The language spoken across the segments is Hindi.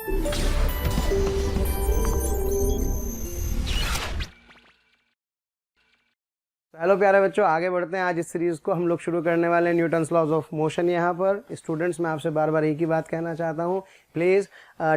हेलो प्यारे बच्चों, आगे बढ़ते हैं। आज इस सीरीज़ को हम लोग शुरू करने वाले हैं न्यूटन्स लॉज ऑफ मोशन। यहाँ पर स्टूडेंट्स, मैं आपसे बार बार एक ही बात कहना चाहता हूँ, प्लीज़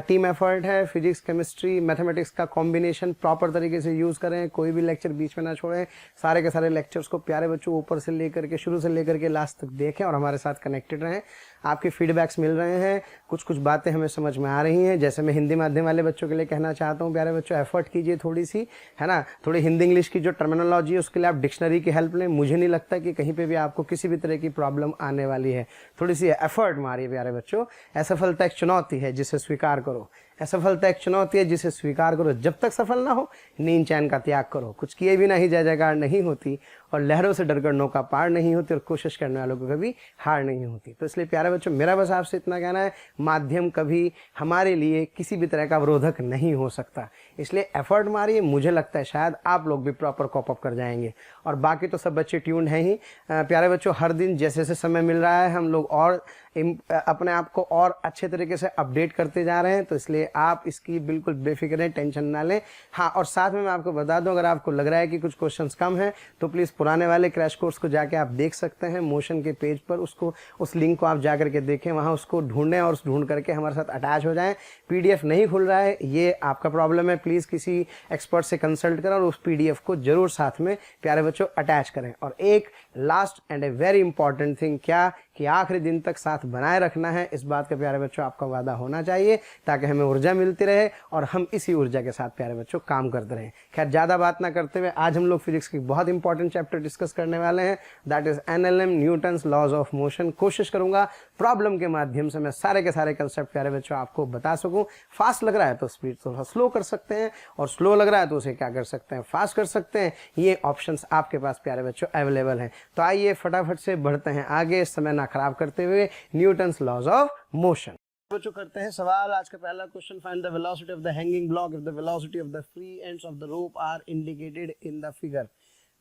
टीम एफर्ट है, फिजिक्स केमिस्ट्री मैथमेटिक्स का कॉम्बिनेशन प्रॉपर तरीके से यूज़ करें, कोई भी लेक्चर बीच में ना छोड़ें। सारे के सारे लेक्चर्स को प्यारे बच्चों ऊपर से लेकर के, शुरू से लेकर के लास्ट तक देखें और हमारे साथ कनेक्टेड रहें। आपके फीडबैक्स मिल रहे हैं, कुछ कुछ बातें हमें समझ में आ रही हैं। जैसे मैं हिंदी माध्यम वाले बच्चों के लिए कहना चाहता हूँ, प्यारे बच्चों एफर्ट कीजिए थोड़ी सी, है ना। थोड़ी हिंदी इंग्लिश की जो टर्मिनोलॉजी है उसके लिए आप डिक्शनरी की हेल्प लें। मुझे नहीं लगता कि कहीं पे भी आपको किसी भी तरह की प्रॉब्लम आने वाली है। थोड़ी सी एफर्ट मारिए प्यारे बच्चों। असफलता एक चुनौती है जिसे स्वीकार करो। असफलता एक चुनौती है जिसे स्वीकार करो। जब तक सफल ना हो नींद चैन का त्याग करो। कुछ किए बिना ही जय जयकार नहीं होती और लहरों से डरकर नौका पार नहीं होती और कोशिश करने वालों को कभी हार नहीं होती। तो इसलिए प्यारे बच्चों, मेरा बस आपसे इतना कहना है, माध्यम कभी हमारे लिए किसी भी तरह का अवरोधक नहीं हो सकता। इसलिए एफर्ट मारिए, मुझे लगता है शायद आप लोग भी प्रॉपर कॉप अप कर जाएंगे। और बाकी तो सब बच्चे ट्यून्ड हैं ही। प्यारे बच्चों, हर दिन जैसे जैसे समय मिल रहा है हम लोग और अपने आप को और अच्छे तरीके से अपडेट करते जा रहे हैं। तो इसलिए आप इसकी बिल्कुल बेफिक्र हैं, टेंशन ना लें। हाँ, और साथ में मैं आपको बता दूं, अगर आपको लग रहा है कि कुछ क्वेश्चंस कम हैं तो प्लीज़ पुराने वाले क्रैश कोर्स को जाके आप देख सकते हैं। मोशन के पेज पर उसको, उस लिंक को आप जा करके देखें, वहाँ उसको ढूंढें और ढूंढ करके हमारे साथ अटैच हो जाएं। PDF नहीं खुल रहा है, ये आपका प्रॉब्लम है, प्लीज़ किसी एक्सपर्ट से कंसल्ट करें और उस PDF को जरूर साथ में प्यारे बच्चों अटैच करें। और एक last and a very important thing, क्या कि आखिरी दिन तक साथ बनाए रखना है। इस बात का प्यारे बच्चों आपका वादा होना चाहिए ताकि हमें ऊर्जा मिलती रहे और हम इसी ऊर्जा के साथ प्यारे बच्चों काम करते रहें। खैर, ज़्यादा बात ना करते हुए आज हम लोग फिजिक्स की बहुत इंपॉर्टेंट चैप्टर डिस्कस करने वाले हैं, that is NLM, Newton's laws of motion. कोशिश करूंगा प्रॉब्लम के माध्यम से मैं सारे के सारे कंसेप्ट प्यारे बच्चों आपको बता सकूं। फास्ट लग रहा है तो स्पीड थोड़ा स्लो कर सकते हैं, और स्लो लग रहा है तो उसे क्या कर सकते हैं, फास्ट कर सकते हैं। ये ऑप्शंस आपके पास प्यारे बच्चों अवेलेबल हैं। तो आइए फटाफट से बढ़ते हैं आगे, समय ना खराब करते हुए न्यूटन्स लॉज ऑफ मोशन। बच्चों करते हैं सवाल। आज का पहला question, find the velocity of the hanging block if the velocity of the free ends of the rope are indicated in the figure.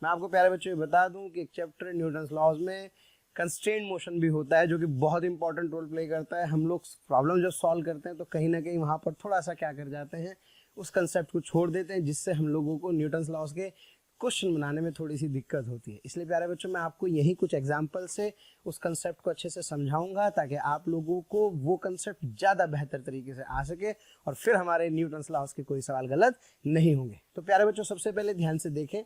मैं आपको प्यारे बच्चों ये बता दूं कि एक चैप्टर न्यूटन्स लॉज में कंस्ट्रेंट मोशन भी होता है, जो कि बहुत इंपॉर्टेंट रोल प्ले करता है। हम लोग प्रॉब्लम जब सॉल्व करते हैं तो कहीं ना कहीं वहाँ पर थोड़ा सा क्या कर जाते हैं, उस कंसेप्ट को छोड़ देते हैं, जिससे हम लोगों को न्यूटन्स लॉज के क्वेश्चन बनाने में थोड़ी सी दिक्कत होती है। इसलिए प्यारे बच्चों, मैं आपको यही कुछ एग्जाम्पल से उस कंसेप्ट को अच्छे से समझाऊंगा ताकि आप लोगों को वो कंसेप्ट ज़्यादा बेहतर तरीके से आ सके और फिर हमारे न्यूटन्स लॉज के कोई सवाल गलत नहीं होंगे। तो प्यारे बच्चों, सबसे पहले ध्यान से देखें,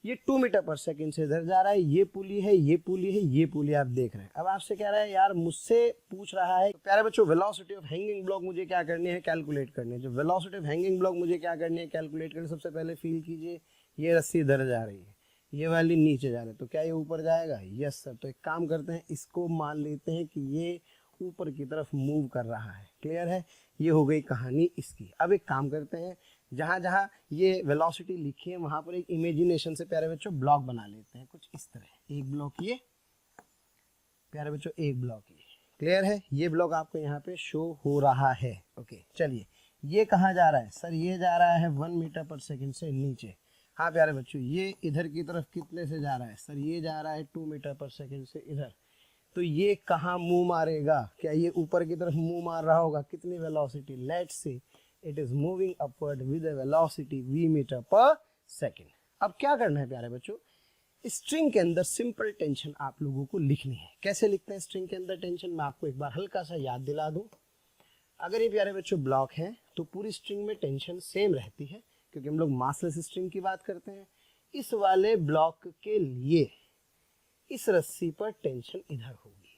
ये 2 मीटर पर सेकंड से इधर जा रहा है, ये पुली है, ये पुली है, ये पुली आप देख रहे हैं। अब आपसे कह रहा है यार, मुझसे पूछ रहा है, तो प्यारे बच्चों वेलोसिटी ऑफ हैंगिंग ब्लॉक मुझे क्या करनी है, कैलकुलेट करनी है। जो वेलोसिटी ऑफ हैंगिंग ब्लॉक मुझे क्या करनी है, कैलकुलेट करनी है। सबसे पहले फील कीजिए, ये रस्सी इधर जा रही है, ये वाली नीचे जा रही है, तो क्या ये ऊपर जाएगा? Yes sir. तो एक काम करते हैं, इसको मान लेते हैं कि ये ऊपर की तरफ मूव कर रहा है। क्लियर है? ये हो गई कहानी इसकी। अब एक काम करते हैं, जहाँ जहाँ ये वेलोसिटी लिखी है वहाँ पर एक इमेजिनेशन से प्यारे बच्चों ब्लॉक बना लेते हैं, कुछ इस तरह। एक ब्लॉक ये, प्यारे बच्चों एक ब्लॉक ये। क्लियर है? ये ब्लॉक आपको यहाँ पे शो हो रहा है। ओके, चलिए, ये कहाँ जा रहा है सर? ये जा रहा है 1 मीटर पर सेकेंड से नीचे। हाँ प्यारे बच्चों, ये इधर की तरफ कितने से जा रहा है सर? ये जा रहा है 2 मीटर पर सेकेंड से इधर। तो ये कहाँ मुंह मारेगा? क्या ये ऊपर की तरफ मुंह मार रहा होगा? कितनी velocity? Let's say it is moving upward with a velocity v metre पर सेकेंड। अब क्या करना है प्यारे बच्चों, स्ट्रिंग के अंदर सिंपल टेंशन आप लोगों को लिखनी है। कैसे लिखते हैं स्ट्रिंग के अंदर टेंशन? मैं आपको एक बार हल्का सा याद दिला दूं। अगर ये प्यारे बच्चों ब्लॉक है तो पूरी स्ट्रिंग में टेंशन सेम रहती है, क्योंकि हम लोग मासलेस स्ट्रिंग की बात करते हैं। इस वाले ब्लॉक के लिए इस रस्सी पर टेंशन इधर होगी,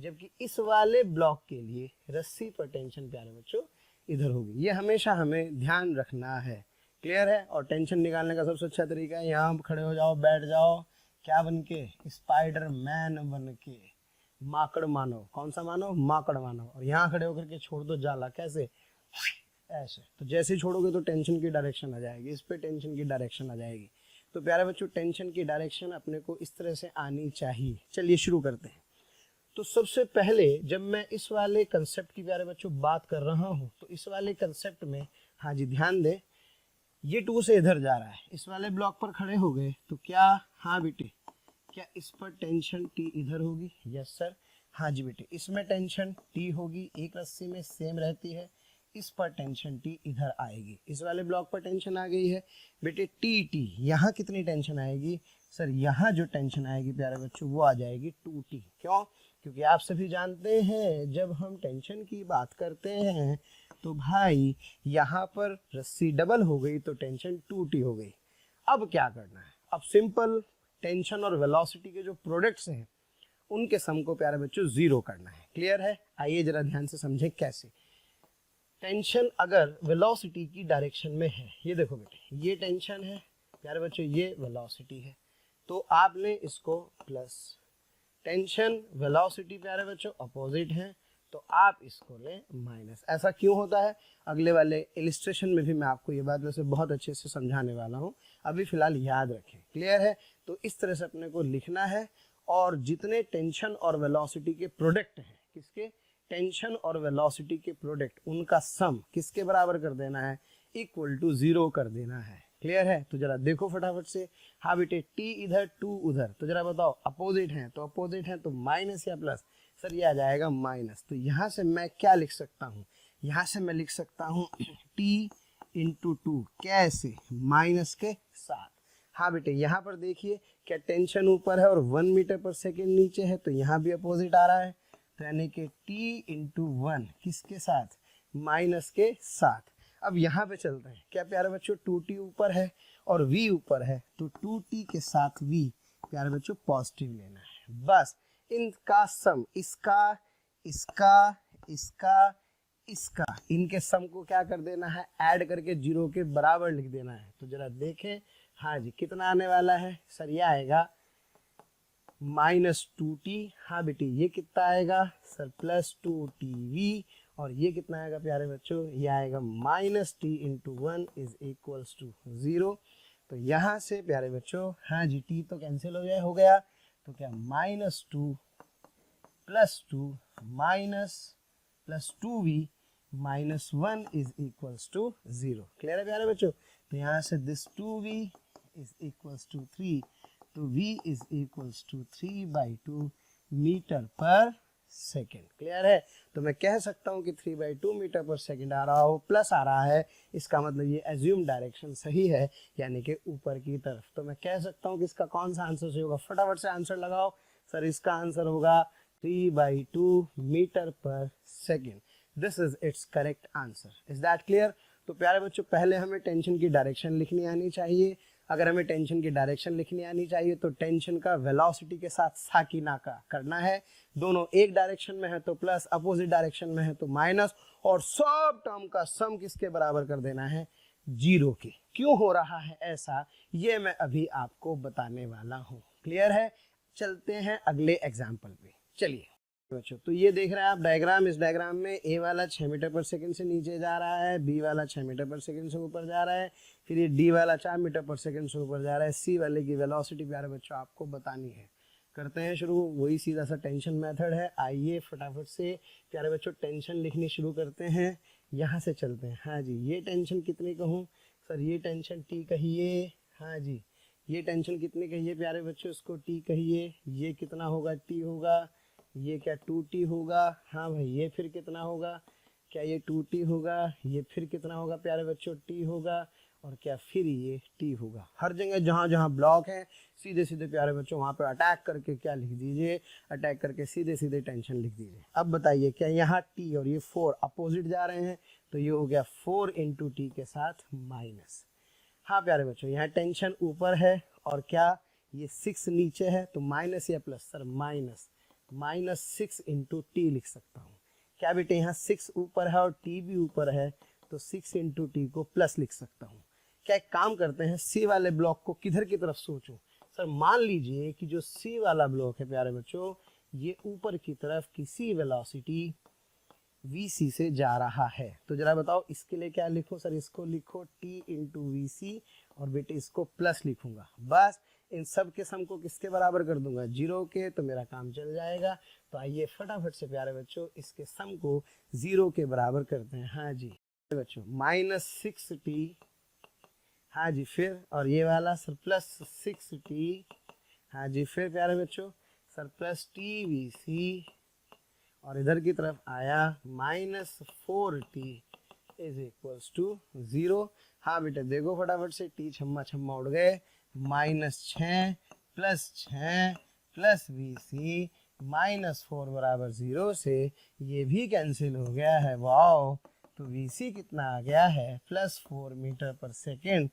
जबकि इस वाले ब्लॉक के लिए रस्सी पर टेंशन प्यारे बच्चों इधर होगी। ये हमेशा हमें ध्यान रखना है। क्लियर है? और टेंशन निकालने का सबसे अच्छा तरीका है, यहाँ खड़े हो जाओ, बैठ जाओ, क्या बन के? स्पाइडर मैन बन के, माकड़ मानो। कौन सा मानो? माकड़ मानो। और यहाँ खड़े होकर के छोड़ दो जाला। कैसे? ऐसे। तो जैसे ही छोड़ोगे तो टेंशन की डायरेक्शन आ जाएगी, इस पे टेंशन की डायरेक्शन आ जाएगी। तो प्यारे बच्चों, टेंशन की डायरेक्शन अपने को इस तरह से आनी चाहिए। चलिए शुरू करते हैं। तो सबसे पहले जब मैं इस वाले कंसेप्ट की प्यारे बच्चों बात कर रहा हूँ, तो इस वाले कंसेप्ट में, हाँ जी ध्यान दें, ये 2 से इधर जा रहा है। इस वाले ब्लॉक पर खड़े हो गए तो क्या, हाँ बेटे, क्या इस पर टेंशन T इधर होगी? Yes sir. हाँ जी बेटे, इसमें टेंशन T होगी, एक रस्सी में सेम रहती है। इस पर टेंशन टी इधर आएगी, इस वाले ब्लॉक पर टेंशन आ गई है बेटे टी टी, यहाँ कितनी टेंशन आएगी सर, यहाँ जो टेंशन आएगी प्यारे बच्चों वो आ जाएगी 2t। क्यों? क्योंकि आप सभी जानते हैं जब हम टेंशन की बात करते हैं तो भाई यहाँ पर रस्सी डबल हो गई तो टेंशन 2t हो गई। अब क्या करना है, अब सिंपल टेंशन और वेलोसिटी के जो प्रोडक्ट्स हैं उनके सम को प्यारे बच्चों जीरो करना है। क्लियर है? आइए जरा ध्यान से समझें कैसे। टेंशन अगर वेलोसिटी की डायरेक्शन में है, ये देखो बेटे ये टेंशन है प्यारे बच्चों, ये वेलोसिटी है, तो आप लें इसको प्लस, टेंशन वेलोसिटी प्यारे बच्चों अपोजिट है तो आप इसको लें माइनस। ऐसा क्यों होता है अगले वाले इलिस्ट्रेशन में भी मैं आपको ये बात वैसे बहुत अच्छे से समझाने वाला हूँ, अभी फिलहाल याद रखें। क्लियर है? तो इस तरह से अपने को लिखना है और जितने टेंशन और वेलोसिटी के प्रोडक्ट हैं, किसके, टेंशन और वेलोसिटी के प्रोडक्ट, उनका सम किसके बराबर कर देना है, इक्वल टू 0 कर देना है। क्लियर है? तो जरा देखो फटाफट से। हाँ बेटे टी इधर टू उधर, तो जरा बताओ अपोजिट है तो अपोजिट है तो माइनस या प्लस, सर ये आ जाएगा माइनस। तो यहाँ से मैं क्या लिख सकता हूँ, यहाँ से मैं लिख सकता हूँ टी इंटू टू, कैसे, माइनस के साथ। हाँ बेटे यहाँ पर देखिए क्या टेंशन ऊपर है और 1 मीटर पर सेकेंड नीचे है, तो यहाँ भी अपोजिट आ रहा है, तो यानी कि t इंटू 1 किसके साथ, माइनस के साथ। अब यहाँ पे चलते हैं, क्या प्यारे बच्चों 2t ऊपर है और v ऊपर है, तो 2t के साथ v प्यारे बच्चों पॉजिटिव लेना है। बस इनका सम, इसका इसका इसका इसका, इनके सम को क्या कर देना है, ऐड करके 0 के बराबर लिख देना है। तो जरा देखें, हाँ जी कितना आने वाला है सर, ये आएगा -2t। हाँ बेटी ये कितना आएगा सर, +2tv, और ये कितना आएगा प्यारे बच्चों, ये आएगा -t into 1 is equals to 0। तो यहाँ से प्यारे बच्चों हाँ जी t तो कैंसिल हो गया, तो क्या -2 +2 +2v -1 is equals to 0। Clear है प्यारे बच्चों? तो यहाँ से this 2v is equals to 3, तो v is equals to 3/2 metre पर सेकेंड। क्लियर है? तो मैं कह सकता हूँ कि 3/2 मीटर पर सेकेंड आ रहा हो, प्लस आ रहा है, इसका मतलब ये एज्यूम डायरेक्शन सही है, यानी कि ऊपर की तरफ। तो मैं कह सकता हूँ कि इसका कौन सा आंसर सही होगा, फटाफट से आंसर लगाओ सर। इसका आंसर होगा 3/2 मीटर पर second. This is its correct answer. Is that clear? तो प्यारे बच्चों पहले हमें टेंशन की डायरेक्शन लिखनी आनी चाहिए। अगर हमें टेंशन की डायरेक्शन लिखनी आनी चाहिए तो टेंशन का वेलोसिटी के साथ साकिना का करना है, दोनों एक डायरेक्शन में है तो प्लस, अपोजिट डायरेक्शन में है तो माइनस, और सब टर्म का सम किसके बराबर कर देना है, 0 के। क्यों हो रहा है ऐसा, ये मैं अभी आपको बताने वाला हूँ। क्लियर है? चलते हैं अगले एग्जाम्पल पे। चलिए बच्चों, तो ये देख रहे हैं आप डायग्राम, इस डायग्राम में ए वाला 6 मीटर पर सेकंड से नीचे जा रहा है, बी वाला 6 मीटर पर सेकंड से ऊपर जा रहा है, फिर ये डी वाला 4 मीटर पर सेकंड से ऊपर जा रहा है। सी वाले की वेलोसिटी प्यारे बच्चों आपको बतानी है। करते हैं शुरू, वही सीधा सा टेंशन मेथड है। आइए फटाफट से प्यारे बच्चों टेंशन लिखनी शुरू करते हैं। यहाँ से चलते हैं। हाँ जी ये टेंशन कितनी कहूँ सर, ये टेंशन टी कहिए। हाँ जी ये टेंशन कितनी कहिए प्यारे बच्चों, इसको टी कहिए। ये कितना होगा, टी होगा। ये क्या 2t होगा। हाँ भाई ये फिर कितना होगा, क्या ये 2t होगा। ये फिर कितना होगा प्यारे बच्चों, t होगा। और क्या फिर ये t होगा। हर जगह जहाँ जहाँ ब्लॉक है सीधे सीधे प्यारे बच्चों वहाँ पे अटैक करके क्या लिख दीजिए, अटैक करके सीधे सीधे टेंशन लिख दीजिए। अब बताइए क्या यहाँ t और ये 4 अपोजिट जा रहे हैं, तो ये हो गया 4 इंटू टी के साथ माइनस। हाँ प्यारे बच्चों यहाँ टेंशन ऊपर है और क्या ये 6 नीचे है, तो माइनस या प्लस सर, -6 इंटू टी लिख सकता हूँ। क्या बेटे यहाँ 6 ऊपर है और t भी ऊपर है, तो 6 इंटू टी को प्लस लिख सकता हूँ। क्या एक काम करते हैं, सी वाले ब्लॉक को किधर की तरफ सोचूं सर। मान लीजिए कि जो सी वाला ब्लॉक है प्यारे बच्चों, ये ऊपर की तरफ किसी वेलोसिटी vc से जा रहा है। तो जरा बताओ इसके लिए क्या लिखो सर, इसको लिखो t इंटू वी, और बेटे इसको प्लस लिखूंगा। बस इन सब के सम को किसके बराबर कर दूंगा, 0 के, तो मेरा काम चल जाएगा। तो आइए फटाफट से प्यारे बच्चों इसके सम को 0 के बराबर करते हैं। हाँ जी बच्चों -6t, हाँ जी फिर, और ये वाला सर +6t, हाँ जी फिर प्यारे बच्चों सर +tvc, और इधर की तरफ आया -4t इज इक्वल्स टू 0। हाँ बेटा देखो फटाफट से, टी छम्मा छम्मा उड़ गए, -6 + 6 + VC -4 बराबर 0 से ये भी कैंसिल हो गया है। वाओ, तो VC कितना आ गया है +4 मीटर पर सेकेंड,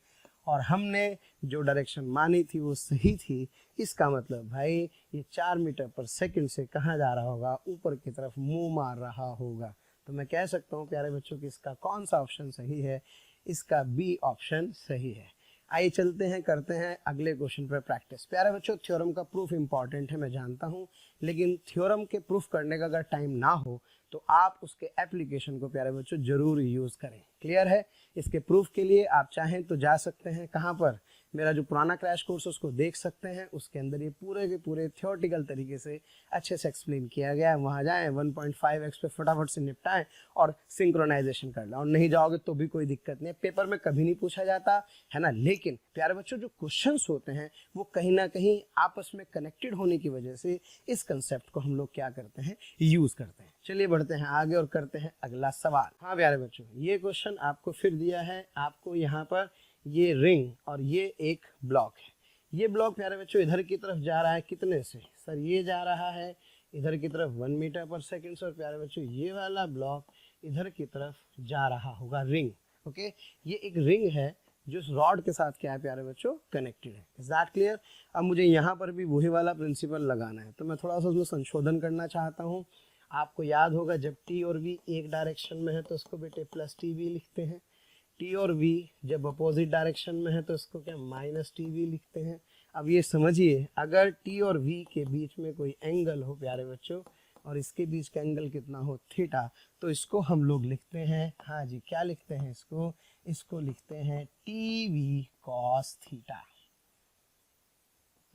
और हमने जो डायरेक्शन मानी थी वो सही थी। इसका मतलब भाई ये 4 मीटर पर सेकेंड से कहाँ जा रहा होगा, ऊपर की तरफ मुंह मार रहा होगा। तो मैं कह सकता हूँ प्यारे बच्चों कि इसका कौन सा ऑप्शन सही है, इसका बी ऑप्शन सही है। आइए चलते हैं, करते हैं अगले क्वेश्चन पर प्रैक्टिस। प्यारे बच्चों थ्योरम का प्रूफ इंपॉर्टेंट है मैं जानता हूँ, लेकिन थ्योरम के प्रूफ करने का अगर टाइम ना हो तो आप उसके एप्लीकेशन को प्यारे बच्चों जरूर यूज़ करें। क्लियर है? इसके प्रूफ के लिए आप चाहें तो जा सकते हैं कहाँ पर, मेरा जो पुराना क्रैश कोर्स उसको देख सकते हैं, उसके अंदर ये पूरे के पूरे थियोरटिकल तरीके से अच्छे से एक्सप्लेन किया गया है। वहाँ जाएँ, 1.5x पे फटाफट से निपटाएं और सिंक्रोनाइजेशन कर लें, और नहीं जाओगे तो भी कोई दिक्कत नहीं है, पेपर में कभी नहीं पूछा जाता है ना। लेकिन प्यारे बच्चों जो क्वेश्चंस होते हैं वो कहीं ना कहीं आपस में कनेक्टेड होने की वजह से इस कंसेप्ट को हम लोग क्या करते हैं, यूज़ करते हैं। चलिए बढ़ते हैं आगे और करते हैं अगला सवाल। हाँ प्यारे बच्चों, ये क्वेश्चन आपको फिर दिया है, आपको यहाँ पर ये रिंग और ये एक ब्लॉक है। ये ब्लॉक प्यारे बच्चों इधर की तरफ जा रहा है कितने से, सर ये जा रहा है इधर की तरफ 1 मीटर पर सेकेंड से, और प्यारे बच्चों ये वाला ब्लॉक इधर की तरफ जा रहा होगा, रिंग। ओके, ये एक रिंग है जो इस रॉड के साथ क्या है प्यारे बच्चों, कनेक्टेड है। Is that clear? अब मुझे यहाँ पर भी वही वाला प्रिंसिपल लगाना है, तो मैं थोड़ा सा उसमें संशोधन करना चाहता हूँ। आपको याद होगा जब टी और वी एक डायरेक्शन में है तो उसको बेटे +TV लिखते हैं, टी और वी जब अपोजिट डायरेक्शन में है तो इसको क्या -TV लिखते हैं। अब ये समझिए, अगर टी और वी के बीच में कोई एंगल हो प्यारे बच्चों, और इसके बीच का एंगल कितना हो, थीटा, तो इसको हम लोग लिखते हैं, हाँ जी क्या लिखते हैं इसको लिखते हैं TV cos थीटा।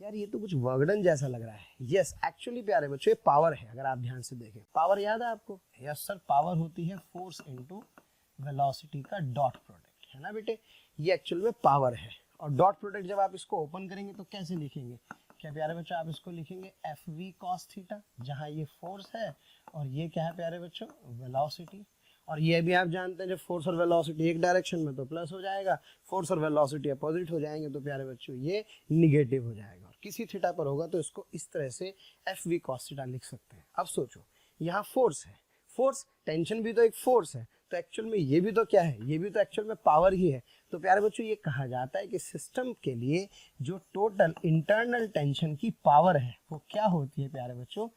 यार ये तो कुछ वर्गडन जैसा लग रहा है। यस एक्चुअली प्यारे बच्चों ये पावर है, अगर आप ध्यान से देखें। पावर याद है आपको? यस सर, पावर होती है फोर्स इनटू वेलोसिटी का डॉट प्रोडक्ट, है ना बेटे। ये एक्चुअल में पावर है, और डॉट प्रोडक्ट जब आप इसको ओपन करेंगे तो कैसे लिखेंगे, क्या प्यारे बच्चों आप इसको लिखेंगे FV cos थीटा, जहाँ ये फोर्स है और ये क्या है प्यारे बच्चों, वेलोसिटी। और ये भी आप जानते हैं जब फोर्स और वेलोसिटी एक डायरेक्शन में तो प्लस हो जाएगा, फोर्स और वेलोसिटी अपोजिट हो जाएंगे तो प्यारे बच्चों ये निगेटिव हो जाएगा। और किसी थीटा पर होगा तो इसको इस तरह से FV cos थीटा लिख सकते हैं। अब सोचो यहाँ फोर्स है, फोर्स टेंशन भी तो एक फोर्स है, तो एक्चुअल में ये भी तो क्या है, ये भी तो एक्चुअल में पावर ही है। तो प्यारे बच्चों ये कहा जाता है कि सिस्टम के लिए जो टोटल इंटरनल टेंशन की पावर है वो क्या होती है प्यारे बच्चों,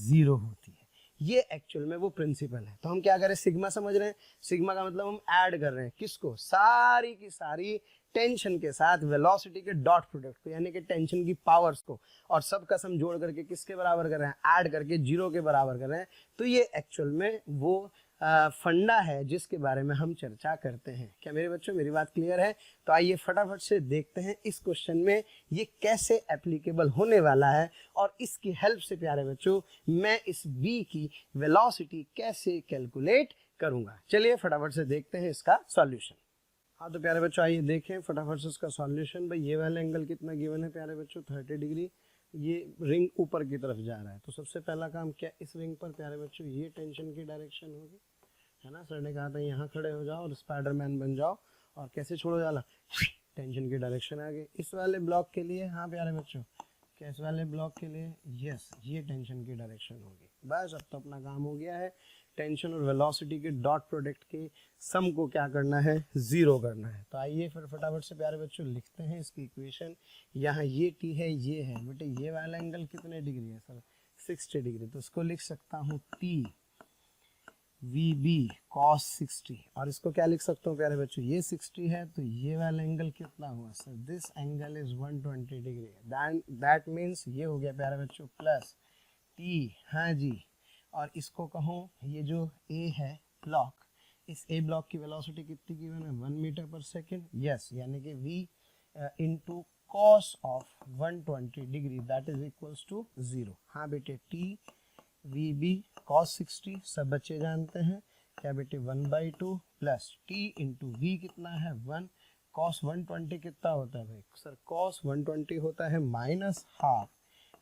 0 होती है। ये एक्चुअल में वो प्रिंसिपल है। तो हम क्या करें, सिग्मा समझ रहे हैं, सिग्मा का मतलब हम ऐड कर रहे हैं किसको, सारी की सारी टेंशन के साथ वेलोसिटी के डॉट प्रोडक्ट को, यानी कि टेंशन की पावर्स को, और सब का सम जोड़ करके किसके बराबर कर रहे हैं, ऐड करके 0 के बराबर कर रहे हैं। तो ये एक्चुअल में वो फंडा है जिसके बारे में हम चर्चा करते हैं। क्या मेरे बच्चों मेरी बात क्लियर है? तो आइए फटाफट से देखते हैं इस क्वेश्चन में ये कैसे एप्लीकेबल होने वाला है, और इसकी हेल्प से प्यारे बच्चों मैं इस बी की वेलोसिटी कैसे कैलकुलेट करूंगा। चलिए फटाफट से देखते हैं इसका सॉल्यूशन। हाँ तो प्यारे बच्चों आइए देखें फटाफट से इसका सॉल्यूशन। भाई ये वाला एंगल कितना गिवन है प्यारे बच्चों, 30 डिग्री। ये रिंग ऊपर की तरफ जा रहा है, तो सबसे पहला काम क्या, इस रिंग पर प्यारे बच्चों ये टेंशन की डायरेक्शन होगी, है ना। सर ने कहा था यहाँ खड़े हो जाओ और स्पाइडरमैन बन जाओ, और कैसे छोड़ो जाला, टेंशन की डायरेक्शन आ गई। इस वाले ब्लॉक के लिए हाँ प्यारे बच्चों, क्या इस वाले ब्लॉक के लिए, यस ये टेंशन की डायरेक्शन होगी। बस अब तो अपना काम हो गया है, टेंशन और वेलोसिटी के डॉट प्रोडक्ट के सम को क्या करना है, 0 करना है। तो आइए फिर फटाफट से प्यारे बच्चों लिखते हैं इसकी इक्वेशन। यहाँ ये टी है, ये है बेटे, ये वाला एंगल कितने डिग्री है सर, 60 डिग्री। तो इसको लिख सकता हूँ टी VB cos 60, और इसको क्या लिख सकता हूँ प्यारे बच्चों, ये 60 है तो ये वाला एंगल कितना हुआ sir, this angle is 120 degree. That means ये हो गया प्यारे बच्चों प्लस टी, हाँ जी। और इसको कहूँ ये जो A है ब्लॉक, इस A ब्लॉक की वेलोसिटी कितनी गिवन है, 1 मीटर पर सेकेंड, यस, यानी कि V into cos of 120 degree that is equals to 0। हाँ बेटे टी VB cos 60 सब बच्चे जानते हैं, क्या बेटे 1/2 प्लस टी इंटू वी कितना है 1, cos 120 कितना होता है भाई सर, cos 120 होता है -½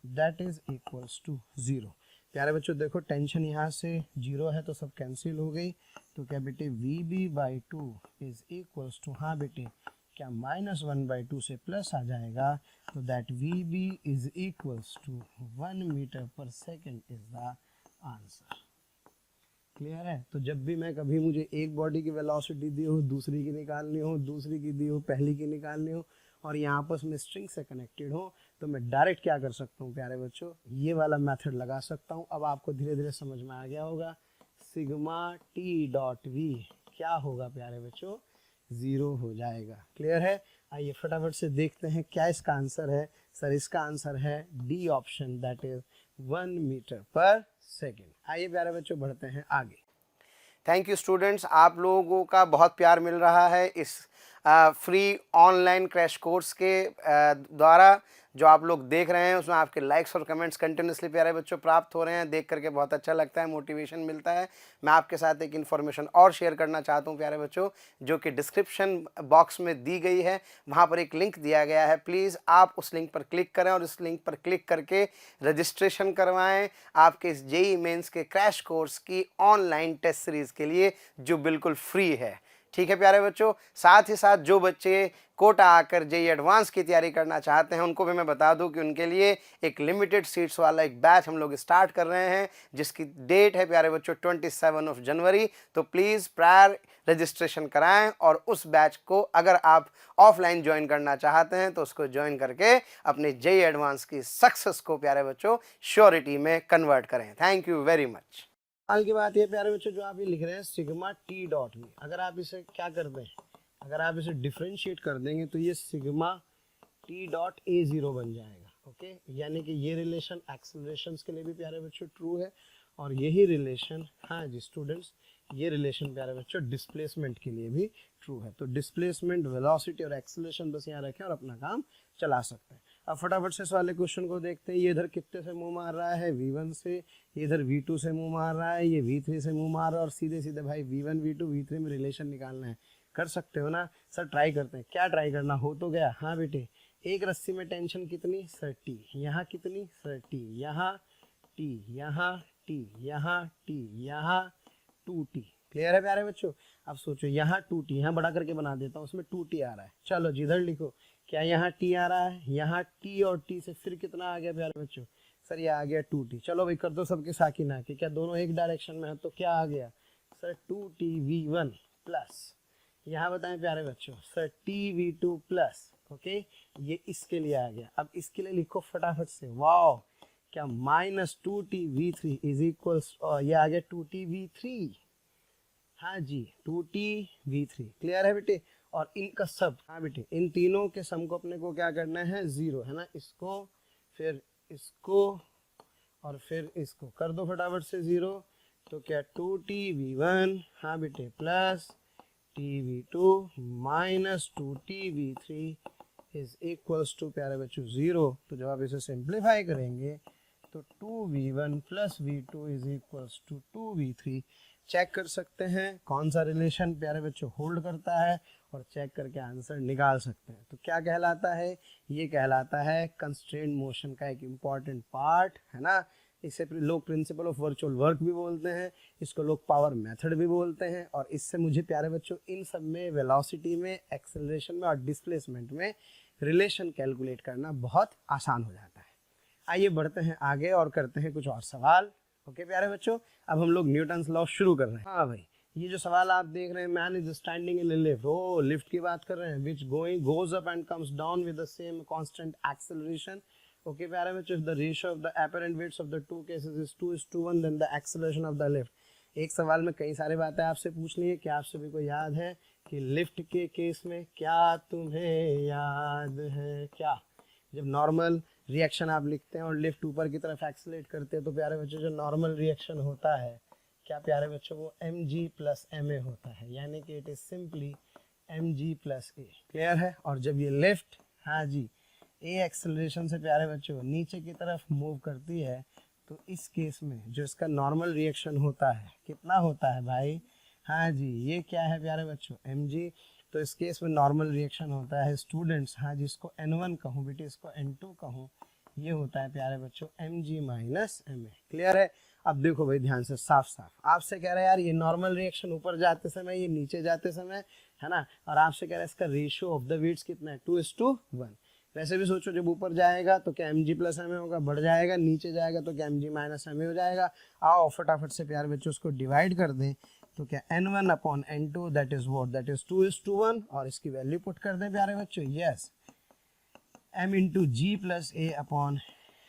दैट इज इक्वल्स टू 0। प्यारे बच्चों देखो टेंशन यहाँ से 0 है तो सब कैंसिल हो गई, तो क्या बेटे VB/2 इज इक्वल्स टू, हाँ बेटे क्या -1/2 से प्लस आ जाएगा, तो that VB is equals to 1 metre पर second is the answer. Clear है। तो जब भी मैं कभी मुझे एक बॉडी की वेलोसिटी दी हो, दूसरी की निकालनी हो, दूसरी की दी हो, पहली की निकालनी हो, और ये आपस में स्ट्रिंग से कनेक्टेड हो, तो मैं डायरेक्ट क्या कर सकता हूँ प्यारे बच्चों, ये वाला मेथड लगा सकता हूँ। अब आपको धीरे धीरे समझ में आ गया होगा। सिग्मा T.V क्या होगा प्यारे बच्चों, 0 हो जाएगा। क्लियर है। आइए फटाफट से देखते हैं क्या इसका आंसर है। सर इसका आंसर है D option, that is 1 metre पर सेकेंड। आइए प्यारे बच्चों बढ़ते हैं आगे। थैंक यू स्टूडेंट्स, आप लोगों का बहुत प्यार मिल रहा है इस फ्री ऑनलाइन क्रैश कोर्स के द्वारा। जो आप लोग देख रहे हैं उसमें आपके लाइक्स और कमेंट्स कंटिन्यूसली प्यारे बच्चों प्राप्त हो रहे हैं। देख करके बहुत अच्छा लगता है, मोटिवेशन मिलता है। मैं आपके साथ एक इन्फॉर्मेशन और शेयर करना चाहता हूं प्यारे बच्चों, जो कि डिस्क्रिप्शन बॉक्स में दी गई है। वहां पर एक लिंक दिया गया है, प्लीज़ आप उस लिंक पर क्लिक करें और उस लिंक पर क्लिक करके रजिस्ट्रेशन करवाएं आपके इस JEE मेंस के क्रैश कोर्स की ऑनलाइन टेस्ट सीरीज़ के लिए, जो बिल्कुल फ्री है। ठीक है प्यारे बच्चों। साथ ही साथ जो बच्चे कोटा आकर JEE एडवांस की तैयारी करना चाहते हैं, उनको भी मैं बता दूं कि उनके लिए एक लिमिटेड सीट्स वाला एक बैच हम लोग स्टार्ट कर रहे हैं, जिसकी डेट है प्यारे बच्चों 27 जनवरी। तो प्लीज़ प्रायर रजिस्ट्रेशन कराएं और उस बैच को अगर आप ऑफलाइन ज्वाइन करना चाहते हैं तो उसको ज्वाइन करके अपने JEE एडवांस की सक्सेस को प्यारे बच्चों श्योरिटी में कन्वर्ट करें। Thank you very much. हाल की बात ये प्यारे बच्चों, जो आप ये लिख रहे हैं सिग्मा T.V, अगर आप इसे क्या कर दें, अगर आप इसे डिफ्रेंशिएट कर देंगे तो ये सिग्मा T.A0 बन जाएगा। ओके, यानी कि ये रिलेशन एक्सेलरेशंस के लिए भी प्यारे बच्चों ट्रू है, और यही रिलेशन, हाँ जी स्टूडेंट्स, ये रिलेशन प्यारे बच्चों डिस्प्लेसमेंट के लिए भी ट्रू है। तो डिस्प्लेसमेंट, वेलोसिटी और एक्सेलरेशन बस यहाँ रखें और अपना काम चला सकते हैं। अब फटाफट से इस वाले क्वेश्चन को देखते हैं। ये इधर कितने से मुंह मार रहा है, V1 से, ये इधर V2 से मुंह मार रहा है, ये V3 से मुंह मार रहा है, और सीधे सीधे भाई V1 V2 V3 में रिलेशन निकालना है। कर सकते हो ना सर? ट्राई करते हैं। क्या ट्राई करना, हो तो गया। हाँ बेटे, एक रस्सी में टेंशन कितनी सर T, यहाँ कितनी सर T, यहाँ T, यहाँ T, यहाँ T, यहाँ 2T। क्लियर है प्यारे बच्चों। अब सोचो यहाँ 2T, यहाँ बड़ा करके बना देता हूँ, उसमें 2T आ रहा है। चलो जिधर लिखो, क्या यहाँ T आ रहा है, यहाँ T और T से फिर कितना आ गया प्यारे बच्चों, सर ये आ गया 2T। चलो भाई कर दो सबके साकी ना कि क्या दोनों एक डायरेक्शन में है, तो क्या आ गया सर 2TV1 प्लस, यहाँ बताएं प्यारे बच्चों सर TV2 प्लस। ओके, ये इसके लिए आ गया। अब इसके लिए लिखो फटाफट से, वाओ क्या -2TV3 इज इक्वल्स, ये आ गया 2TV3। हाँ जी 2TV3। क्लियर है बेटे। और इनका सब, हाँ बेटे, इन तीनों के सम को अपने को क्या करना है, 0 है ना। इसको फिर इसको और फिर इसको कर दो फटाफट से 0। तो क्या 2TV1, हाँ बेटे, plus TV2 minus 2TV3 is equals to प्यारे बच्चों 0। तो जब आप इसे सिंप्लीफाई करेंगे तो 2V1 plus V2 is equals to 2V3। Check कर सकते हैं कौन सा रिलेशन प्यारे बच्चों होल्ड करता है, और चेक करके आंसर निकाल सकते हैं। तो क्या कहलाता है, ये कहलाता है कंस्ट्रेंट मोशन का एक इम्पॉर्टेंट पार्ट, है ना। इसे लोग प्रिंसिपल ऑफ वर्चुअल वर्क भी बोलते हैं, इसको लोग पावर मेथड भी बोलते हैं। और इससे मुझे प्यारे बच्चों इन सब में, वेलोसिटी में, एक्सेलरेशन में और डिस्प्लेसमेंट में रिलेशन कैलकुलेट करना बहुत आसान हो जाता है। आइए बढ़ते हैं आगे और करते हैं कुछ और सवाल। ओके प्यारे बच्चों, अब हम लोग न्यूटन्स लॉ शुरू कर रहे हैं। हाँ भाई, ये जो सवाल आप देख रहे हैं, man is standing in lift, oh lift की बात कर रहे हैं, which goes up and comes down with the same constant acceleration. Okay प्यारे बच्चों, the ratio of the apparent weights of the two cases is 2:1, then the acceleration of the lift. एक सवाल में कई सारी बातें आपसे पूछनी है। क्या आप सभी को याद है कि लिफ्ट के केस में, क्या तुम्हें याद है क्या, जब नॉर्मल रिएक्शन आप लिखते हैं और लिफ्ट ऊपर की तरफ एक्सेलरेट करते हैं, तो प्यारे बच्चों जो नॉर्मल रिएक्शन होता है, क्या प्यारे बच्चों, वो mg प्लस ma होता है, यानी कि it is simply mg plus a। Clear है। और जब ये लिफ्ट, हाँ जी, a एक्सेलरेशन से प्यारे बच्चों नीचे की तरफ मूव करती है, तो इस केस में जो इसका नॉर्मल रिएक्शन होता है, कितना होता है भाई, हाँ जी, ये क्या है प्यारे बच्चों, mg। तो इस केस में नॉर्मल रिएक्शन होता है स्टूडेंट्स, हाँ जी, इसको N1 कहूँ बेटे, इसको N2 कहूँ, ये होता है प्यारे बच्चों mg माइनस ma। क्लियर है। अब देखो भाई ध्यान से, साफ साफ आपसे कह रहा है यार ये नॉर्मल रिएक्शन ऊपर जाते समय, ये नीचे जाते समय, है ना, और आपसे कह रहा है इसका रेशियो ऑफ द वेट्स कितना है, 2:1। वैसे भी सोचो जब ऊपर जाएगा तो क्या mg प्लस ma होगा, बढ़ जाएगा, नीचे जाएगा तो क्या mg माइनस ma हो जाएगा। आओ फटाफट से प्यारे बच्चों उसको डिवाइड कर दें, तो क्या n1 upon n2 that is what, that is 2:1, और इसकी वैल्यू पुट कर दें प्यारे बच्चों, यस m इंटू जी प्लस ए अपॉन,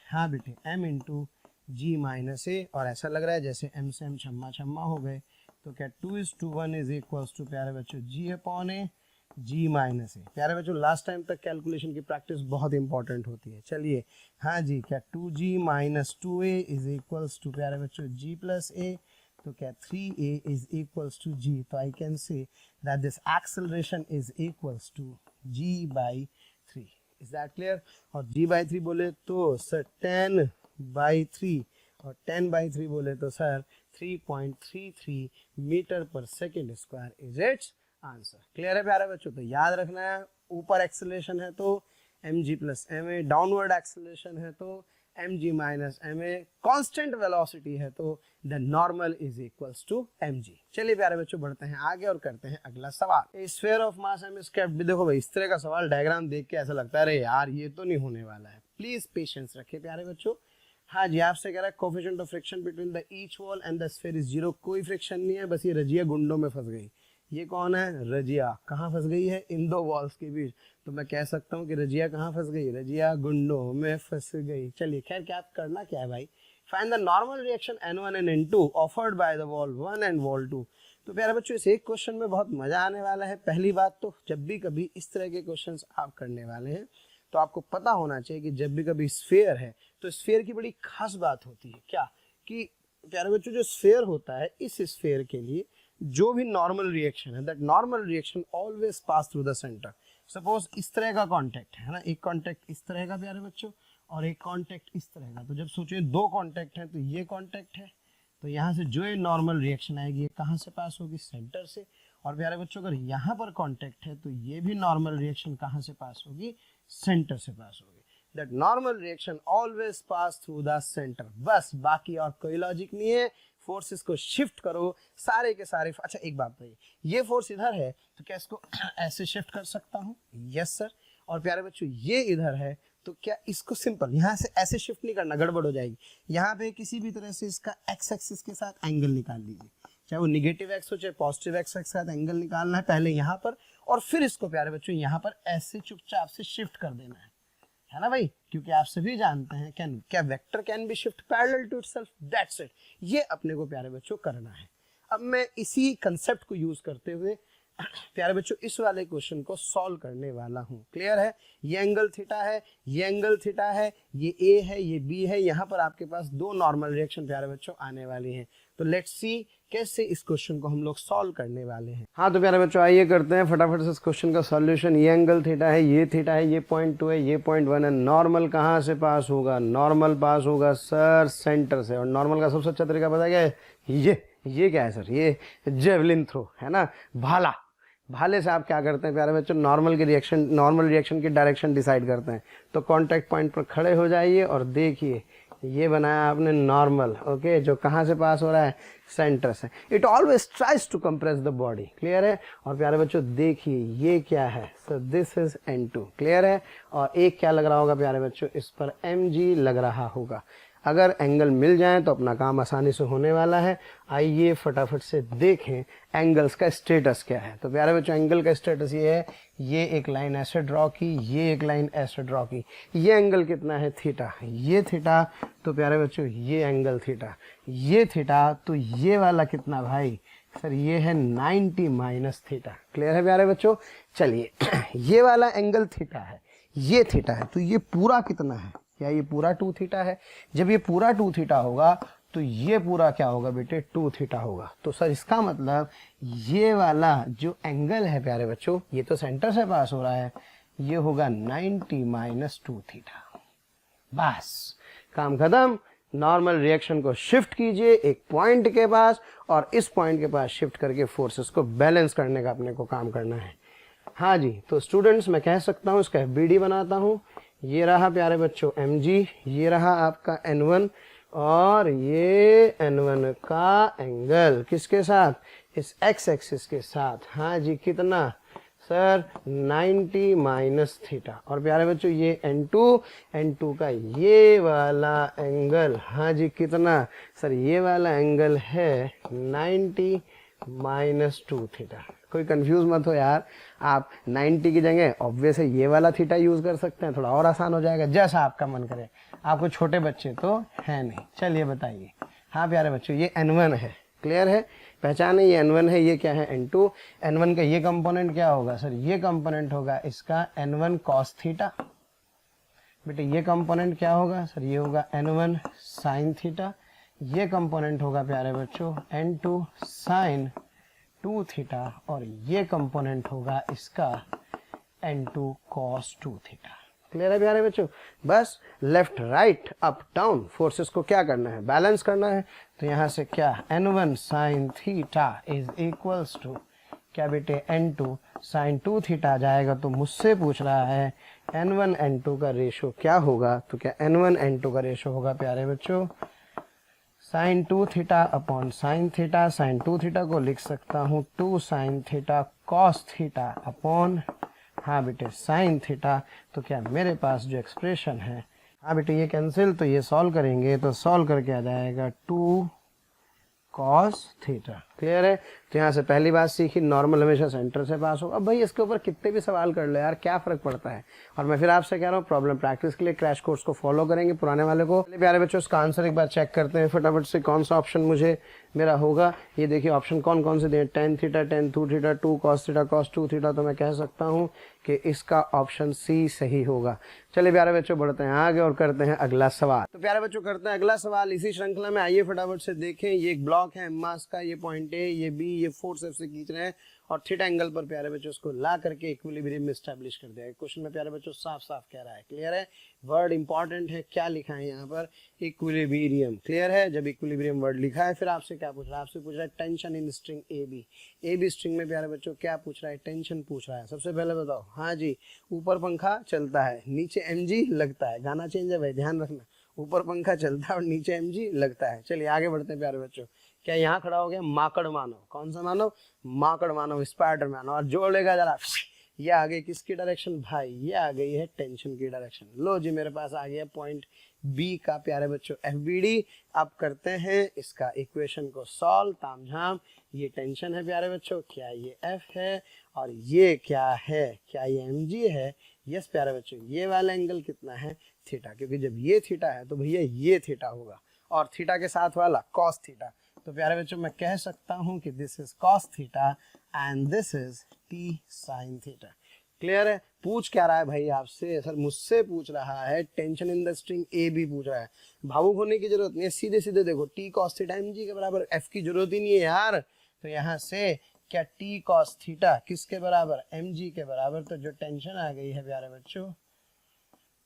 हाँ बेटे m इंटू जी माइनस ए, और ऐसा लग रहा है जैसे m से m छम्मा छम्मा हो गए, तो क्या 2:1 इज इक्वल्स टू प्यारे बच्चों g अपॉन ए जी माइनस ए। प्यारे बच्चों लास्ट टाइम तक कैलकुलेशन की प्रैक्टिस बहुत इंपॉर्टेंट होती है। चलिए हाँ जी, क्या 2g minus 2a is equals to प्यारे बच्चों g प्लस ए, तो क्या 3a is equals to g, तो I can say that this acceleration is equals to g by 3। Is that clear? और g बाई 3 बोले तो सर 10 बाई 3, और 10 बाई 3 बोले तो सर 3.33 मीटर पर second square is it's answer. Clear है प्यारे बच्चों? तो याद रखना है, ऊपर एक्सेलरेशन है तो mg plus ma, downward acceleration है तो mg minus ma, constant velocity है तो the normal is equals to mg। चलिए प्यारे बच्चों बढ़ते हैं आगे और करते हैं अगला सवाल। Sphere of mass m squared भी देखो भाई, इस तरह का सवाल डायग्राम देख के ऐसा लगता है अरे यार ये तो नहीं होने वाला है। प्लीज पेशेंस रखिए प्यारे बच्चों। हाँ जी, आपसे कह रहा है coefficient of friction between the each wall and the sphere is 0। कोई फ्रिक्शन नहीं है, बस ये रजिया गुंडों में फंस गई। ये कौन है? रजिया। कहाँ फंस गई है? इन दो वॉल्स के बीच। तो मैं कह सकता हूँ कि रजिया कहाँ फंस गई? रजिया गुंडों में फंस गई। चलिए खैर क्या करना क्या है भाई, find the normal reaction n1 and n2 offered by the wall 1 and wall 2। तो प्यारे बच्चों इस एक क्वेश्चन में बहुत मजा आने वाला है। पहली बात तो जब भी कभी इस तरह के क्वेश्चंस आप करने वाले हैं तो आपको पता होना चाहिए कि जब भी कभी स्फीयर है तो स्फीयर की बड़ी खास बात होती है क्या, कि प्यारे बच्चों जो स्फीयर होता है, इस स्फीयर के लिए जो भी नॉर्मल रिएक्शन है, that normal reaction always pass through the centre. Suppose इस तरह का कांटेक्ट है ना, एक कांटेक्ट इस तरह का प्यारे बच्चों और एक कांटेक्ट इस तरह का। तो जब सोचिए दो कांटेक्ट है तो ये कांटेक्ट है, तो यहाँ से जो ये नॉर्मल रिएक्शन आएगी ये कहाँ से पास होगी? सेंटर से। और प्यारे बच्चों अगर यहाँ पर कांटेक्ट है तो ये भी नॉर्मल रिएक्शन कहाँ से पास होगी? सेंटर से पास होगी। That normal reaction always pass through the centre. बस, बाकी और कोई लॉजिक नहीं है। फोर्सेस को शिफ्ट करो सारे के सारे। अच्छा एक बात बताइए, ये फोर्स इधर है तो क्या इसको ऐसे शिफ्ट कर सकता हूँ? Yes sir. और प्यारे बच्चों ये इधर है तो क्या इसको सिंपल यहाँ से ऐसे शिफ्ट नहीं करना, गड़बड़ हो जाएगी। यहाँ पे किसी भी तरह से इसका एक्स एक्सिस के साथ एंगल निकाल लीजिए, चाहे वो निगेटिव एक्स हो चाहे पॉजिटिव एक्स के साथ एंगल निकालना है पहले यहाँ पर, और फिर इसको प्यारे बच्चों यहाँ पर ऐसे चुपचाप से शिफ्ट कर देना है ना भाई, क्योंकि आप सभी जानते हैं क्या vector can be shift parallel to itself, that's it. ये अपने को प्यारे बच्चों करना है। अब मैं इसी कंसेप्ट को यूज करते हुए प्यारे बच्चों इस वाले क्वेश्चन को सॉल्व करने वाला हूँ। क्लियर है? ये एंगल थीटा है, ये एंगल थीटा है, ये ए है, ये बी है। यहाँ पर आपके पास दो नॉर्मल रिएक्शन प्यारे बच्चों आने वाली हैं। तो लेट्स सी कैसे इस क्वेश्चन को हम लोग सॉल्व करने वाले हैं। हाँ तो प्यारे बच्चों आइए करते हैं फटाफट से इस क्वेश्चन का सॉल्यूशन। ये एंगल थीटा है, ये थीटा है, ये 0.2 है, ये 0.1 है। नॉर्मल कहाँ से पास होगा? नॉर्मल पास होगा सर सेंटर से। और नॉर्मल का सबसे अच्छा तरीका पता क्या है? ये क्या है सर? ये जेवलिन थ्रो है ना, भाला। भाले से आप क्या करते हैं प्यारे बच्चों? नॉर्मल रिएक्शन की डायरेक्शन डिसाइड करते हैं। तो कांटेक्ट पॉइंट पर खड़े हो जाइए और देखिए ये बनाया आपने नॉर्मल, ओके, जो कहाँ से पास हो रहा है? सेंटर से। It always tries to compress the body. Clear है? और प्यारे बच्चों देखिए ये क्या है? So this is n2। Clear है? और एक क्या लग रहा होगा प्यारे बच्चों? इस पर mg लग रहा होगा। अगर एंगल मिल जाए तो अपना काम आसानी से होने वाला है। आइए फटाफट से देखें एंगल्स का स्टेटस क्या है। तो प्यारे बच्चों एंगल का स्टेटस ये है, ये एक लाइन ऐसे ड्रॉ की, ये एक लाइन ऐसे ड्रॉ की। ये एंगल कितना है? थीटा। ये थीटा, तो प्यारे बच्चों ये एंगल थीटा, ये थीटा, तो ये वाला कितना भाई? सर ये है 90 माइनस थीटा। क्लियर है प्यारे बच्चों? चलिए ये वाला एंगल थीटा है, ये थीटा है, तो ये पूरा कितना है? क्या ये पूरा 2 थीटा है? जब ये पूरा 2 थीटा होगा तो ये पूरा क्या होगा बेटे? 2 थीटा होगा। तो सर इसका मतलब ये वाला जो एंगल है प्यारे बच्चों, ये तो सेंटर से पास हो रहा है, ये होगा 90 माइनस 2 थीटा। बस काम खत्म। नॉर्मल रिएक्शन को शिफ्ट कीजिए एक पॉइंट के पास, और इस पॉइंट के पास शिफ्ट करके फोर्सेस को बैलेंस करने का अपने को काम करना है। हाँ जी, तो स्टूडेंट्स मैं कह सकता हूँ इसका FBD बनाता हूँ। ये रहा प्यारे बच्चों mg, ये रहा आपका n1, और ये N1 का एंगल किसके साथ, इस x एक्सिस के साथ, हाँ जी कितना सर 90 माइनस थीटा। और प्यारे बच्चों ये N2 का ये वाला एंगल, हाँ जी कितना सर, ये वाला एंगल है 90 माइनस 2 थीटा। कोई कंफ्यूज मत हो यार, आप 90 की जगह ऑब्वियस है ये वाला थीटा यूज कर सकते हैं, थोड़ा और आसान हो जाएगा, जैसा आपका मन करे। आपको छोटे बच्चे तो है नहीं। चलिए बताइए, हाँ प्यारे बच्चों ये N1 है, क्लियर है, पहचान है, ये N1 है, ये क्या है N2। N1 का ये कंपोनेंट क्या होगा सर, ये कंपोनेंट होगा इसका N1 cos थीटा। बेटे ये कंपोनेंट क्या होगा सर, ये होगा N1 sin थीटा। ये कंपोनेंट होगा प्यारे बच्चों N2 sin 2 थीटा। और ये कंपोनेंट होगा इसका N2 cos 2 थीटा। क्लियर है प्यारे बच्चों। बस left right up down forces को क्या करना है, बैलेंस करना है। तो यहाँ से क्या N1 sin theta is equals to क्या बेटे N2 sin 2 थीटा आ जाएगा। तो मुझसे पूछ रहा है N1 N2 का रेशो क्या होगा, तो क्या N1 N2 का रेशो होगा प्यारे बच्चों sin 2 theta upon sin theta. sin 2 theta को लिख सकता हूँ 2 sin theta cos theta upon, हाँ बेटे साइन थीटा। तो क्या मेरे पास जो एक्सप्रेशन है, हाँ बेटे ये कैंसिल, तो ये सॉल्व करेंगे तो सॉल्व करके आ जाएगा 2 cos थीटा। क्लियर है। तो यहाँ से पहली बात सीखी, नॉर्मल हमेशा सेंटर से पास हो। अब भाई इसके ऊपर कितने भी सवाल कर लो यार, क्या फर्क पड़ता है। और मैं फिर आपसे कह रहा हूँ प्रॉब्लम प्रैक्टिस के लिए क्रैश कोर्स को फॉलो करेंगे पुराने वाले को। प्यारे बच्चों इसका आंसर एक बार चेक करते हैं फटाफट से, कौन सा ऑप्शन मुझे मेरा होगा। ये देखिए ऑप्शन कौन कौन से दिए, tan theta tan 2 theta 2 cos theta cos 2 theta. तो मैं कह सकता हूँ कि इसका ऑप्शन सी सही होगा। चलिए प्यारे बच्चों बढ़ते हैं आगे और करते हैं अगला सवाल। तो प्यारे बच्चों करते हैं अगला सवाल इसी श्रृंखला में। आइए फटाफट से देखें, ये एक ब्लॉक है मास का, ये पॉइंट ए, ये बी, ये फोर्सेप्स से खींच रहे हैं और थीटा एंगल पर प्यारे बच्चों उसको ला करके इक्विलिब्रियम में एस्टैब्लिश कर दिया है। क्वेश्चन में प्यारे बच्चों साफ साफ कह रहा है, क्लियर है, वर्ड इंपॉर्टेंट है, क्या लिखा है यहाँ पर इक्विलिब्रियम। क्लियर है, जब इक्विलिब्रियम वर्ड लिखा है फिर आपसे क्या पूछ रहा है, आपसे पूछ रहा है tension in string A B string में प्यारे बच्चों क्या पूछ रहा है, टेंशन पूछ रहा है। सबसे पहले बताओ, हाँ जी ऊपर पंखा चलता है नीचे mg लगता है, गाना चेंज है भाई ध्यान रखना, ऊपर पंखा चलता है और नीचे mg लगता है। चलिए आगे बढ़ते हैं प्यारे बच्चों। क्या यहाँ खड़ा हो गया माकड़ मानव, कौन सा मानव, माकड़ मानव, स्पाइडर मानव। और जोड़ेगा जरा, ये आ गई किसकी डायरेक्शन भाई, ये आ गई है टेंशन की डायरेक्शन। लो जी मेरे पास आ गया पॉइंट बी का प्यारे बच्चों FBD। अब करते हैं इसका इक्वेशन को सॉल्व तामझाम। ये टेंशन है प्यारे बच्चों, क्या ये F है और ये क्या है, क्या ये mg है। यस प्यारे बच्चों, ये वाला एंगल कितना है थीटा, क्योंकि जब ये थीटा है तो भैया ये थीटा होगा और थीटा के साथ वाला cos थीटा। तो प्यारे बच्चों मैं कह सकता हूं कि this is cos theta and this is t sin theta. Clear है। पूछ क्या रहा है भाई आपसे, सर मुझसे पूछ रहा है tension in the string A B पूछ रहा है। भावुक होने की जरूरत नहीं है, सीधे सीधे देखो t cos थीटा mg के बराबर, f की जरूरत ही नहीं है यार। तो यहाँ से क्या t cos थीटा किसके बराबर, mg के बराबर। तो जो टेंशन आ गई है प्यारे बच्चों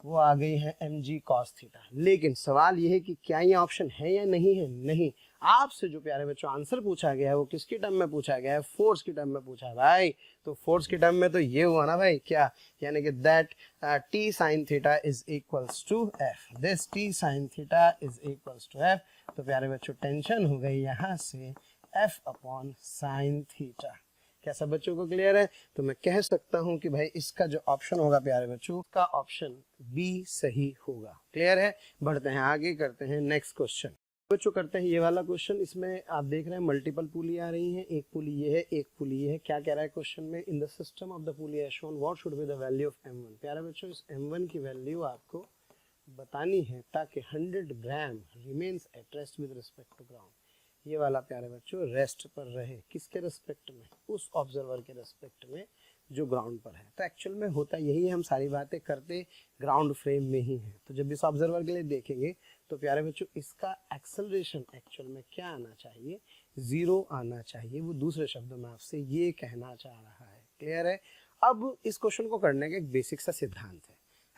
वो आ गई है mg cos थीटा। लेकिन सवाल ये है कि क्या ये ऑप्शन है या नहीं है। नहीं, आपसे जो प्यारे बच्चों आंसर पूछा गया है वो किसकी टर्म में पूछा गया है, फोर्स की टर्म में पूछा है भाई। तो फोर्स की टर्म में तो ये हुआ ना भाई, क्या यानी कि that t sin theta is equals to f, this t sin theta is equals to f। तो प्यारे बच्चों टेंशन हो गई यहाँ से f अपॉन साइन थीटा। क्या सब बच्चों को क्लियर है। तो मैं कह सकता हूं कि भाई इसका जो ऑप्शन होगा प्यारे बच्चों का ऑप्शन बी सही होगा। क्लियर है। बढ़ते हैं आगे, करते हैं नेक्स्ट क्वेश्चन। बच्चों करते हैं ये वाला क्वेश्चन। इसमें आप देख रहे हैं मल्टीपल पुली आ रही हैं, एक पुली ये है एक पुली ये है। क्या कह रहा है क्वेश्चन में, in the system of the pulley as shown what should be the value of m1। प्यारे बच्चों इस m1 की वैल्यू आपको बतानी है ताकि 100 gram remains at rest with respect to ground. ये वाला प्यारे बच्चों रेस्ट पर रहे, किसके रेस्पेक्ट में, उस ऑब्जर्वर के रेस्पेक्ट में जो ग्राउंड पर है। तो एक्चुअल में होता यही है, हम सारी बातें करते ग्राउंड फ्रेम में ही है। तो जब इस ऑब्जर्वर के लिए देखेंगे तो प्यारे बच्चों इसका एक्सेलरेशन एक्चुअल में क्या आना चाहिए, 0 आना चाहिए। वो दूसरे शब्दों में आपसे ये कहना चाह रहा है। क्लियर है। अब इस क्वेश्चन को करने का एक बेसिक सा सिद्धांत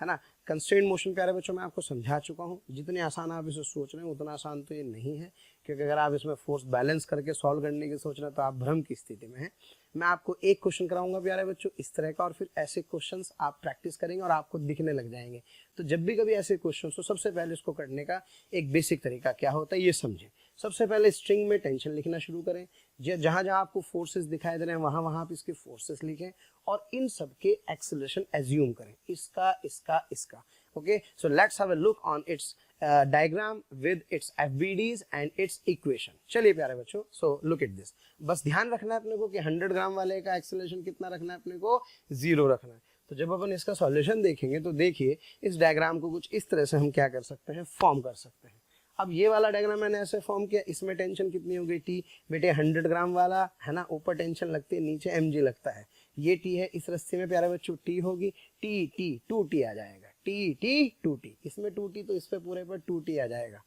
है ना। कंस्ट्रेंट मोशन प्यारे बच्चों मैं आपको समझा चुका हूँ। जितने आसान आप इसे सोच रहे हैं उतना आसान तो ये नहीं है, क्योंकि अगर आप इसमें फोर्स बैलेंस करके सॉल्व करने की सोच रहे हैं तो आप भ्रम की स्थिति में हैं। मैं आपको एक क्वेश्चन कराऊंगा प्यारे बच्चों इस तरह का, और फिर ऐसे क्वेश्चंस आप प्रैक्टिस करेंगे और आपको दिखने लग जाएंगे। तो जब भी कभी ऐसे क्वेश्चंस हो, सबसे पहले इसको करने का एक बेसिक तरीका क्या होता है ये समझें। सबसे पहले स्ट्रिंग में टेंशन लिखना शुरू करें, जहां जहां आपको फोर्सेस दिखाई दे रहे हैं वहां वहां आप इसके फोर्सेस लिखें और इन सब के एक्सेलरेशन एज्यूम करें, इसका इसका इसका। Okay, so let's have a look on its diagram with its FBDs and its equation. चलिए प्यारे बच्चों, सो लुक एट दिस। बस ध्यान रखना है अपने को कि 100 ग्राम वाले का एक्सेलरेशन कितना रखना है, अपने को 0 रखना है। तो जब अपन इसका सॉल्यूशन देखेंगे तो देखिए इस डायग्राम को कुछ इस तरह से हम क्या कर सकते हैं, फॉर्म कर सकते हैं। अब ये वाला डायग्राम मैंने ऐसे फॉर्म किया, इसमें टेंशन कितनी हो गई टी, बेटे 100 ग्राम वाला है ना, ऊपर टेंशन लगती है नीचे mg लगता है, ये टी है, इस रस्सी में प्यारे बच्चों टी होगी, टी टी 2t आ जाएगा, टी टी 2t, इसमें 2t तो इस पे पूरे पर 2t आ जाएगा।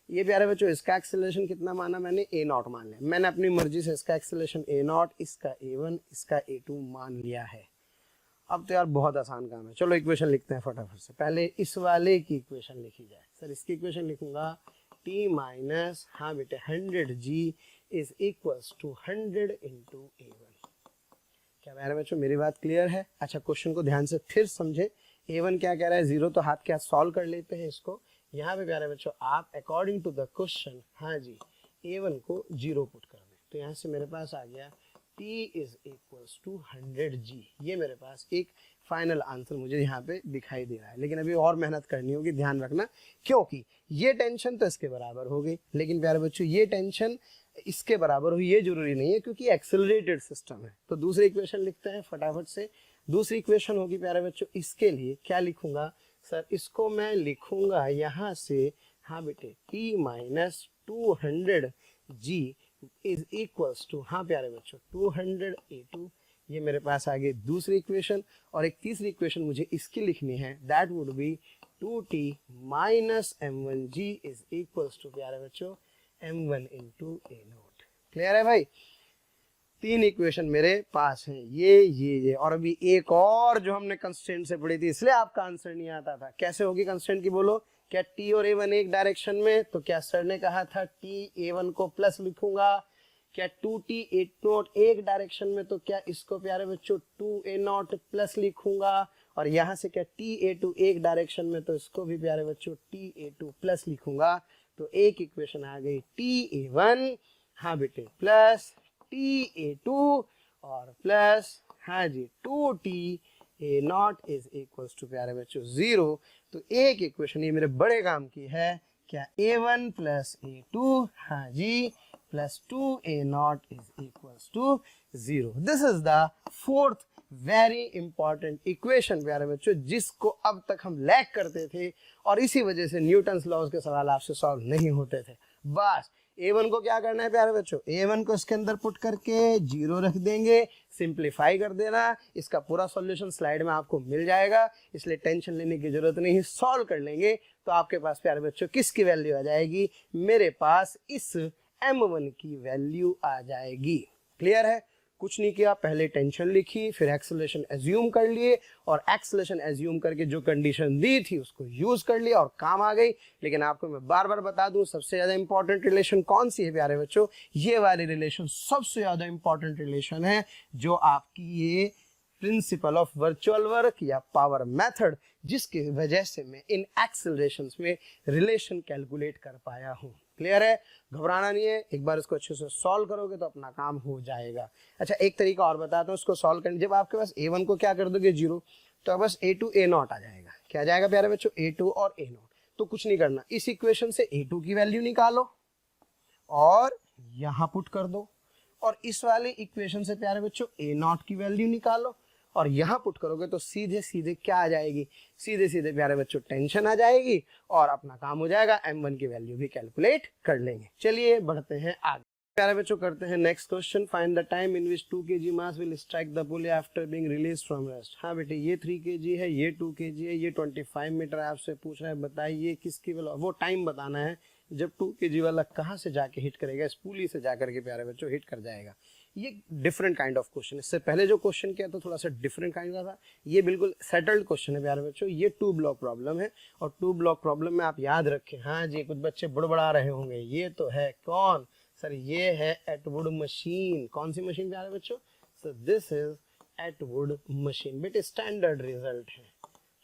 ये प्यारे बच्चों इसका एक्सेलरेशन कितना माना मैंने, a0 मान लिया, मैंने अपनी मर्जी से इसका एक्सेलरेशन a0, इसका a1, इसका a2 मान लिया है। अब तो यार बहुत आसान काम है, चलो इक्वेशन लिखते हैं फटाफट से। पहले इस वाले की इक्वेशन लिखी जाए। सर इसकी इक्वेशन लिखूंगा t माइनस, हाँ बेटे 100g is equals to 100 into a1। क्या प्यारे बच्चों मेरी बात क्लियर है? अच्छा क्वेश्चन को ध्यान से फिर समझे। a1 क्या कह रहा है, 0, तो हाथ के हाथ सॉल्व कर लेते हैं इसको। यहाँ पे प्यारे बच्चों आप अकॉर्डिंग टू द क्वेश्चन, हाँ जी, a1 को 0 पुट कर दें, तो यहाँ से मेरे पास आ गया t is equals to 100g। ये मेरे पास एक फाइनल आंसर मुझे यहाँ पे दिखाई दे रहा है, लेकिन अभी और मेहनत करनी होगी, ध्यान रखना, क्योंकि ये टेंशन तो इसके बराबर हो गई, लेकिन प्यारे बच्चों ये टेंशन इसके बराबर हो ये जरूरी नहीं है, क्योंकि एक्सेलरेटेड सिस्टम है। तो दूसरी इक्वेशन लिखते हैं फटाफट से। दूसरी इक्वेशन होगी प्यारे बच्चों, इसके लिए क्या लिखूंगा सर, इसको मैं लिखूंगा यहाँ से, हाँ बेटे t minus 200g is equals to, हाँ प्यारे बच्चों 200 a2। ये मेरे पास आ गई दूसरी इक्वेशन, और एक तीसरी इक्वेशन मुझे इसकी लिखनी है, that would be 2t minus m1g is equals to प्यारे बच्चों m1 इंटू a0। क्लियर है भाई? 3 इक्वेशन मेरे पास हैं, ये और अभी एक और जो हमने कंस्टेंट से पढ़ी थी, इसलिए आपका आंसर नहीं आता था। कैसे होगी कंस्टेंट की, बोलो? क्या t और a1 एक डायरेक्शन में, तो क्या सर ने कहा था t a1 को प्लस लिखूंगा, क्या 2t a0 एक डायरेक्शन में, तो क्या इसको प्यारे बच्चों 2a0 प्लस लिखूंगा, और यहाँ से क्या t a2 एक डायरेक्शन में, तो इसको भी प्यारे बच्चों t a2 प्लस लिखूंगा। तो एक इक्वेशन आ गई t a1, हाँ बेटे, प्लस t a2 और प्लस, हाँ जी 2t a0 is equals to प्यारे बच्चों 0। तो एक इक्वेशन ये मेरे बड़े काम की है, क्या a1 प्लस a2, हाँ जी, plus 2a0 is equals to 0। This is the fourth very important equation प्यारे बच्चों, जिसको अब तक हम लैक करते थे और इसी वजह से न्यूटन्स लॉज के सवाल आपसे सॉल्व नहीं होते थे। बस a1 को क्या करना है प्यारे बच्चों, a1 को इसके अंदर पुट करके 0 रख देंगे, सिंप्लीफाई कर देना, इसका पूरा सॉल्यूशन स्लाइड में आपको मिल जाएगा, इसलिए टेंशन लेने की जरूरत नहीं, सॉल्व कर लेंगे तो आपके पास प्यारे बच्चों किसकी वैल्यू आ जाएगी, मेरे पास इस m1 की वैल्यू आ जाएगी। क्लियर है? कुछ नहीं किया, पहले टेंशन लिखी, फिर एक्सेलरेशन एज्यूम कर लिए, और एक्सेलरेशन एज्यूम करके जो कंडीशन दी थी उसको यूज कर लिया और काम आ गई। लेकिन आपको मैं बार बार बता दूं, सबसे ज्यादा इंपॉर्टेंट रिलेशन कौन सी है प्यारे बच्चों, ये वाली रिलेशन सबसे ज्यादा इंपॉर्टेंट रिलेशन है, जो आपकी ये प्रिंसिपल ऑफ वर्चुअल वर्क या पावर मेथड, जिसकी वजह से मैं इन एक्सेलरेशंस में रिलेशन कैलकुलेट कर पाया हूं। क्लियर है? घबराना नहीं है, एक बार इसको अच्छे से सॉल्व करोगे तो अपना काम हो जाएगा। अच्छा एक तरीका और बताता हूँ इसको सॉल्व करने। जब आपके पास a1 को क्या कर दोगे 0, तो बस a2 a0 आ जाएगा। क्या आ जाएगा प्यारे बच्चों, a2 और a0। तो कुछ नहीं करना, इस इक्वेशन से a2 की वैल्यू निकालो और यहाँ पुट कर दो, और इस वाले इक्वेशन से प्यारे बच्चों a0 की वैल्यू निकालो और यहाँ पुट करोगे तो सीधे सीधे क्या आ जाएगी, सीधे सीधे प्यारे बच्चों टेंशन आ जाएगी और अपना काम हो जाएगा, m1 की वैल्यू भी कैलकुलेट कर लेंगे। चलिए बढ़ते हैं आगे प्यारे बच्चों, करते हैं next question. Find the time in which 2 kg mass will strike the pulley after being release from rest. हाँ बेटे ये 3 kg है, ये 2 kg है, ये 25 मीटर आपसे पूछ रहा है, बताइए किसकी वो टाइम बताना है जब 2 kg वाला कहाँ से जाके हिट करेगा, इस पुली से जाकर के प्यारे बच्चों हिट कर जाएगा। ये डिफरेंट काइंड ऑफ क्वेश्चन। इससे पहले जो क्वेश्चन किया तो थोड़ा सा डिफरेंट काइंड का था, ये बिल्कुल सेटल्ड क्वेश्चन है प्यारे बच्चों। ये 2 ब्लॉक प्रॉब्लम है, और 2 ब्लॉक प्रॉब्लम में आप याद रखें, हाँ जी कुछ बच्चे बुड़बड़ा रहे होंगे, ये तो है कौन सर, ये है एटवुड मशीन। कौन सी मशीन प्यारे बच्चों? So this is Atwood machine. बेटे स्टैंडर्ड रिजल्ट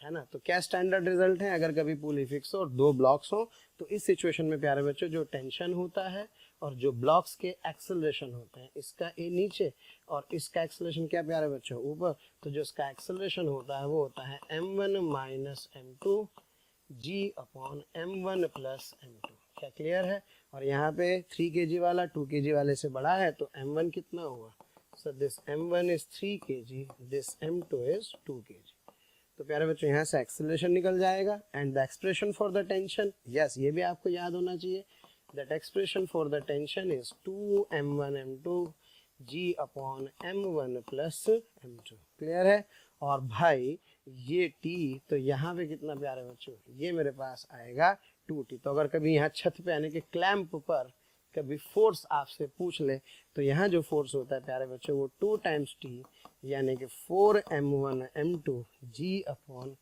है ना। तो क्या स्टैंडर्ड रिजल्ट है? अगर कभी पुली फिक्स हो और 2 ब्लॉक्स हो तो इस सिचुएशन में प्यारे बच्चों जो टेंशन होता है और जो ब्लॉक्स के एक्सेलरेशन होते हैं, इसका ए नीचे और इसका एक्सेलरेशन क्या प्यारे बच्चों ऊपर, तो जो इसका एक्सेलरेशन होता है वो होता है m1 minus m2 g upon m1 plus m2। क्या क्लियर है? और यहाँ पे 3 kg वाला 2 kg वाले से बड़ा है, तो m1 कितना हुआ? So this m1 is 3 kg, this m2 is 2 kg। तो प्यारे बच्चों यहाँ से एक्सेलरेशन निकल जाएगा, and the expression for the tension, yes ये भी आपको याद होना चाहिए, that expression for the tension is 2m1 m2 g upon m1 plus m2। Clear है? और भाई ये t, तो यहाँ पे कितना प्यारे बच्चों, ये मेरे पास आएगा 2t। तो अगर कभी यहाँ छत पे यानी कि क्लैंप पर कभी फोर्स आपसे पूछ ले, तो यहाँ जो फोर्स होता है प्यारे बच्चों वो 2 टाइम्स t यानी कि 4m1 m2 g upon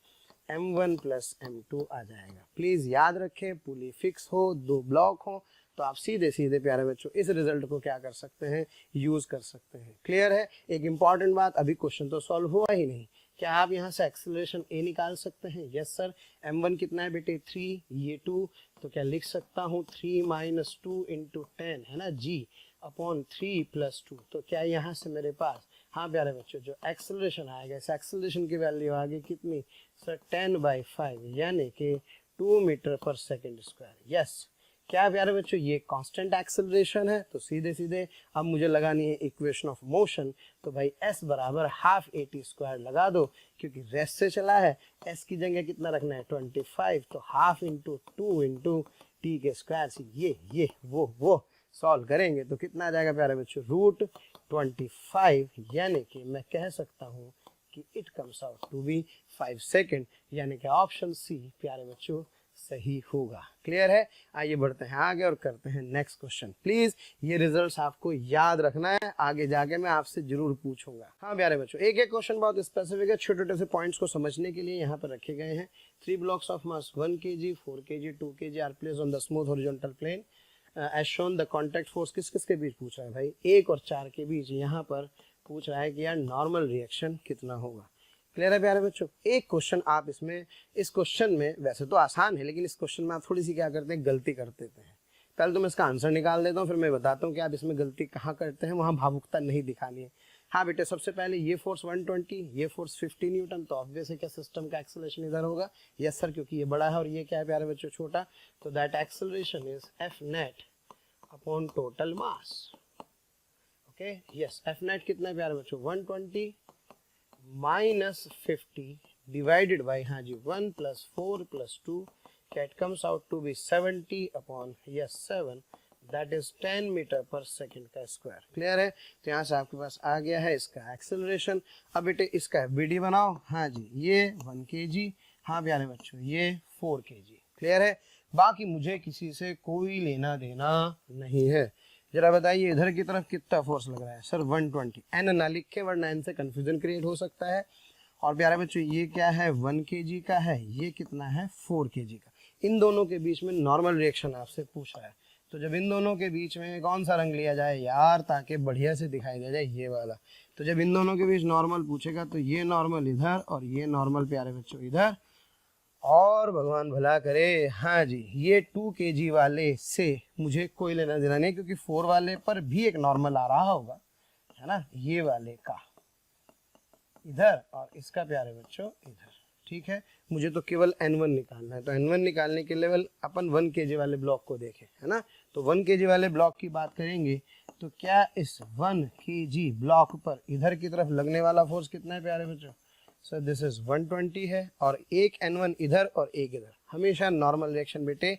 m1 plus m2 आ जाएगा। प्लीज याद रखें, पुली फिक्स हो, 2 ब्लॉक हो, तो आप सीधे सीधे प्यारे बच्चों इस रिजल्ट को क्या कर सकते हैं, यूज कर सकते हैं। क्लियर है? एक इंपॉर्टेंट बात, अभी क्वेश्चन तो सॉल्व हुआ ही नहीं, क्या आप यहाँ से एक्सेलरेशन ए निकाल सकते हैं? Yes sir. m1 कितना है बेटे? 3, ये 2, तो क्या लिख सकता हूँ 3 माइनस 2 इंटू 10 है ना, g अपॉन 3 प्लस 2। तो क्या यहाँ से मेरे पास, हाँ प्यारे बच्चों, जो एक्सेलरेशन आएगा, इस एक्सेलरेशन की वैल्यू आ गई कितनी सर? 10/5 यानी कि 2 मीटर पर सेकेंड स्क्वायर। यस। क्या प्यारे बच्चों ये कांस्टेंट एक्सेलरेशन है, तो सीधे सीधे अब मुझे लगानी है इक्वेशन ऑफ मोशन, तो भाई s बराबर हाफ at स्क्वायर लगा दो, क्योंकि रेस्ट से चला है, s की जगह कितना रखना है 25, तो हाफ इंटू 2 इंटू टी के स्क्वायर से ये वो सॉल्व करेंगे तो कितना आ जाएगा प्यारे बच्चों? √25, यानी कि मैं कह सकता हूँ कि it comes out to be 5 second, यानी कि ऑप्शन सी प्यारे बच्चों सही होगा। क्लियर है? आइए बढ़ते हैं आगे और करते हैं नेक्स्ट क्वेश्चन। प्लीज ये रिजल्ट्स आपको याद रखना है, आगे जाके मैं आपसे जरूर पूछूंगा। हाँ प्यारे बच्चों, एक एक क्वेश्चन बहुत स्पेसिफिक है, छोटे छोटे से पॉइंट्स को समझने के लिए यहाँ पर रखे गए हैं। 3 blocks of mass 1 kg, 4 kg, 2 kg are placed on the smooth horizontal plane as shown. The contact force किस किस के बीच पूछ रहा है भाई? 1 और 4 के बीच यहाँ पर पूछ रहा है कि यार नॉर्मल रिएक्शन कितना होगा। क्लियर है प्यारे बच्चों? एक क्वेश्चन आप इसमें, इस क्वेश्चन में वैसे तो आसान है, लेकिन इस क्वेश्चन में आप थोड़ी सी क्या करते हैं, गलती कर देते हैं। पहले तो मैं इसका आंसर निकाल देता हूँ, फिर मैं बताता हूँ कि आप इसमें गलती कहाँ करते हैं, वहाँ भावुकता नहीं दिखानी है। हाँ बेटे, सबसे पहले ये फोर्स 120, ये फोर्स 50 न्यूटन, तो ऑब्वियस है क्या सिस्टम का एक्सेलरेशन इधर होगा? यस सर, क्योंकि ये बड़ा है और ये क्या है प्यारे बच्चों? छोटा। तो that acceleration is F net upon total mass. Okay, yes, F net कितना है प्यारे बच्चों? 120 माइनस 50 डिवाइडेड बाई, हाँ जी, 1 plus 4 plus 2, it comes out to be 70 upon, yes 7, that is 10 metre पर सेकेंड का स्क्वायर। क्लियर है? तो यहाँ से आपके पास आ गया है इसका एक्सेलरेशन। अब बेटे इसका बीडी बनाओ। हाँ जी, ये 1 kg, हाँ प्यारे बच्चों ये 4 kg। क्लियर है? बाकी मुझे किसी से कोई लेना देना नहीं है। जरा बताइए इधर की तरफ कितना फोर्स लग रहा है? सर 120। एन ना लिख के, वरना एन से कंफ्यूजन क्रिएट हो सकता है। और प्यारे बच्चों ये क्या है? 1 kg का है, ये कितना है? 4 kg का। इन दोनों के बीच में नॉर्मल रिएक्शन आपसे पूछ रहा है, तो जब इन दोनों के बीच में कौन सा रंग लिया जाए यार, ताकि बढ़िया से दिखाई दे जाए, ये वाला। तो जब इन दोनों के बीच नॉर्मल पूछेगा तो ये नॉर्मल इधर और ये नॉर्मल प्यारे बच्चों इधर, और भगवान भला करे, हाँ जी, ये 2 kg वाले से मुझे कोई लेना देना नहीं, क्योंकि 4 वाले पर भी एक नॉर्मल आ रहा होगा, है ना, ये वाले का इधर और इसका प्यारे बच्चों इधर। ठीक है, मुझे तो केवल n1 निकालना है, तो n1 निकालने के लेवल अपन 1 kg वाले ब्लॉक को देखें, है ना। तो 1 kg वाले ब्लॉक की बात करेंगे तो क्या इस 1 kg ब्लॉक पर इधर की तरफ लगने वाला फोर्स कितना है प्यारे बच्चों? सो दिस इज 120 है, और एक n1 इधर और एक इधर। हमेशा नॉर्मल रिएक्शन बेटे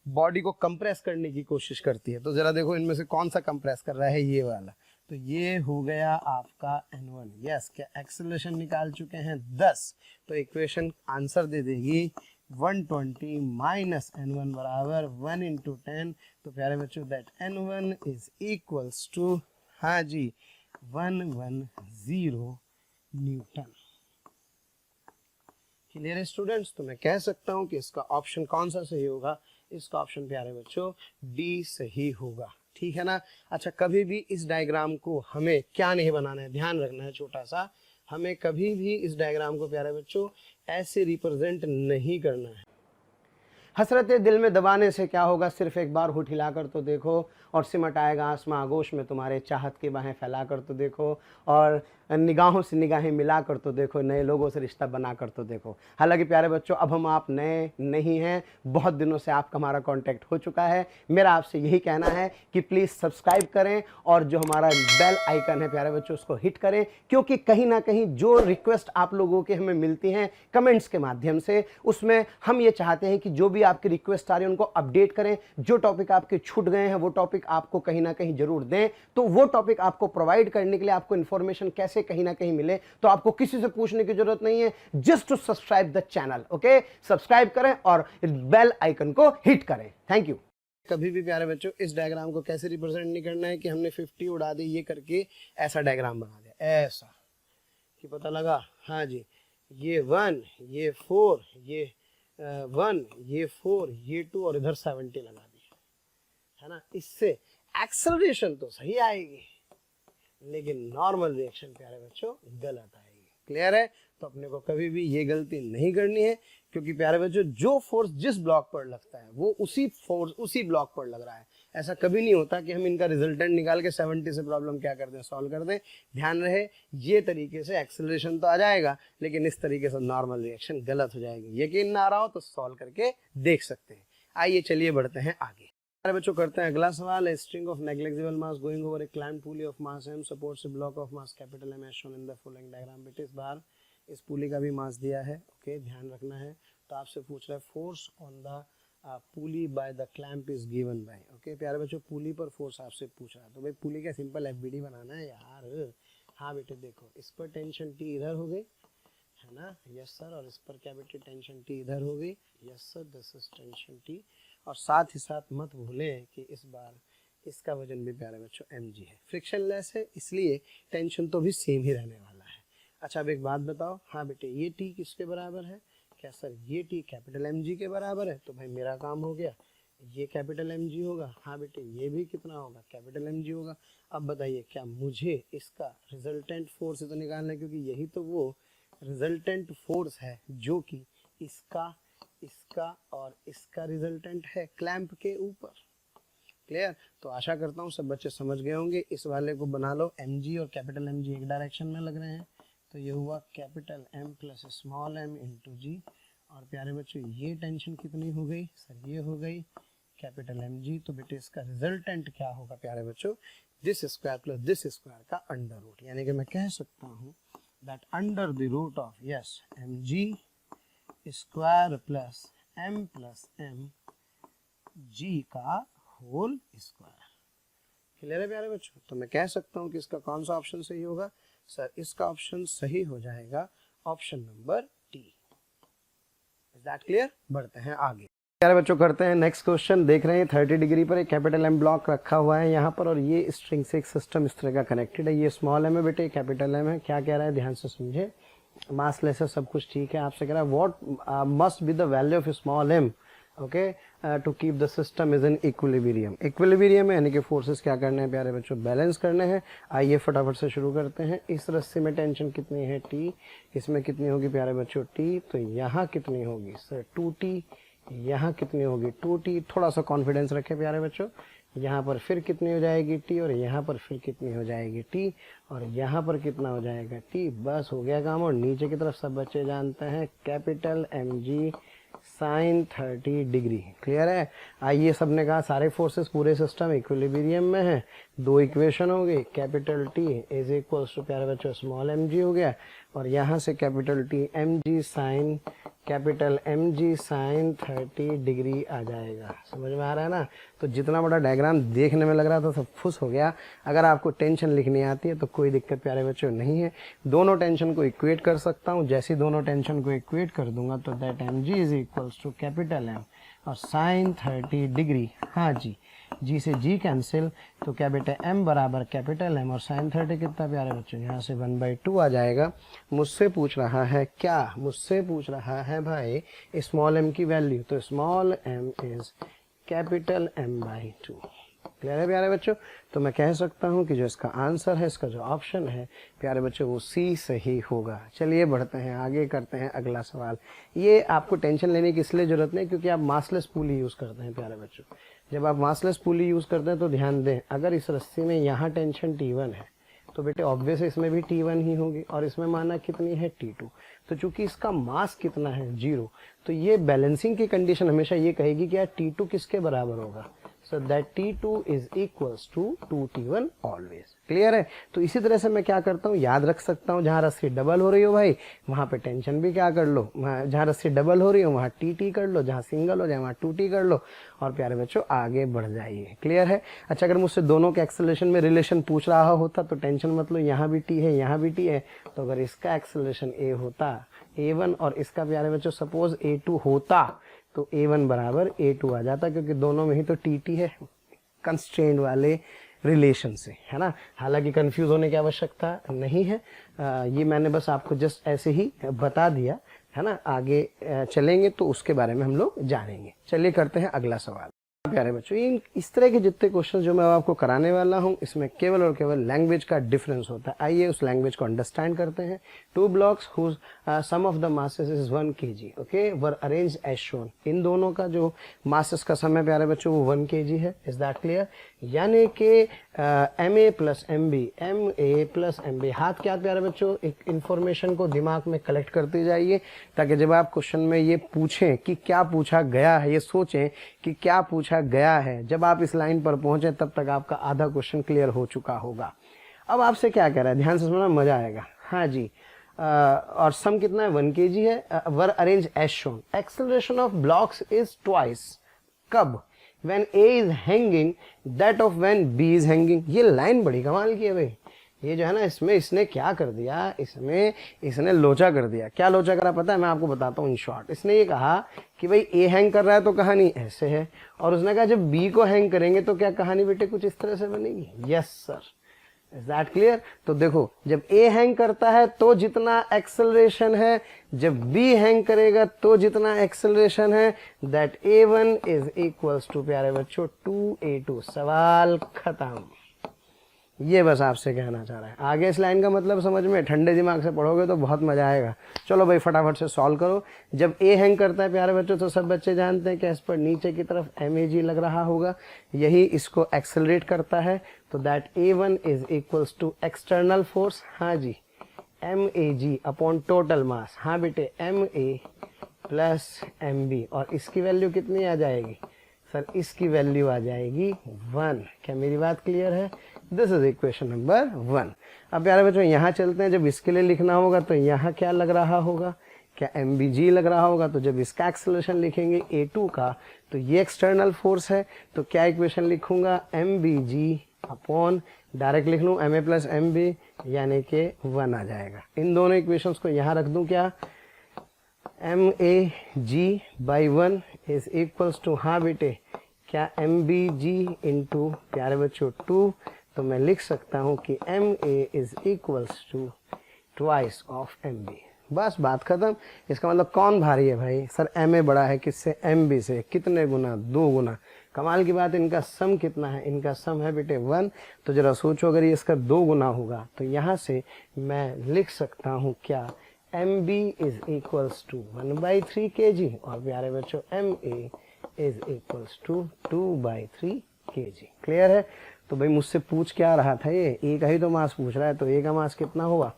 बॉडी को कंप्रेस करने की कोशिश करती है, तो जरा देखो इनमें से कौन सा कंप्रेस कर रहा है, ये वाला। तो ये हो गया आपका n1। यस, क्या एक्सेलरेशन निकाल चुके हैं 10, तो इक्वेशन आंसर दे देगी 120 माइनस n1 बराबर 1 इंटू 10। तो प्यारे बच्चों that n1 is equals to, हाँ जी 110 न्यूटन। क्लियर है स्टूडेंट्स? तो मैं कह सकता हूं कि इसका ऑप्शन कौन सा सही होगा? इसका ऑप्शन प्यारे बच्चों डी सही होगा। ठीक है ना? अच्छा, कभी भी इस डायग्राम को हमें क्या नहीं बनाना है, ध्यान रखना है छोटा सा, हमें कभी भी इस डायग्राम को प्यारे बच्चों ऐसे रिप्रेजेंट नहीं करना है। हसरतें दिल में दबाने से क्या होगा, सिर्फ एक बार होठ हिलाकर तो देखो, और सिमट आएगा आसमां आगोश में तुम्हारे, चाहत की बाहें फैलाकर तो देखो, और निगाहों से निगाहें मिलाकर तो देखो, नए लोगों से रिश्ता बनाकर तो देखो। हालांकि प्यारे बच्चों अब हम आप नए नहीं हैं, बहुत दिनों से आपका हमारा कांटेक्ट हो चुका है। मेरा आपसे यही कहना है कि प्लीज़ सब्सक्राइब करें और जो हमारा बेल आइकन है प्यारे बच्चों उसको हिट करें, क्योंकि कहीं ना कहीं जो रिक्वेस्ट आप लोगों के हमें मिलती हैं कमेंट्स के माध्यम से, उसमें हम ये चाहते हैं कि जो भी आपकी रिक्वेस्ट आ रही है उनको अपडेट करें। जो टॉपिक आपके छूट गए हैं वो टॉपिक आपको कहीं ना कहीं जरूर दें। तो वो टॉपिक आपको प्रोवाइड करने के लिए आपको इन्फॉर्मेशन कैसे कहीं ना कहीं मिले, तो आपको किसी से पूछने की जरूरत नहीं है, just to subscribe the channel. Okay, subscribe करें और बेल आइकन को हिट करें। Thank you. कभी भी प्यारे बच्चों इस डायग्राम को कैसे रिप्रेजेंट नहीं करना है कि हमने 50 उड़ा दी ये करके ऐसा डायग्राम बना दिया, ऐसा कि पता लगा हाँ जी ये 1 ये 4 ये 1 ये 4 ये 2 और इधर 70 लगा दिया, है ना? इससे एक्सेलरेशन तो सही आएगी लेकिन नॉर्मल रिएक्शन प्यारे बच्चों गलत आएगी। क्लियर है? तो अपने को कभी भी ये गलती नहीं करनी है, क्योंकि प्यारे बच्चों जो फोर्स जिस ब्लॉक पर लगता है वो उसी फोर्स उसी ब्लॉक पर लग रहा है। ऐसा कभी नहीं होता कि हम इनका रिजल्टेंट निकाल के 70 से प्रॉब्लम क्या कर दें, सॉल्व कर दें। ध्यान रहे ये तरीके से एक्सेलरेशन तो आ जाएगा लेकिन इस तरीके से नॉर्मल रिएक्शन गलत हो जाएगी। यकीन ना आ रहा हो तो सॉल्व करके देख सकते हैं। आइए चलिए बढ़ते हैं आगे। बच्चों करते हैं अगला सवाल। A string of negligible mass going over A climb pulley of mass m supports A block of mass capital M as shown in the following diagram। बेटे इस बार इस पुली का भी मास दिया है, ओके ध्यान रखना है। तो आपसे पूछ रहा है force on the pulley by the clamp is given by, okay प्यारे बच्चों पुली पर फोर्स आपसे पूछ रहा है। तो भाई पुली का सिंपल FBD बनाना है यार। हाँ बेटे देखो इस पर टेंशन T इधर हो गई, है ना? Yes sir. और इस पर क्या बेटे टेंशन T इधर हो गई, yes sir this is tension T। और साथ ही साथ मत भूलें कि इस बार इसका वजन भी प्यारे बच्चों mg है, फ्रिक्शनलेस है इसलिए टेंशन तो भी सेम ही रहने वाला है। अच्छा अब एक बात बताओ, हाँ बेटे ये T किसके बराबर है? क्या सर ये T कैपिटल mg के बराबर है? तो भाई मेरा काम हो गया, ये कैपिटल mg होगा। हाँ बेटे ये भी कितना होगा? कैपिटल mg होगा। अब बताइए क्या मुझे इसका रिजल्टेंट फोर्स तो निकालना है, क्योंकि यही तो वो रिजल्टेंट फोर्स है जो कि इसका और इसका रिजल्टेंट है क्लैंप के ऊपर। क्लियर? तो आशा करता हूँ सब बच्चे समझ गए होंगे। इस वाले को बना लो, mg और कैपिटल mg एक डायरेक्शन में लग रहे हैं, तो ये हुआ capital M plus small m into g. और प्यारे बच्चों ये टेंशन कितनी हो गई सर? ये हो गई कैपिटल mg। तो बेटे इसका रिजल्टेंट क्या होगा प्यारे बच्चों? This square plus this square का अंडर रूट, यानी कि मैं कह सकता हूँ that under the root of yes mg square plus m g का होल स्क्वायर। क्लियर है प्यारे बच्चों? तो मैं कह सकता हूँ कि इसका कौन सा ऑप्शन सही होगा सर? इसका ऑप्शन सही हो जाएगा option number T. Is that clear? बढ़ते हैं आगे। प्यारे बच्चों करते हैं नेक्स्ट क्वेश्चन। देख रहे हैं 30 डिग्री पर एक कैपिटल M ब्लॉक रखा हुआ है यहाँ पर, और ये स्ट्रिंग से एक सिस्टम इस तरह का कनेक्टेड है। ये स्मॉल m है बेटे, कैपिटल M है। क्या कह रहा है ध्यान से समझे, मास लेस है सब कुछ ठीक है। आपसे कह रहा है what must be the value of small m okay to keep the system is in equilibrium. Equilibrium है यानी कि फोर्सेस क्या करने हैं प्यारे बच्चों? बैलेंस करने हैं। आइए फटाफट से शुरू करते हैं। इस रस्सी में टेंशन कितनी है T, इसमें कितनी होगी प्यारे बच्चों T, तो यहाँ कितनी होगी सर 2T, यहाँ कितनी होगी 2T। थोड़ा सा कॉन्फिडेंस रखें प्यारे बच्चों। यहाँ पर फिर कितनी हो जाएगी T, और यहाँ पर फिर कितनी हो जाएगी T, और यहाँ पर कितना हो जाएगा T। बस हो गया काम। और नीचे की तरफ सब बच्चे जानते हैं capital mg sine 30 degree. Clear है? आइए सबने कहा सारे फोर्सेस पूरे सिस्टम इक्विलिब्रियम में है। दो इक्वेशन हो गई, capital T is equals to प्यारे बच्चों स्मॉल mg हो गया, और यहाँ से capital T mg sine capital mg sine 30 degree आ जाएगा। समझ में आ रहा है ना? तो जितना बड़ा डायग्राम देखने में लग रहा था सब फुस हो गया। अगर आपको टेंशन लिखनी आती है तो कोई दिक्कत प्यारे बच्चों नहीं है। दोनों टेंशन को इक्वेट कर सकता हूँ। जैसे दोनों टेंशन को इक्वेट कर दूंगा तो that mg is equals to capital M और साइन 30 डिग्री। हाँ जी जी से जी कैंसिल, तो क्या बेटे m बराबर कैपिटल M और साइन 30 कितना प्यारे बच्चों, यहाँ से 1/2 आ जाएगा। मुझसे पूछ रहा है क्या, मुझसे पूछ रहा है भाई स्मॉल m की वैल्यू, तो small m is capital M/2। Clear है प्यारे बच्चों। तो मैं कह सकता हूँ कि जो इसका आंसर है, इसका जो ऑप्शन है प्यारे बच्चों वो सी सही होगा। चलिए बढ़ते हैं आगे, करते हैं अगला सवाल। ये आपको टेंशन लेने की इसलिए ज़रूरत नहीं क्योंकि आप मासलेस पुली यूज़ करते हैं प्यारे बच्चों। जब आप मासलेस पुली यूज़ करते हैं तो ध्यान दें, अगर इस रस्सी में यहाँ टेंशन T1 है तो बेटे ऑब्वियस इसमें भी T1 ही होगी, और इसमें माना कितनी है T2। तो चूंकि इसका मास कितना है 0, तो ये बैलेंसिंग की कंडीशन हमेशा ये कहेगी कि यार T2 किसके बराबर होगा, so that T2 is equals to 2T1 always. Clear है। तो इसी तरह से मैं क्या करता हूँ, याद रख सकता हूँ, जहाँ रस्सी डबल हो रही हो भाई वहाँ पे टेंशन भी क्या कर लो, जहाँ रस्सी डबल हो रही हो वहाँ TT कर लो, जहाँ सिंगल हो जाए वहाँ 2T कर लो, और प्यारे बच्चों आगे बढ़ जाइए। क्लियर है। अच्छा, अगर मुझसे दोनों के एक्सेलरेशन में रिलेशन पूछ रहा होता तो टेंशन मत लो, यहाँ भी T है यहाँ भी T है, तो अगर इसका एक्सेलरेशन A होता A1 और इसका प्यारे बच्चों सपोज A2 होता तो A1 बराबर A2 आ जाता, क्योंकि दोनों में ही तो TT है कंस्ट्रेंट वाले रिलेशन से, है ना। हालांकि कंफ्यूज होने की आवश्यकता नहीं है, ये मैंने बस आपको जस्ट ऐसे ही बता दिया, है ना। आगे चलेंगे तो उसके बारे में हम लोग जानेंगे। चलिए करते हैं अगला सवाल। प्यारे बच्चों, ये इस तरह के जितने क्वेश्चन जो मैं आपको कराने वाला हूँ इसमें केवल और केवल लैंग्वेज का डिफरेंस होता है। आइए उस लैंग्वेज को अंडरस्टैंड करते हैं। 2 blocks whose sum of the masses is 1 kg, okay, were arrange as shown. इन दोनों का जो मासेस का सम है प्यारे बच्चों वो 1 kg है। Is that clear. यानी कि MA plus MB, MA plus MB। हाथ क्या प्यारे बच्चों, एक इंफॉर्मेशन को दिमाग में कलेक्ट करते जाइए ताकि जब आप क्वेश्चन में ये पूछें कि क्या पूछा गया है, ये सोचें कि क्या पूछा गया है, जब आप इस लाइन पर पहुंचे तब तक आपका आधा क्वेश्चन क्लियर हो चुका होगा। अब आपसे क्या कह रहा है, ध्यान से सुनना, मजा आएगा। हाँ जी, और सम कितना है 1 kg है। Were arrange as shown, acceleration of blocks is twice. कब, when A is hanging that of when B is hanging। ये लाइन बड़ी कमाल की है भाई। ये जो है ना, इसमें इसने क्या कर दिया, इसमें इसने लोचा कर दिया। क्या लोचा करा पता है, मैं आपको बताता हूँ इन शॉर्ट। इसने ये कहा कि भाई A हैंग कर रहा है तो कहानी ऐसे है, और उसने कहा जब B को हैंग करेंगे तो क्या कहानी बेटे कुछ इस तरह से बनेगी। Yes sir, is that clear. तो देखो, जब A हैंग करता है तो जितना एक्सेलरेशन है, जब B हैंग करेगा तो जितना एक्सेलरेशन है, that A1 is equals to प्यारे बच्चों 2A2। सवाल खत्म। ये बस आपसे कहना चाह रहा है। आगे इस लाइन का मतलब समझ में, ठंडे दिमाग से पढ़ोगे तो बहुत मजा आएगा। चलो भाई फटाफट से सॉल्व करो। जब A हैंग करता है प्यारे बच्चों तो सब बच्चे जानते हैं कि इस पर नीचे की तरफ MAG लग रहा होगा, यही इसको एक्सेलरेट करता है। तो that A1 is equals to external force, हाँ जी, MAG अपॉन टोटल मास। हाँ बेटे, MA प्लस MB, और इसकी वैल्यू कितनी आ जाएगी सर, इसकी वैल्यू आ जाएगी 1। क्या मेरी बात क्लियर है। This is equation number 1। अब प्यारे बच्चों यहाँ चलते हैं। जब इसके लिए लिखना होगा तो यहाँ क्या लग रहा होगा, क्या MBG लग रहा होगा। तो जब इसका एक्सेलरेशन लिखेंगे A2 का, तो ये एक्सटर्नल फोर्स है, तो क्या इक्वेशन लिखूंगा, MBG अपॉन, डायरेक्ट लिख लूँ MA प्लस MB, यानी कि 1 आ जाएगा। इन दोनों इक्वेशंस को यहाँ रख दूँ, क्या MAG/1 इज इक्वल्स टू, हाँ बेटे, क्या MBG इंटू प्यारे बच्चों 2। तो मैं लिख सकता हूँ कि MA is equals to twice of MB। बस बात खत्म। इसका मतलब कौन भारी है भाई, सर MA बड़ा है किससे, MB से। कितने गुना, 2 गुना। कमाल की बात, इनका सम कितना है, इनका सम है बेटे 1। तो जरा सोचो, अगर ये इसका 2 गुना होगा तो यहाँ से मैं लिख सकता हूँ क्या, MB is equals to 1/3 kg, और प्यारे बच्चों MA is equals to 2/3 kg। Clear है। तो भाई मुझसे पूछ क्या रहा था, ये A का ही तो मास पूछ रहा है, तो A का मास कितना हुआ,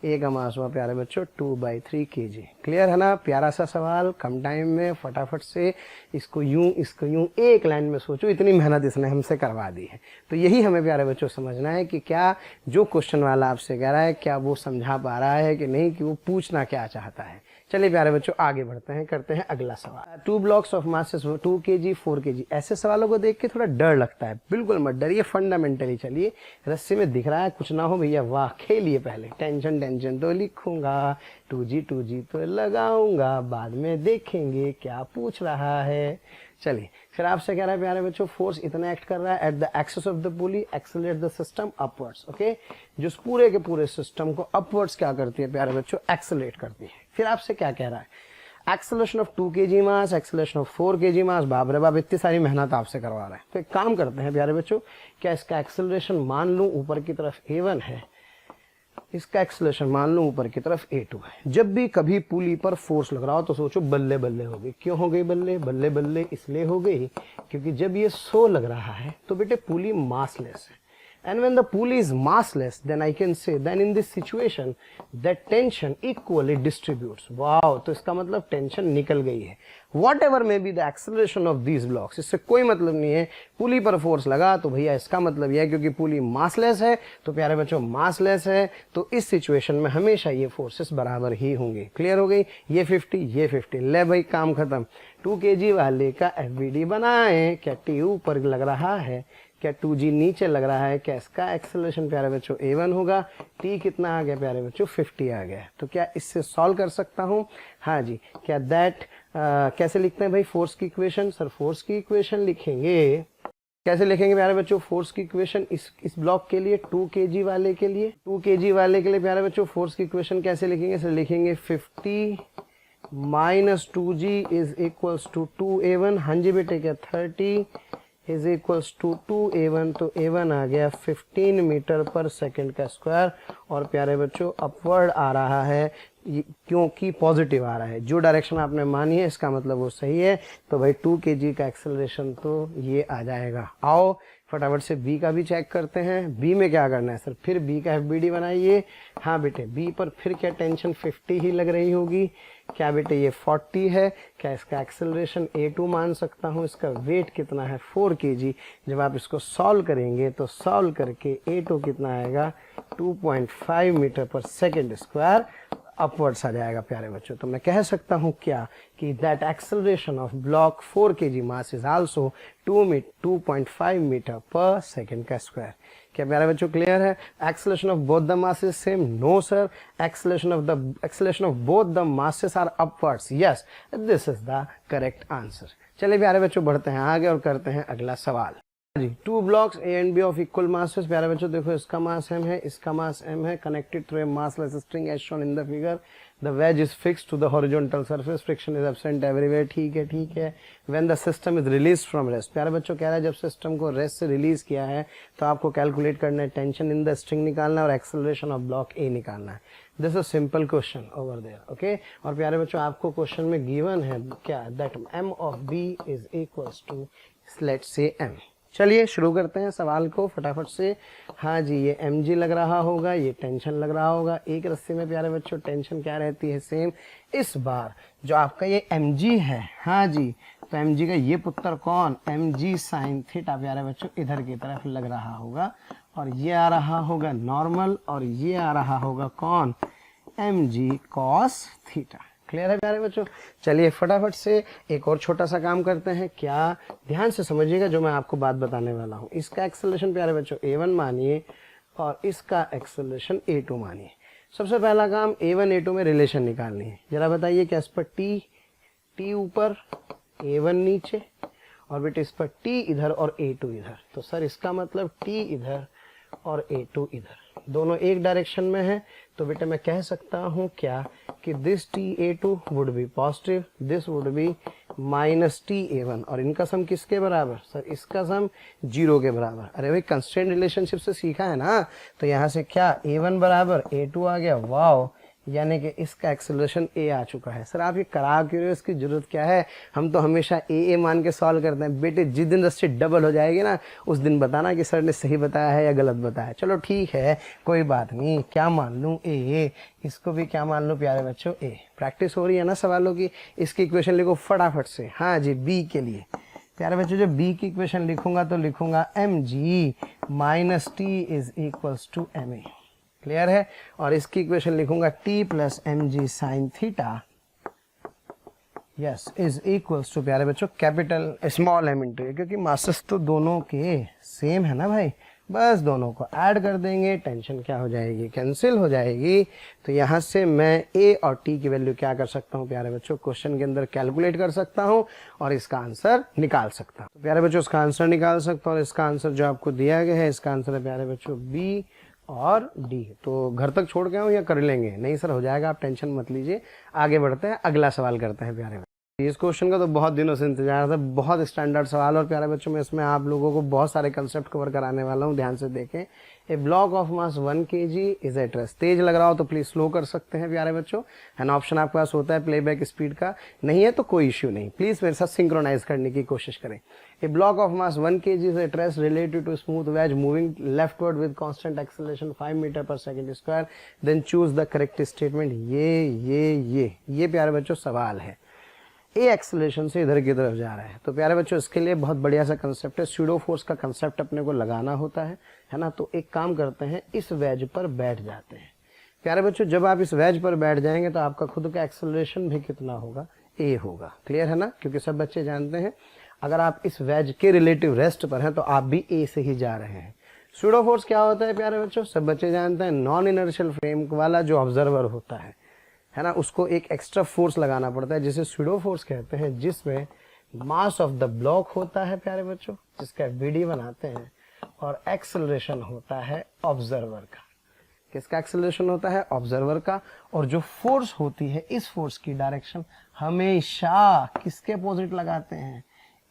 A का मास हुआ प्यारे बच्चों 2/3 kg। क्लियर है ना। प्यारा सा सवाल, कम टाइम में फटाफट से इसको यूं एक लाइन में सोचो, इतनी मेहनत इसने हमसे करवा दी है। तो यही हमें प्यारे बच्चों समझना है कि क्या जो क्वेश्चन वाला आपसे कह रहा है क्या वो समझा पा रहा है कि नहीं, कि वो पूछना क्या चाहता है। चलिए प्यारे बच्चों आगे बढ़ते हैं, करते हैं अगला सवाल। 2 blocks of masses 2 kg 4 kg। ऐसे सवालों को देख के थोड़ा डर लगता है, बिल्कुल मत डरिए, फंडामेंटली चलिए। रस्सी में दिख रहा है कुछ ना हो भैया, वाह, खेलिए पहले। टेंशन तो लिखूंगा, 2G तो लगाऊंगा, बाद में देखेंगे क्या पूछ रहा है। चलिए फिर आपसे कह रहा है प्यारे बच्चों फोर्स इतना एक्ट कर रहा है at the axis of the pulley, accelerate the system upwards. Okay, जो पूरे के पूरे सिस्टम को अपवर्ड्स क्या करती है प्यारे बच्चों, एक्सेलरेट करती है। फिर आपसे क्या कह रहा है, acceleration of 2 kg mass, acceleration of 4 kg मास। बाप रे बाप, इतनी सारी मेहनत आपसे करवा रहा है। तो एक काम करते हैं प्यारे बच्चों, क्या इसका एक्सेलरेशन मान लूं ऊपर की तरफ a1 है, इसका एक्सेलरेशन मान लूं ऊपर की तरफ a2 है। जब भी कभी पुली पर फोर्स लग रहा हो तो सोचो बल्ले बल्ले हो गई। क्यों हो गई बल्ले बल्ले बल्ले? इसलिए हो गई क्योंकि जब ये 100 लग रहा है तो बेटे पुली मासलेस है। And when the pulley is massless, then I can say, then in this situation, that tension equally distributes. Wow, तो इसका मतलब टेंशन निकल गई है। Whatever may be the acceleration of these blocks, इससे कोई मतलब नहीं है। पुली पर फोर्स लगा तो भैया इसका मतलब यह है क्योंकि पुली मासलेस है, तो प्यारे बच्चों मासलेस है, तो इस सिचुएशन में हमेशा ये फोर्सेस बराबर ही होंगे। क्लियर हो गई? ये 50 ये 50, ले भाई काम खत्म। 2 kg वाले का FBD बनाए। क्या T ऊपर लग रहा है, क्या 2g नीचे लग रहा है? क्या इसका एक्सेलरेशन प्यारे बच्चों a1 होगा। t कितना आ गया प्यारे बच्चों, 50 आ गया। तो क्या इससे सॉल्व कर सकता हूँ? हाँ जी। क्या दैट कैसे लिखते हैं भाई फोर्स की इक्वेशन? सर फोर्स की इक्वेशन लिखेंगे, कैसे लिखेंगे प्यारे बच्चों फोर्स की इक्वेशन इस ब्लॉक के लिए, 2 kg वाले के लिए? 2 kg वाले के लिए प्यारे बच्चों फोर्स की इक्वेशन कैसे लिखेंगे? सर लिखेंगे 50 minus 2g is equals to 2a1। हाँ जी बेटे, क्या 30 इज इक्वल्स टू 2a1, तो a1 आ गया 15 मीटर पर सेकेंड का स्क्वायर। और प्यारे बच्चों अपवर्ड आ रहा है क्योंकि पॉजिटिव आ रहा है। जो डायरेक्शन आपने मानी है इसका मतलब वो सही है। तो भाई 2 kg का एक्सेलरेशन तो ये आ जाएगा। आओ फटाफट से बी का भी चेक करते हैं। बी में क्या करना है सर? फिर बी का FBD बनाइए। हाँ बेटे, बी पर फिर क्या टेंशन 50 ही लग रही होगी। क्या बेटे ये 40 है। क्या इसका एक्सेलरेशन a2 मान सकता हूँ? इसका वेट कितना है? 4 kg। जब आप इसको सॉल्व करेंगे तो सॉल्व करके a2 कितना आएगा? 2.5 मीटर पर सेकेंड स्क्वायर अपवर्ड्स आ जाएगा प्यारे बच्चों। तो मैं कह सकता हूँ क्या कि that acceleration of block 4 kg mass is also 2.5 metre पर सेकेंड का स्क्वायर। क्या प्यारे बच्चों क्लियर है? Acceleration of both the masses same? No sir, acceleration of both the masses are upwards. Yes, this is the correct answer. चलिए प्यारे बच्चों बढ़ते हैं आगे और करते हैं अगला सवाल जी। 2 blocks A and B of equal masses. प्यारे बच्चों देखो, इसका मास m है, इसका मास m है, connected through a massless string as shown in the figure. The wedge is fixed to the horizontal surface, friction is absent everywhere. ठीक है ठीक है। When the system is release from rest. प्यारे बच्चों कह रहा है जब सिस्टम को रेस्ट से रिलीज किया है तो आपको कैलकुलेट करना है, टेंशन इन द स्ट्रिंग निकालना है और एक्सेलरेशन ऑफ ब्लॉक A निकालना है। This is simple question over there. Okay, और प्यारे बच्चों आपको क्वेश्चन में गिवन है क्या, that m of B is equals to let's say m। चलिए शुरू करते हैं सवाल को फटाफट से। हाँ जी, ये mg लग रहा होगा, ये टेंशन लग रहा होगा। एक रस्सी में प्यारे बच्चों टेंशन क्या रहती है? सेम। इस बार जो आपका ये mg है, हाँ जी, तो mg का ये पुत्र कौन? mg साइन थीटा प्यारे बच्चों इधर की तरफ लग रहा होगा और ये आ रहा होगा नॉर्मल और ये आ रहा होगा कौन? mg cos theta. क्लियर है प्यारे बच्चों? चलिए फटाफट से एक और छोटा सा काम करते हैं। क्या? ध्यान से समझिएगा जो मैं आपको बात बताने वाला हूँ। इसका एक्सेलरेशन प्यारे बच्चों a1 मानिए और इसका एक्सेलरेशन a2 मानिए। सबसे पहला काम a1 a2 में रिलेशन निकालनी है। जरा बताइए क्या इस पर t ऊपर a1 नीचे और बेटे इस पर t इधर और a2 इधर। तो सर इसका मतलब t इधर और a2 इधर, दोनों एक डायरेक्शन में है। तो बेटा मैं कह सकता हूँ क्या कि this ta2 would be positive, this would be minus ta1 और इनका सम किसके बराबर? सर इसका सम 0 के बराबर। अरे भाई कंस्ट्रेंट रिलेशनशिप से सीखा है ना, तो यहाँ से क्या a1 बराबर a2 आ गया। वाओ, यानी कि इसका एक्सेलरेशन a आ चुका है। सर आप ये करा क्यों रहे हो, इसकी जरूरत क्या है? हम तो हमेशा a मान के सॉल्व करते हैं। बेटे जिस दिन रस्सी डबल हो जाएगी ना उस दिन बताना कि सर ने सही बताया है या गलत बताया। चलो ठीक है, कोई बात नहीं। क्या मान लूँ? a, इसको भी क्या मान लूँ प्यारे बच्चों? a। प्रैक्टिस हो रही है ना सवालों की। इसकी इक्वेशन लिखो फटाफट से। हाँ जी, b के लिए प्यारे बच्चों जब b की इक्वेशन लिखूंगा तो लिखूंगा mg minus t is equals to ma। Clear है? और इसकी इक्वेशन लिखूंगा t plus mg sine theta yes is equals to प्यारे बच्चों कैपिटल स्मॉल m इंटू, क्योंकि मासेस तो दोनों के सेम है ना भाई। बस दोनों को ऐड कर देंगे, टेंशन क्या हो जाएगी, कैंसिल हो जाएगी। तो यहाँ से मैं ए और टी की वैल्यू क्या कर सकता हूँ प्यारे बच्चों, क्वेश्चन के अंदर कैलकुलेट कर सकता हूँ और इसका आंसर निकाल सकता हूँ। तो प्यारे बच्चों इसका आंसर निकाल सकता हूँ और इसका आंसर जो आपको दिया गया है, इसका आंसर है प्यारे बच्चों बी और डी। तो घर तक छोड़ के आऊँ या कर लेंगे? नहीं सर, हो जाएगा, आप टेंशन मत लीजिए। आगे बढ़ते हैं, अगला सवाल करते हैं प्यारे बच्चों। इस क्वेश्चन का तो बहुत दिनों से इंतजार था, बहुत स्टैंडर्ड सवाल और प्यारे बच्चों मैं इसमें आप लोगों को बहुत सारे कंसेप्ट कवर कराने वाला हूँ, ध्यान से देखें। A block of mass 1 kg is at rest. तेज लग रहा हो तो प्लीज स्लो कर सकते हैं प्यारे बच्चों, एंड ऑप्शन आपके पास होता है प्लेबैक स्पीड का, नहीं है तो कोई इश्यू नहीं, प्लीज मेरे साथ सिंक्रोनाइज करने की कोशिश करें। A block of mass 1 kg is at rest related to smooth wedge moving leftward with constant acceleration 5 metre per second square, then choose the correct statement. ये प्यारे बच्चों सवाल है। ए एक्सेलरेशन से इधर की तरफ जा रहा है, तो प्यारे बच्चों इसके लिए बहुत बढ़िया सा कंसेप्ट है, स्यूडो फोर्स का कंसेप्ट अपने को लगाना होता है ना। तो एक काम करते हैं, इस वेज पर बैठ जाते हैं प्यारे बच्चों। जब आप इस वेज पर बैठ जाएंगे तो आपका खुद का एक्सेलरेशन भी कितना होगा, ए होगा। क्लियर है ना, क्योंकि सब बच्चे जानते हैं अगर आप इस वेज के रिलेटिव रेस्ट पर हैं तो आप भी ए से ही जा रहे हैं। स्यूडो फोर्स क्या होता है प्यारे बच्चों, सब बच्चे जानते हैं, नॉन इनर्शियल फ्रेम वाला जो ऑब्जर्वर होता है ना, उसको एक एक्स्ट्रा फोर्स लगाना पड़ता है जिसे स्यूडो फोर्स कहते हैं, जिसमें मास ऑफ द ब्लॉक होता है प्यारे बच्चों, जिसका वीडी बनाते हैं, और एक्सेलरेशन होता है ऑब्जर्वर का। किसका एक्सेलरेशन होता है, ऑब्जर्वर का। और जो फोर्स होती है, इस फोर्स की डायरेक्शन हमेशा किसके अपोजिट लगाते हैं,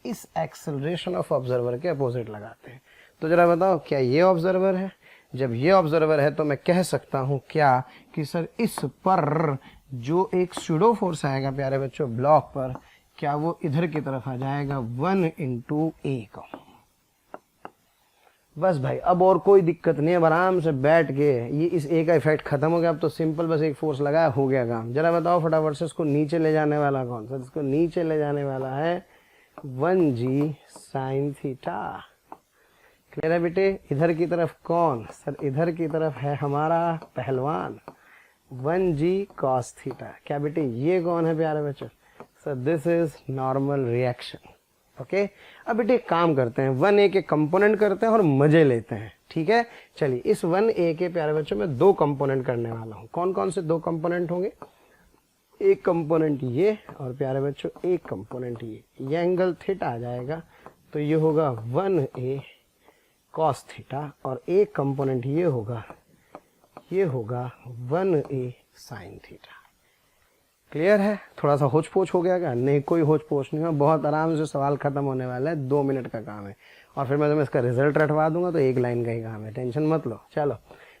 इस एक्सेलरेशन ऑफ ऑब्जर्वर के अपोजिट लगाते हैं। तो जरा बताओ, क्या ये ऑब्जर्वर है? जब ये ऑब्जर्वर है तो मैं कह सकता हूं क्या कि सर इस पर जो एक स्यूडो फोर्स आएगा प्यारे बच्चों ब्लॉक पर, क्या वो इधर की तरफ आ जाएगा 1 × A का। बस भाई, अब और कोई दिक्कत नहीं है, आराम से बैठ के ये इस ए का इफेक्ट खत्म हो गया। अब तो सिंपल बस एक फोर्स लगाया, हो गया काम। जरा बताओ फटाफट से, इसको नीचे ले जाने वाला कौन सा? इसको नीचे ले जाने वाला है 1g sin थीटा। क्लियर है बेटे? इधर की तरफ कौन? सर इधर की तरफ है हमारा पहलवान 1g cos थीटा। क्या बेटे ये कौन है प्यारे बच्चों? Sir this is normal reaction. Okay, अब बेटे एक काम करते हैं, 1a के कंपोनेंट करते हैं और मजे लेते हैं। ठीक है, चलिए इस 1a के प्यारे बच्चों में 2 कंपोनेंट करने वाला हूँ। कौन कौन से 2 कंपोनेंट होंगे? एक कंपोनेंट ये और प्यारे बच्चों एक कंपोनेंट ये एंगल थीटा आ जाएगा, तो ये होगा 1a cos थीटा, और एक कंपोनेंट ये होगा 1a sin थीटा। क्लियर है? थोड़ा सा होच पोच हो गया क्या? नहीं, कोई होच पोच नहीं है, बहुत आराम से सवाल खत्म होने वाला है, 2 मिनट का काम है, और फिर मैं तुम्हें इसका रिजल्ट रटवा दूंगा, तो 1 लाइन का ही काम है, टेंशन मत लो। चलो,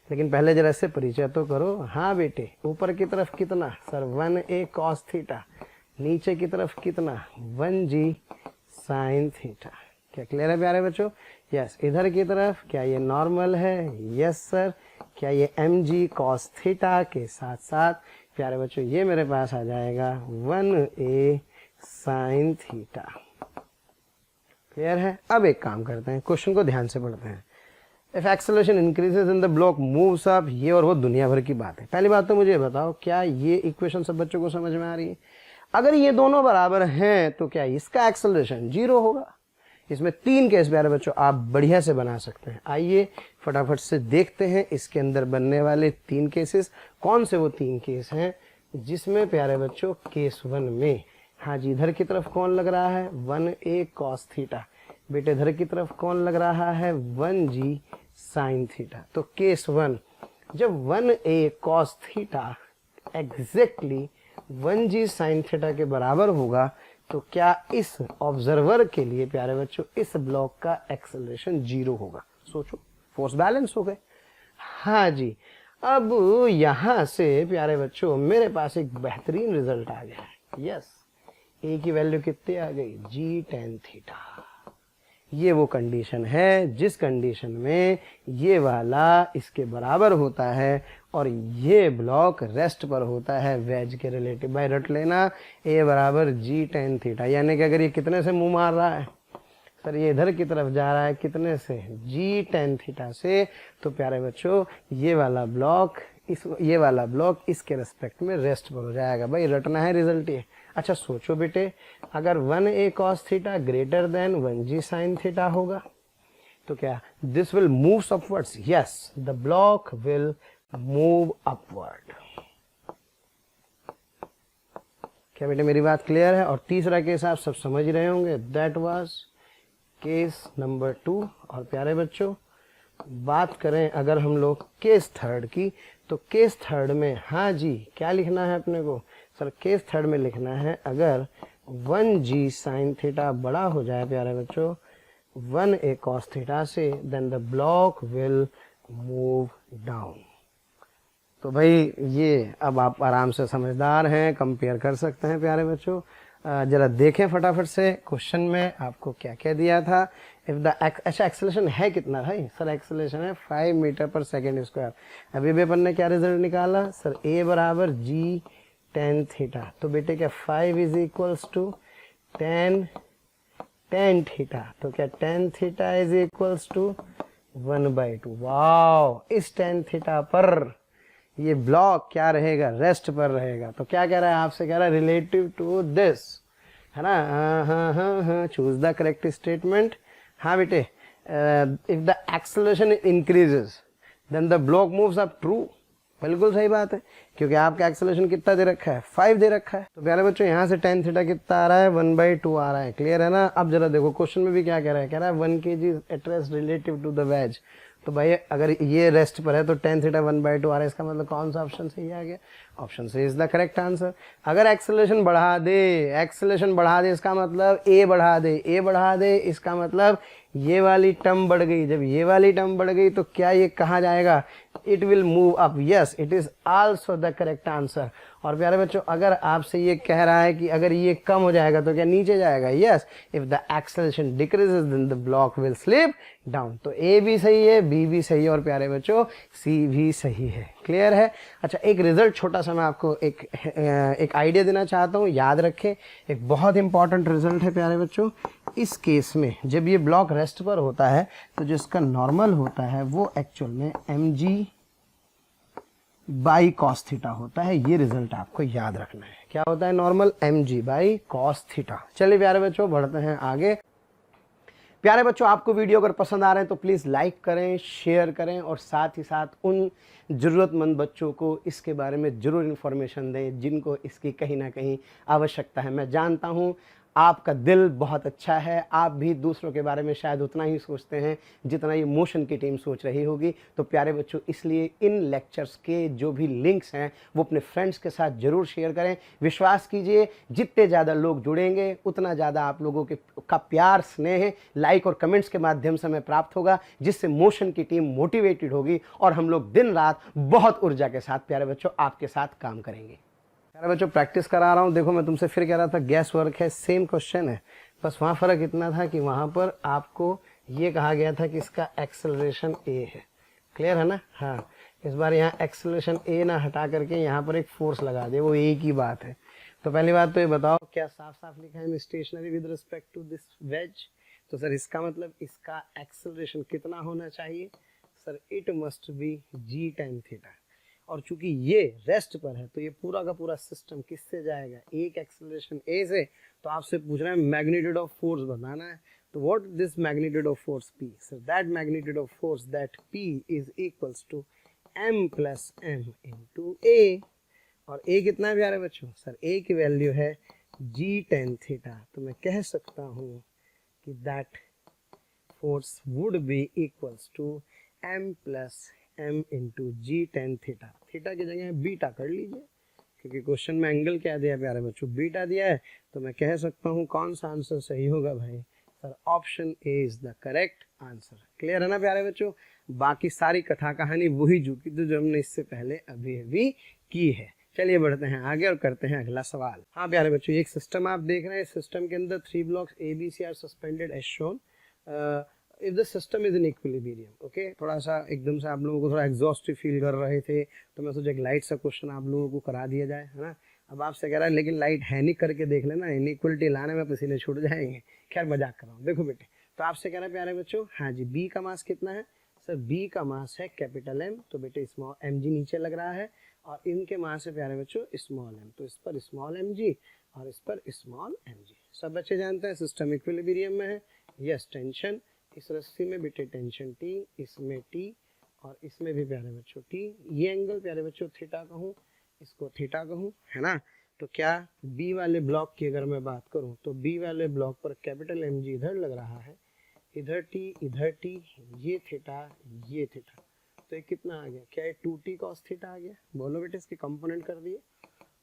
लेकिन पहले जरा इससे परिचय तो करो। हाँ बेटे, ऊपर की तरफ कितना? सर 1a cos थीटा, नीचे की तरफ कितना? 1g sin theta. क्या क्लियर है प्यारे बच्चों? यस। इधर की तरफ क्या ये नॉर्मल है? Yes sir. क्या ये mg cos थीटा के साथ साथ प्यारे बच्चों ये मेरे पास आ जाएगा 1a sin थीटा। क्लियर है? अब एक काम करते हैं, क्वेश्चन को ध्यान से पढ़ते हैं। If acceleration increases in the block moves up, ये और वो दुनिया भर की बात है। पहली बात तो मुझे बताओ, क्या ये इक्वेशन सब बच्चों को समझ में आ रही है? अगर ये दोनों बराबर हैं तो क्या इसका एक्सेलरेशन 0 होगा? इसमें 3 केस प्यारे बच्चों आप बढ़िया से बना सकते हैं। आइए फटाफट से देखते हैं इसके अंदर बनने वाले 3 केसेस। कौन से वो 3 केस हैं जिसमें प्यारे बच्चों केस 1 में, हाँ जी, इधर की तरफ कौन लग रहा है? 1a cos theta. बेटे इधर की तरफ कौन लग रहा है? 1g sin theta. तो केस 1, जब 1a cos theta exactly 1g sin theta के बराबर होगा, तो क्या इस ऑब्जर्वर के लिए प्यारे बच्चों इस ब्लॉक का एक्सेलरेशन 0 होगा? सोचो, फोर्स बैलेंस हो गए। हाँ जी, अब यहां से प्यारे बच्चों मेरे पास एक बेहतरीन रिजल्ट आ गया है। यस, ए की वैल्यू कितनी आ गई? g tan theta. ये वो कंडीशन है जिस कंडीशन में ये वाला इसके बराबर होता है और ये ब्लॉक रेस्ट पर होता है वेज के रिलेटिव। भाई रट लेना, ए बराबर g tan थीटा, यानी कि अगर ये कितने से मुंह मार रहा है? सर ये इधर की तरफ जा रहा है, कितने से? g tan थीटा से। तो प्यारे बच्चों ये वाला ब्लॉक इसके रेस्पेक्ट में रेस्ट पर हो जाएगा। भाई रटना है, रिजल्ट ये। अच्छा सोचो बेटे, अगर 1a cos theta greater than 1g sin theta होगा, तो क्या this will move upwards, yes the block will move upward. क्या बेटे मेरी बात क्लियर है? और तीसरा केस आप सब समझ रहे होंगे, दैट वाज केस नंबर 2। और प्यारे बच्चों बात करें अगर हम लोग केस थर्ड की, तो केस थर्ड में हाँ जी क्या लिखना है अपने को? सर केस थर्ड में लिखना है अगर 1g साइन थीटा बड़ा हो जाए प्यारे बच्चों 1a कॉस थीटा से, then the block will move down. तो भाई ये अब आप आराम से समझदार हैं, कंपेयर कर सकते हैं प्यारे बच्चों। जरा देखें फटाफट से क्वेश्चन में आपको क्या क्या दिया था। इफ द अच्छा एक्सेलरेशन है कितना भाई? सर एक्सेलरेशन है 5 मीटर पर सेकेंड स्क्वायर। अभी भी अपन ने क्या रिजल्ट निकाला सर? a बराबर g tan थीटा। तो बेटे क्या 5 is equals to tan theta, तो क्या tan theta is equals to 1/2। Wow, इस tan थीटा पर ये ब्लॉक क्या रहेगा? रेस्ट पर रहेगा। तो क्या कह रहा है आपसे? कह रहा है रिलेटिव टू दिस, है ना? हाँ, चूज द करेक्ट स्टेटमेंट। हाँ बेटे, if the acceleration increases then the block moves up. True, बिल्कुल सही बात है, क्योंकि आपका एक्सेलरेशन कितना दे रखा है? 5 दे रखा है। तो प्यारे बच्चों यहाँ से tan थीटा कितना आ रहा है? 1/2 आ रहा है। क्लियर है ना? अब जरा देखो क्वेश्चन में भी क्या कह रहा है? कह रहा है 1 kg at rest relative to the wedge. तो भाई अगर ये रेस्ट पर है तो tan थीटा 1/2 आ रहा है, इसका मतलब कौन सा ऑप्शन सही आ गया? Option C is the correct answer. अगर एक्सेलरेशन बढ़ा दे इसका मतलब a बढ़ा दे इसका मतलब ये वाली टर्म बढ़ गई। जब ये वाली टर्म बढ़ गई तो क्या ये कहाँ जाएगा? It will move up. Yes, it is also the correct answer. और प्यारे बच्चों अगर आपसे ये कह रहा है कि अगर ये कम हो जाएगा तो क्या नीचे जाएगा? Yes, if the acceleration decreases then the block will slip down. तो ए भी सही है, बी भी सही है और प्यारे बच्चों सी भी सही है। क्लियर है? अच्छा, एक रिजल्ट छोटा सा मैं आपको एक आइडिया देना चाहता हूँ, याद रखें। एक बहुत इंपॉर्टेंट रिजल्ट है प्यारे बच्चों। इस केस में जब ये ब्लॉक रेस्ट पर होता है तो जो इसका नॉर्मल होता है वो एक्चुअल में mg बाई कॉस थीटा होता है। ये रिजल्ट आपको याद रखना है। क्या होता है normal? mg by cos theta. चलिए प्यारे बच्चों बढ़ते हैं आगे। प्यारे बच्चों आपको वीडियो अगर पसंद आ रहे हैं तो प्लीज़ लाइक करें, शेयर करें और साथ ही साथ उन ज़रूरतमंद बच्चों को इसके बारे में ज़रूर इन्फॉर्मेशन दें जिनको इसकी कहीं ना कहीं आवश्यकता है। मैं जानता हूँ आपका दिल बहुत अच्छा है, आप भी दूसरों के बारे में शायद उतना ही सोचते हैं जितना ये मोशन की टीम सोच रही होगी। तो प्यारे बच्चों इसलिए इन लेक्चर्स के जो भी लिंक्स हैं वो अपने फ्रेंड्स के साथ ज़रूर शेयर करें। विश्वास कीजिए जितने ज़्यादा लोग जुड़ेंगे उतना ज़्यादा आप लोगों का प्यार, स्नेह, लाइक और कमेंट्स के माध्यम से हमें प्राप्त होगा, जिससे मोशन की टीम मोटिवेटेड होगी और हम लोग दिन रात बहुत ऊर्जा के साथ प्यारे बच्चों आपके साथ काम करेंगे। प्यारे बच्चों प्रैक्टिस करा रहा हूँ। देखो मैं तुमसे फिर कह रहा था गैस वर्क है, सेम क्वेश्चन है, बस वहाँ फ़र्क इतना था कि वहाँ पर आपको ये कहा गया था कि इसका एक्सेलरेशन a है। क्लियर है ना? हाँ, इस बार यहाँ एक्सेलरेशन a ना हटा करके यहाँ पर एक फोर्स लगा दे, वो एक ही बात है। तो पहली बात तो ये बताओ क्या साफ साफ लिखा है stationary with respect to this wedge? तो सर इसका मतलब इसका एक्सेलरेशन कितना होना चाहिए? Sir it must be g tan theta. और चूंकि ये रेस्ट पर है तो ये पूरा का पूरा सिस्टम किससे जाएगा? एक एक्सेलरेशन a से। तो आपसे पूछ रहा है मैग्नीट्यूड ऑफ फोर्स बताना है। तो what this magnitude of force p? Sir that magnitude of force that p is equals to m plus m into a। और a कितना है प्यारे बच्चों? सर a की वैल्यू है g tan थीटा। तो मैं कह सकता हूँ कि that force would be equals to m plus m into g tan theta. Theta की जगह बीटा कर लीजिए, क्योंकि क्वेश्चन में एंगल क्या दिया प्यारे बच्चों? बीटा दिया है। तो मैं कह सकता हूँ कौन सा आंसर सही होगा भाई? Sir option A is the correct answer. Clear है ना प्यारे बच्चों? बाकी सारी कथा कहानी वही जो हमने इससे पहले अभी की है। चलिए बढ़ते हैं आगे और करते हैं अगला सवाल। हाँ प्यारे बच्चों, एक सिस्टम आप देख रहे हैं, सिस्टम के अंदर 3 blocks ABC are suspended as shown if the system is in equilibrium. Okay, थोड़ा सा एकदम से आप लोगों को थोड़ा एग्जॉस्टिव फील कर रहे थे तो मैं सोचा एक लाइट सा क्वेश्चन आप लोगों को करा दिया जाए, है ना? अब आपसे कह रहा है लेकिन लाइट है नहीं, करके देख लेना, इनइक्वलिटी लाने में पसीने छूट जाएंगे। खैर मजाक कर रहा हूँ। देखो बेटे, तो आपसे कह रहा है प्यारे बच्चों, हाँ जी, बी का मास कितना है? सर बी का मास है कैपिटल एम। तो बेटे स्मॉल एम जी नीचे लग रहा है और इनके मास है प्यारे बच्चों स्मॉल एम। तो इस पर स्मॉल एम जी और इस पर स्मॉल एम जी। सब बच्चे जानते हैं सिस्टम इक्विलिब्रियम में है। यस, टेंशन इस रस्सी में बेटे टेंशन T, इसमें T और इसमें भी प्यारे बच्चों T। ये एंगल प्यारे बच्चों थीटा कहूँ, इसको थीटा कहूँ, है ना। तो क्या B वाले ब्लॉक की अगर मैं बात करूँ तो B वाले ब्लॉक पर कैपिटल MG इधर लग रहा है, इधर T, ये थीटा, ये थीटा। तो ये कितना आ गया, क्या ये 2T cos थीटा आ गया? बोलो बेटे, इसके कंपोनेंट कर दिए।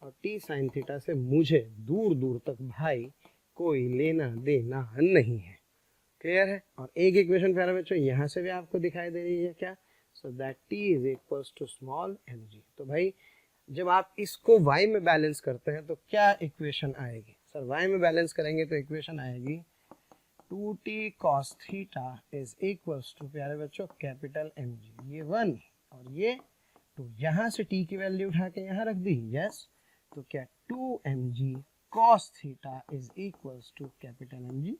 और T sin थीटा से मुझे दूर दूर तक भाई कोई लेना देना नहीं है। क्लियर है? और एक इक्वेशन प्यारे बच्चों यहाँ से भी आपको दिखाई दे रही है क्या? So that T is equals to small mg। तो भाई जब आप इसको y में बैलेंस करते हैं तो क्या इक्वेशन आएगी? सर y में बैलेंस करेंगे तो इक्वेशन आएगी 2T cos theta is equals to प्यारे बच्चों कैपिटल mg, ये 1 और ये 2। यहाँ से T की वैल्यू उठा के यहाँ रख दी, यस। तो क्या 2mg cos theta is equals to capital mg,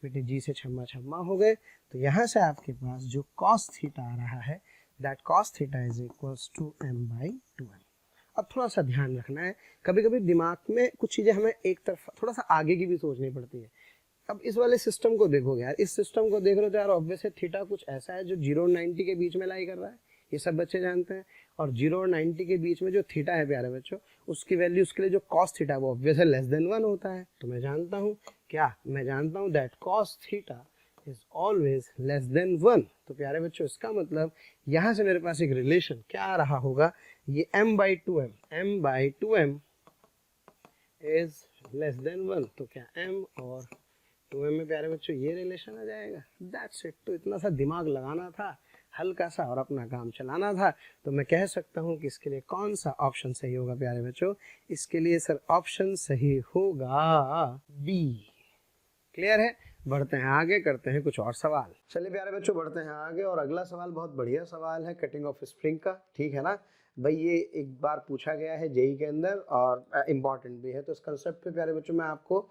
बेटे जी से छम्मा छम्मा हो गए। तो यहाँ से आपके पास जो cos थीटा आ रहा है, that cos theta is equals to m/2m। अब थोड़ा सा ध्यान रखना है, कभी कभी दिमाग में कुछ चीज़ें हमें एक तरफ थोड़ा सा आगे की भी सोचनी पड़ती है। अब इस वाले सिस्टम को देखोगे यार, इस सिस्टम को देख रहे हो तो यार ऑब्वियस है थीटा कुछ ऐसा है जो 0 और 90 के बीच में लाई कर रहा है, ये सब बच्चे जानते हैं। और 0 और 90 के बीच में जो थीटा है प्यारे बच्चों, उसकी वैल्यू, उसके लिए जो कॉस थीटा है वो ऑब्वियस है लेस देन 1 होता है। तो मैं जानता हूँ क्या, मैं जानता हूँ that cos theta is always less than 1। तो प्यारे बच्चों इसका मतलब यहाँ से मेरे पास एक रिलेशन क्या आ रहा होगा, ये m/2m इज लेस देन 1। तो क्या m और 2m में प्यारे बच्चों ये रिलेशन आ जाएगा, दैट्स इट। तो इतना सा दिमाग लगाना था हल्का सा और अपना काम चलाना था। तो मैं कह सकता हूँ कि इसके लिए कौन सा ऑप्शन सही होगा प्यारे बच्चों? इसके लिए सर ऑप्शन सही होगा बी। क्लियर है? बढ़ते हैं आगे, करते हैं कुछ और सवाल। चलिए प्यारे बच्चों बढ़ते हैं आगे, और अगला सवाल बहुत बढ़िया सवाल है कटिंग ऑफ स्प्रिंग का, ठीक है ना भाई। ये एक बार पूछा गया है जेई के अंदर और इम्पॉर्टेंट भी है। तो इस कंसेप्ट पे प्यारे बच्चों मैं आपको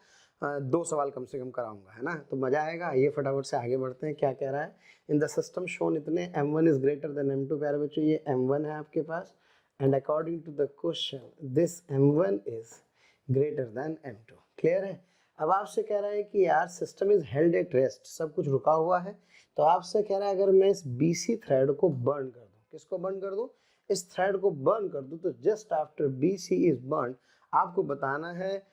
2 सवाल कम से कम कराऊंगा, है ना। तो मजा आएगा। ये फटाफट से आगे बढ़ते हैं। क्या कह रहा है, इन द सिस्टम शोन इतने m1 is greater than m2। प्यारे बच्चों ये m1 है आपके पास, and according to the question this m1 is greater than m2। Clear है? अब आपसे कह रहा है कि यार system is held at rest, सब कुछ रुका हुआ है। तो आपसे कह रहा है अगर मैं इस BC थ्रेड को बर्न कर दूं, किसको बर्न कर दूं? इस थ्रेड को बर्न कर दूं, तो just after BC is burn आपको बताना है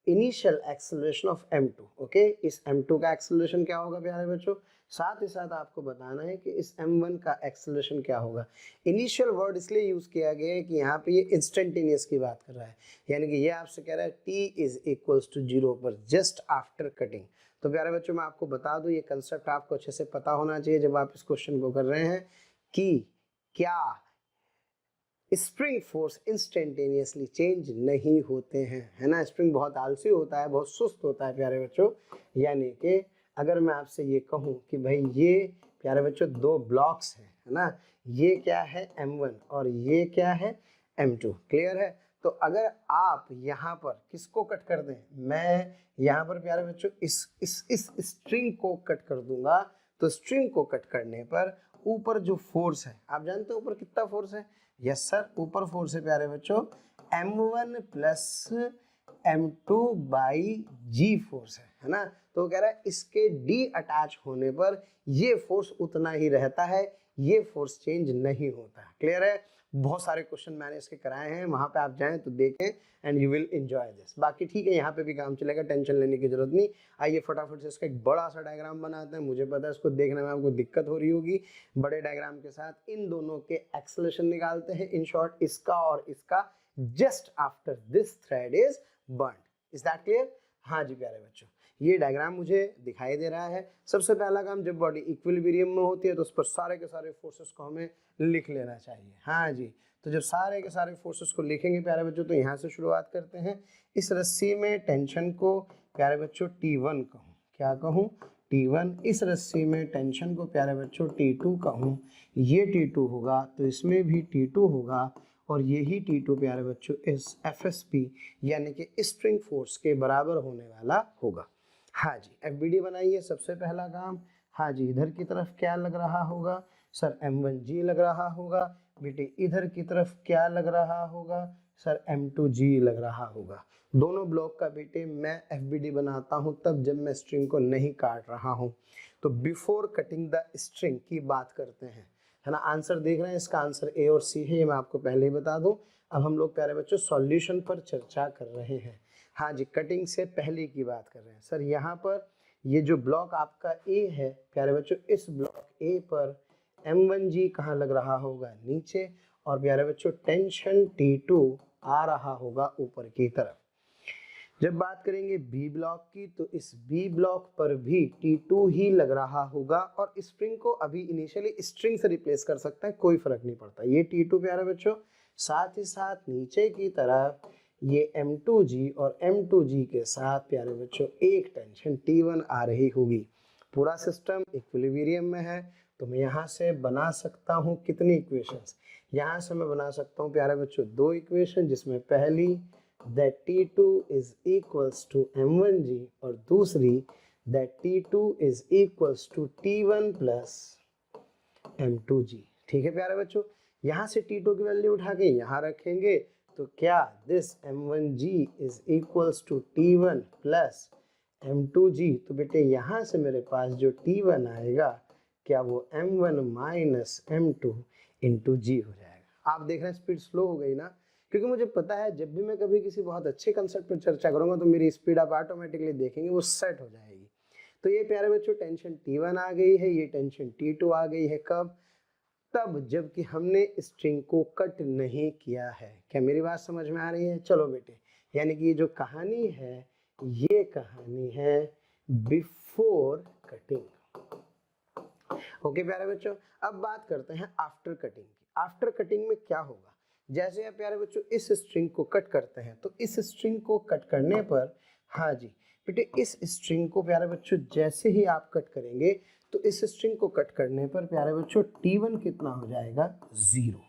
initial acceleration of m2। Okay, इस m2 का एक्सेलरेशन क्या होगा प्यारे बच्चों? साथ ही साथ आपको बताना है कि इस m1 का एक्सेलरेशन क्या होगा। इनिशियल वर्ड इसलिए यूज किया गया है कि यहाँ पे ये इंस्टेंटेनियस की बात कर रहा है, यानी कि ये आपसे कह रहा है t इज इक्वल्स टू 0 पर जस्ट आफ्टर कटिंग। तो प्यारे बच्चों मैं आपको बता दूं, ये कंसेप्ट आपको अच्छे से पता होना चाहिए जब आप इस क्वेश्चन को कर रहे हैं कि क्या स्प्रिंग फोर्स इंस्टेंटेनियसली चेंज नहीं होते हैं, है ना। स्प्रिंग बहुत आलसी होता है, बहुत सुस्त होता है प्यारे बच्चों। यानी कि अगर मैं आपसे ये कहूँ कि भाई ये प्यारे बच्चों 2 ब्लॉक्स हैं, है ना, ये क्या है m1 और ये क्या है m2। क्लियर है? तो अगर आप यहाँ पर किसको कट कर दें, मैं यहाँ पर प्यारे बच्चों इस स्ट्रिंग को कट कर दूंगा, तो स्ट्रिंग को कट करने पर ऊपर जो फोर्स है, आप जानते हो ऊपर कितना फोर्स है? यस सर, ऊपर फोर्स है प्यारे बच्चों m1 plus m2 by ji force है ना। तो वो कह रहा है इसके डी अटैच होने पर ये फोर्स उतना ही रहता है, ये फोर्स चेंज नहीं होता है। क्लियर है? बहुत सारे क्वेश्चन मैंने इसके कराए हैं, वहां पे आप जाएं तो देखें and you will enjoy this. बाकी ठीक है, यहाँ पे भी काम चलेगा, टेंशन लेने की जरूरत नहीं। आइए फटाफट से इसका एक बड़ा सा डायग्राम बनाते हैं। मुझे पता है इसको देखने में आपको दिक्कत हो रही होगी। बड़े डायग्राम के साथ इन दोनों के एक्सेलरेशन निकालते हैं। इन शॉर्ट इसका और इसका just after this thread is burn. Is that clear? हाँ जी प्यारे बच्चों, ये डायग्राम मुझे दिखाई दे रहा है। सबसे पहला काम, जब बॉडी इक्विलिब्रियम में होती है तो उस पर सारे के सारे फोर्सेस को हमें लिख लेना चाहिए। हाँ जी, तो जब सारे के सारे फोर्सेस को लिखेंगे प्यारे बच्चों, तो यहाँ से शुरुआत करते हैं। इस रस्सी में टेंशन को प्यारे बच्चों T1 कहूँ, क्या कहूँ? T1। इस रस्सी में टेंशन को प्यारे बच्चों T2 कहूँ, ये T2 होगा, तो इसमें भी T2 होगा, और यही T2 प्यारे बच्चों इस FSP यानी कि स्प्रिंग फोर्स के बराबर होने वाला होगा। हाँ जी, FBD बनाइए सबसे पहला काम। हाँ जी, इधर की तरफ क्या लग रहा होगा सर? M1G लग रहा होगा। बेटे इधर की तरफ क्या लग रहा होगा सर? M2G लग रहा होगा। दोनों ब्लॉक का बेटे मैं FBD बनाता हूँ तब जब मैं स्ट्रिंग को नहीं काट रहा हूँ। तो तो बिफोर कटिंग द स्ट्रिंग की बात करते हैं, है ना। आंसर देख रहे हैं, इसका आंसर ए और सी है, ये मैं आपको पहले ही बता दूं। अब हम लोग प्यारे बच्चों सॉल्यूशन पर चर्चा कर रहे हैं। हाँ जी, कटिंग से पहले की बात कर रहे हैं। सर यहाँ पर ये जो ब्लॉक आपका ए है प्यारे बच्चों, इस ब्लॉक ए पर M1G कहाँ लग रहा होगा, नीचे, और प्यारे बच्चों टेंशन T2 आ रहा होगा ऊपर की तरफ। जब बात करेंगे बी ब्लॉक की, तो इस बी ब्लॉक पर भी T2 ही लग रहा होगा, और स्प्रिंग को अभी इनिशियली स्ट्रिंग से रिप्लेस कर सकता है, कोई फर्क नहीं पड़ता। ये T2 प्यारे बच्चों, साथ ही साथ नीचे की तरफ ये M2G और M2G के साथ प्यारे बच्चों एक टेंशन T1 आ रही होगी। पूरा सिस्टम इक्विलिब्रियम में है, तो मैं यहाँ से बना सकता हूँ कितनी इक्वेशंस, यहाँ से मैं बना सकता हूँ प्यारे बच्चों दो इक्वेशन, जिसमें पहली that T2 is equals to M1G और दूसरी that T2 is equals to T1 plus M2G। ठीक है प्यारे बच्चों, यहाँ से T2 की वैल्यू उठा के यहाँ रखेंगे, तो क्या this M1G is equals to T1 plus M2G, तो बेटे यहाँ से मेरे पास जो T1 आएगा, क्या वो M1 minus M2 into G हो जाएगा। आप देख रहे हैं स्पीड स्लो हो गई ना, क्योंकि मुझे पता है जब भी मैं कभी किसी बहुत अच्छे कंसेप्ट पर चर्चा करूंगा तो मेरी स्पीड आप ऑटोमेटिकली देखेंगे वो सेट हो जाएगी। तो ये प्यारे बच्चों टेंशन T1 आ गई है, ये टेंशन T2 आ गई है। कब? तब जबकि हमने स्ट्रिंग को कट नहीं किया है। क्या मेरी बात समझ में आ रही है? चलो बेटे, यानी कि ये जो कहानी है ये कहानी है बिफोर कटिंग। ओके प्यारे बच्चों, अब बात करते हैं आफ्टर कटिंग की। आफ्टर कटिंग में क्या होगा, जैसे आप प्यारे बच्चों इस स्ट्रिंग को कट करते हैं, तो इस स्ट्रिंग को कट करने पर, हाँ जी बेटे, इस स्ट्रिंग को प्यारे बच्चों जैसे ही आप कट करेंगे, तो इस स्ट्रिंग को कट करने पर प्यारे बच्चों T1 कितना हो जाएगा, 0।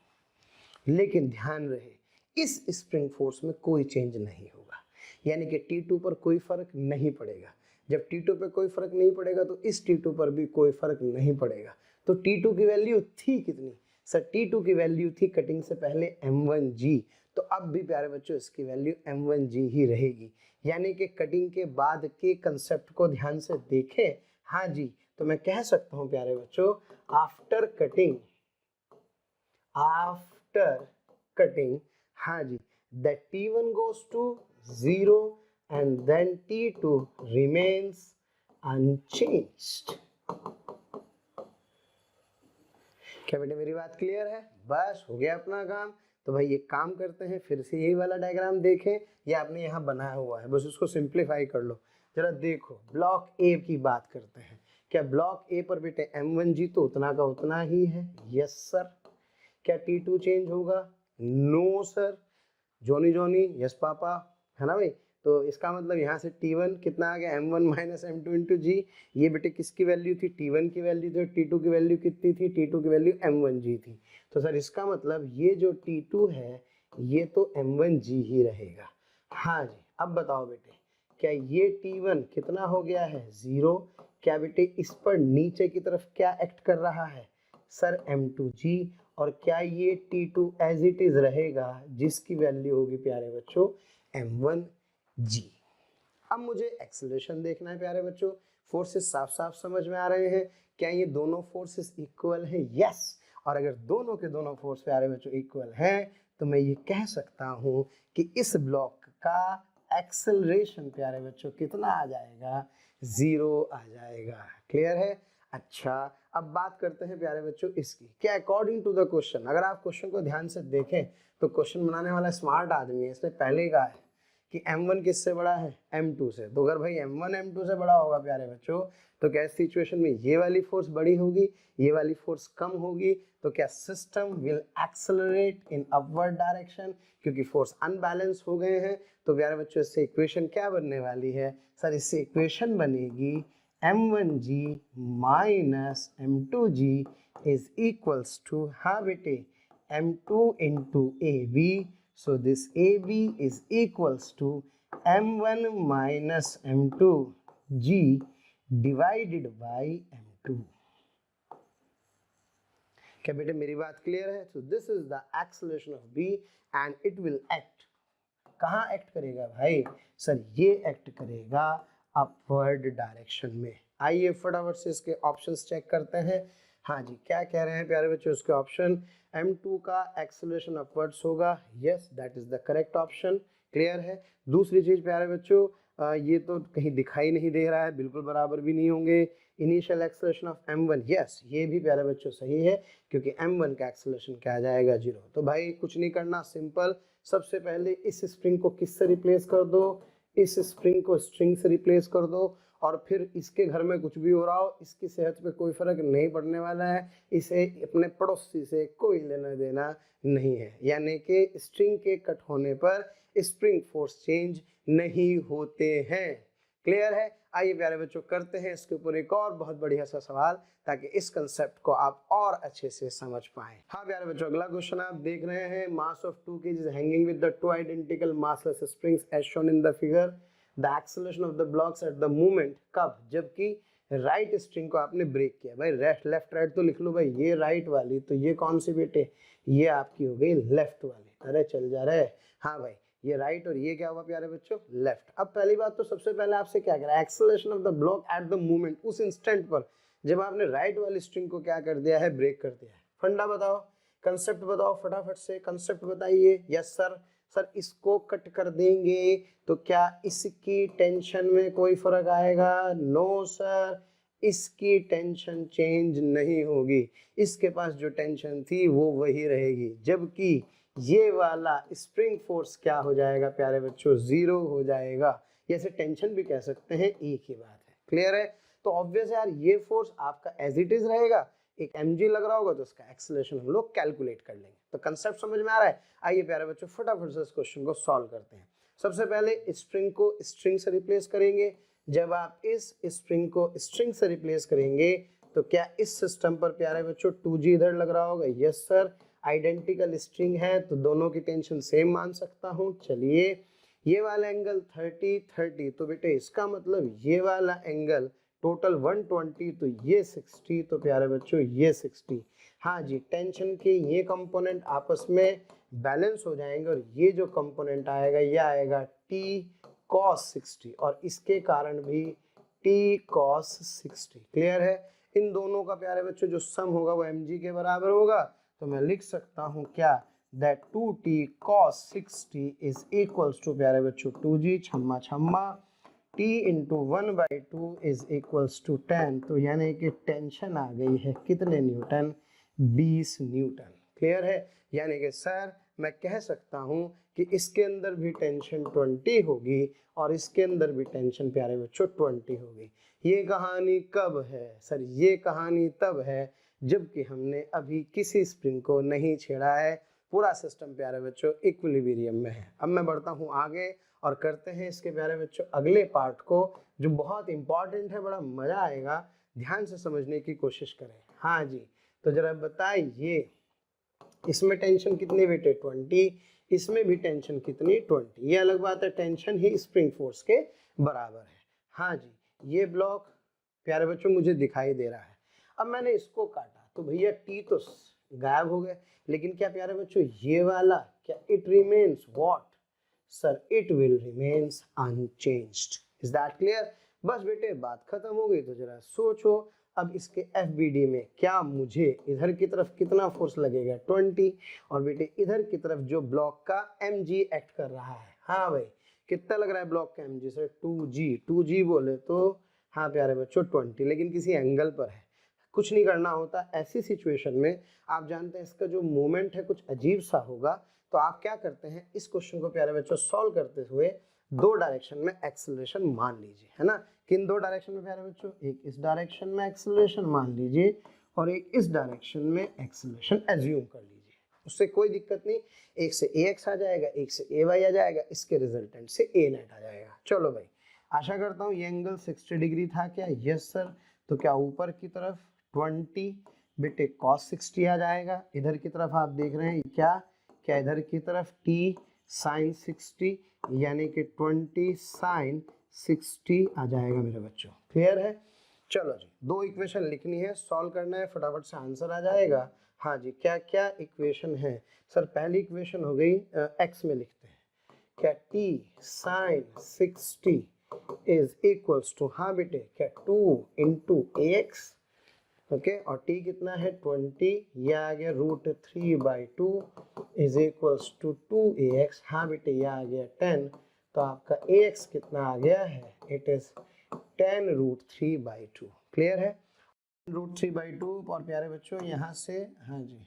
लेकिन ध्यान रहे इस स्प्रिंग फोर्स में कोई चेंज नहीं होगा, यानी कि T2 पर कोई फर्क नहीं पड़ेगा। जब T2 पे कोई फर्क नहीं पड़ेगा तो इस T2 पर भी कोई फर्क नहीं पड़ेगा। तो T2 की वैल्यू थी कितनी, सर T2 की वैल्यू थी कटिंग से पहले M1G, तो अब भी प्यारे बच्चों इसकी वैल्यू M1G ही रहेगी। यानी कि कटिंग के बाद के कंसेप्ट को ध्यान से देखें। हाँ जी, तो मैं कह सकता हूं प्यारे बच्चों, आफ्टर कटिंग, हाँ जी, that T1 goes to 0 and then T2 remains unchanged। क्या बेटे मेरी बात क्लियर है? बस हो गया अपना काम। तो भाई एक काम करते हैं, फिर से यही वाला डायग्राम देखें, ये आपने यहाँ बनाया हुआ है, बस उसको सिंप्लीफाई कर लो। जरा देखो ब्लॉक ए की बात करते हैं। क्या ब्लॉक ए पर बेटे M1G तो उतना का उतना ही है? Yes sir. क्या T2 चेंज होगा? No sir. Johnny Johnny yes papa, है ना भाई। तो इसका मतलब यहाँ से T1 कितना आ गया, M1 माइनस M2 इंटू जी। ये बेटे किसकी वैल्यू थी, T1 की वैल्यू थी। T2 की वैल्यू कितनी थी, T2 की वैल्यू M1G थी। तो सर इसका मतलब ये जो T2 है ये तो M1G ही रहेगा। हाँ जी, अब बताओ बेटे, क्या ये T1 कितना हो गया है, 0। क्या बेटे इस पर नीचे की तरफ क्या एक्ट कर रहा है, सर M2G। और क्या ये T2 एज इट इज रहेगा, जिसकी वैल्यू होगी प्यारे बच्चों M1G। अब मुझे एक्सेलरेशन देखना है प्यारे बच्चों। फोर्सेस साफ साफ समझ में आ रहे हैं, क्या ये दोनों फोर्सेस इक्वल है? यस। और अगर दोनों के दोनों फोर्स प्यारे बच्चों इक्वल हैं, तो मैं ये कह सकता हूं कि इस ब्लॉक का एक्सेलरेशन प्यारे बच्चों कितना आ जाएगा, 0 आ जाएगा। क्लियर है? अच्छा, अब बात करते हैं प्यारे बच्चों इसकी। क्या अकॉर्डिंग टू द क्वेश्चन, अगर आप क्वेश्चन को ध्यान से देखें तो क्वेश्चन बनाने वाला स्मार्ट आदमी है, इसने पहले ही कहा है कि M1 किससे बड़ा है, M2 से। तो अगर भाई M1 M2 से बड़ा होगा प्यारे बच्चों, तो क्या इस सिचुएशन में ये वाली फोर्स बड़ी होगी, ये वाली फोर्स कम होगी? तो क्या system will accelerate in upward direction, क्योंकि फोर्स अनबैलेंस हो गए हैं। तो प्यारे बच्चों इससे इक्वेशन क्या बनने वाली है, सर इससे इक्वेशन बनेगी M1G minus M2G is equals to, हाँ बेटे, M2 into AB। So this AB is equals to M1 minus M2G divided by M2। क्या बेटे मेरी बात क्लियर है? So this is the acceleration of B and it will act, कहाँ एक्ट करेगा भाई, सर ये एक्ट करेगा अपवर्ड डायरेक्शन में। आइए फटाफट से इसके ऑप्शंस चेक करते हैं। हाँ जी, क्या कह रहे हैं प्यारे बच्चों इसके ऑप्शन। m2 का एक्सेलरेशन अपवर्ड्स होगा, yes that is the correct option, clear है। दूसरी चीज प्यारे बच्चों, ये तो कहीं दिखाई नहीं दे रहा है, बिल्कुल बराबर भी नहीं होंगे। Initial acceleration of m1, yes ये भी प्यारे बच्चों सही है, क्योंकि m1 का एक्सेलरेशन क्या आ जाएगा 0। तो भाई कुछ नहीं करना, सिंपल, सबसे पहले इस स्प्रिंग को किससे रिप्लेस कर दो, इस स्प्रिंग को स्ट्रिंग से रिप्लेस कर दो, और फिर इसके घर में कुछ भी हो रहा हो इसकी सेहत पे कोई फर्क नहीं पड़ने वाला है, इसे अपने पड़ोसी से कोई लेना देना नहीं है। यानी कि स्ट्रिंग के कट होने पर स्प्रिंग फोर्स चेंज नहीं होते हैं, क्लियर है। आइए प्यारे बच्चों करते हैं इसके ऊपर एक और बहुत बढ़िया सा सवाल, ताकि इस कंसेप्ट को आप और अच्छे से समझ पाएं। हाँ प्यारे बच्चों, अगला क्वेश्चन आप देख रहे हैं, mass of 2 kg hanging with the 2 identical massless springs as shown in the figure, the acceleration of the blocks at the moment, कब, जबकि राइट स्ट्रिंग को आपने ब्रेक किया। भाई लेफ्ट राइट तो लिख लो भाई, ये राइट वाली, तो ये कौन सी बेटे, ये आपकी हो गई लेफ्ट वाली। अरे चल जा रहे, हाँ भाई ये राइट और ये क्या हुआ प्यारे बच्चों, लेफ्ट। अब पहली बात तो सबसे पहले आपसे क्या करा, acceleration of the block eight the moment, उस इंस्टेंट पर जब आपने राइट वाली स्ट्रिंग को क्या कर दिया है, ब्रेक कर दिया है। फंडा बताओ, कंसेप्ट बताओ फटाफट से, कंसेप्ट बताइए। यस सर, सर इसको कट कर देंगे तो क्या इसकी टेंशन में कोई फर्क आएगा, नो सर, इसकी टेंशन चेंज नहीं होगी, इसके पास जो टेंशन थी वो वही रहेगी, जबकि ये वाला स्प्रिंग फोर्स क्या हो जाएगा प्यारे बच्चों, 0 हो जाएगा। जैसे टेंशन भी कह सकते हैं, एक ही बात है, क्लियर है। तो ऑब्वियस यार ये फोर्स आपका एज इट इज रहेगा, एक mg लग रहा होगा तो उसका एक्सेलरेशन हम लोग कैलकुलेट कर लेंगे। तो कंसेप्ट समझ में आ रहा है। आइए प्यारे बच्चों फटाफट से इस क्वेश्चन को सॉल्व करते हैं। सबसे पहले स्प्रिंग को स्ट्रिंग से रिप्लेस करेंगे। जब आप इस स्प्रिंग को स्ट्रिंग से रिप्लेस करेंगे तो क्या इस सिस्टम पर प्यारे बच्चों 2g इधर लग रहा होगा, यस सर, आइडेंटिकल स्ट्रिंग है तो दोनों की टेंशन सेम मान सकता हूं। चलिए ये वाला एंगल 30 तो बेटे इसका मतलब ये वाला एंगल टोटल 120, तो ये 60, तो प्यारे बच्चों ये 60। हाँ जी, टेंशन के ये कंपोनेंट आपस में बैलेंस हो जाएंगे और ये जो कंपोनेंट आएगा ये आएगा t cos 60, और इसके कारण भी t cos 60, क्लियर है। इन दोनों का प्यारे बच्चों जो सम होगा वो mg के बराबर होगा, तो मैं लिख सकता हूँ क्या, that 2t cos 60 is equals to प्यारे बच्चों 2g छम्मा छम्मा t into 1/2 is equals to 10, तो यानी कि टेंशन आ गई है कितने न्यूटन, 20 न्यूटन, क्लियर है। यानी कि सर मैं कह सकता हूँ कि इसके अंदर भी टेंशन 20 होगी और इसके अंदर भी टेंशन प्यारे बच्चों 20 होगी। ये कहानी कब है सर, ये कहानी तब है जबकि हमने अभी किसी स्प्रिंग को नहीं छेड़ा है, पूरा सिस्टम प्यारे बच्चों इक्विलिब्रियम में है। अब मैं बढ़ता हूँ आगे और करते हैं इसके प्यारे बच्चों अगले पार्ट को, जो बहुत इंपॉर्टेंट है, बड़ा मजा आएगा, ध्यान से समझने की कोशिश करें। हाँ जी, तो जरा बताइए इसमें टेंशन कितनी बेटे 20, इसमें भी टेंशन कितनी 20। ये अलग बात है, टेंशन ही स्प्रिंग फोर्स के बराबर है। हाँ जी, ये ब्लॉक प्यारे बच्चों मुझे दिखाई दे रहा है। अब मैंने इसको काटा तो भैया टी तो गायब हो गए, लेकिन क्या प्यारे बच्चों ये वाला, क्या it remains what sir, it will remains unchanged. Is that clear. बस बेटे बात खत्म हो गई। तो जरा सोचो अब इसके FBD में क्या मुझे इधर की तरफ कितना फोर्स लगेगा 20, और बेटे इधर की तरफ जो ब्लॉक का mg एक्ट कर रहा है, हाँ भाई कितना लग रहा है ब्लॉक का mg सर, 2g बोले तो हाँ प्यारे बच्चों 20, लेकिन किसी एंगल पर है, कुछ नहीं करना होता। ऐसी सिचुएशन में आप जानते हैं इसका जो मोमेंट है कुछ अजीब सा होगा, तो आप क्या करते हैं इस क्वेश्चन को प्यारे बच्चों सॉल्व करते हुए दो डायरेक्शन में एक्सेलरेशन मान लीजिए, है ना। किन दो डायरेक्शन में प्यारे बच्चों, एक इस डायरेक्शन में एक्सेलरेशन मान लीजिए और एक इस डायरेक्शन में एक्सेलरेशन एज्यूम कर लीजिए, उससे कोई दिक्कत नहीं, एक से ax आ जाएगा, एक से ay आ जाएगा, इसके रिजल्टेंट से a नेट आ जाएगा। चलो भाई, आशा करता हूँ ये एंगल 60 डिग्री था क्या, यस सर। तो क्या ऊपर की तरफ 20 बेटे cos 60 आ जाएगा, इधर की तरफ आप देख रहे हैं क्या इधर की तरफ t sin 60, यानी कि 20 sin 60 आ जाएगा मेरे बच्चों, क्लियर है। चलो जी, दो इक्वेशन लिखनी है, सॉल्व करना है, फटाफट से आंसर आ जाएगा। हाँ जी, क्या क्या इक्वेशन है सर, पहली इक्वेशन हो गई x में लिखते हैं, क्या t sin 60 is equals to, हाँ बेटे क्या, 2 इंटू ए एक्स, ओके, और t कितना है 20, ये आ गया √3/2 इज इक्वल्स टू 2ax, हाँ बेटे ये आ गया 10, तो आपका ax कितना आ गया है, इट इज 10√3/2। क्लियर है, √3/2। और प्यारे बच्चों यहाँ से, हाँ जी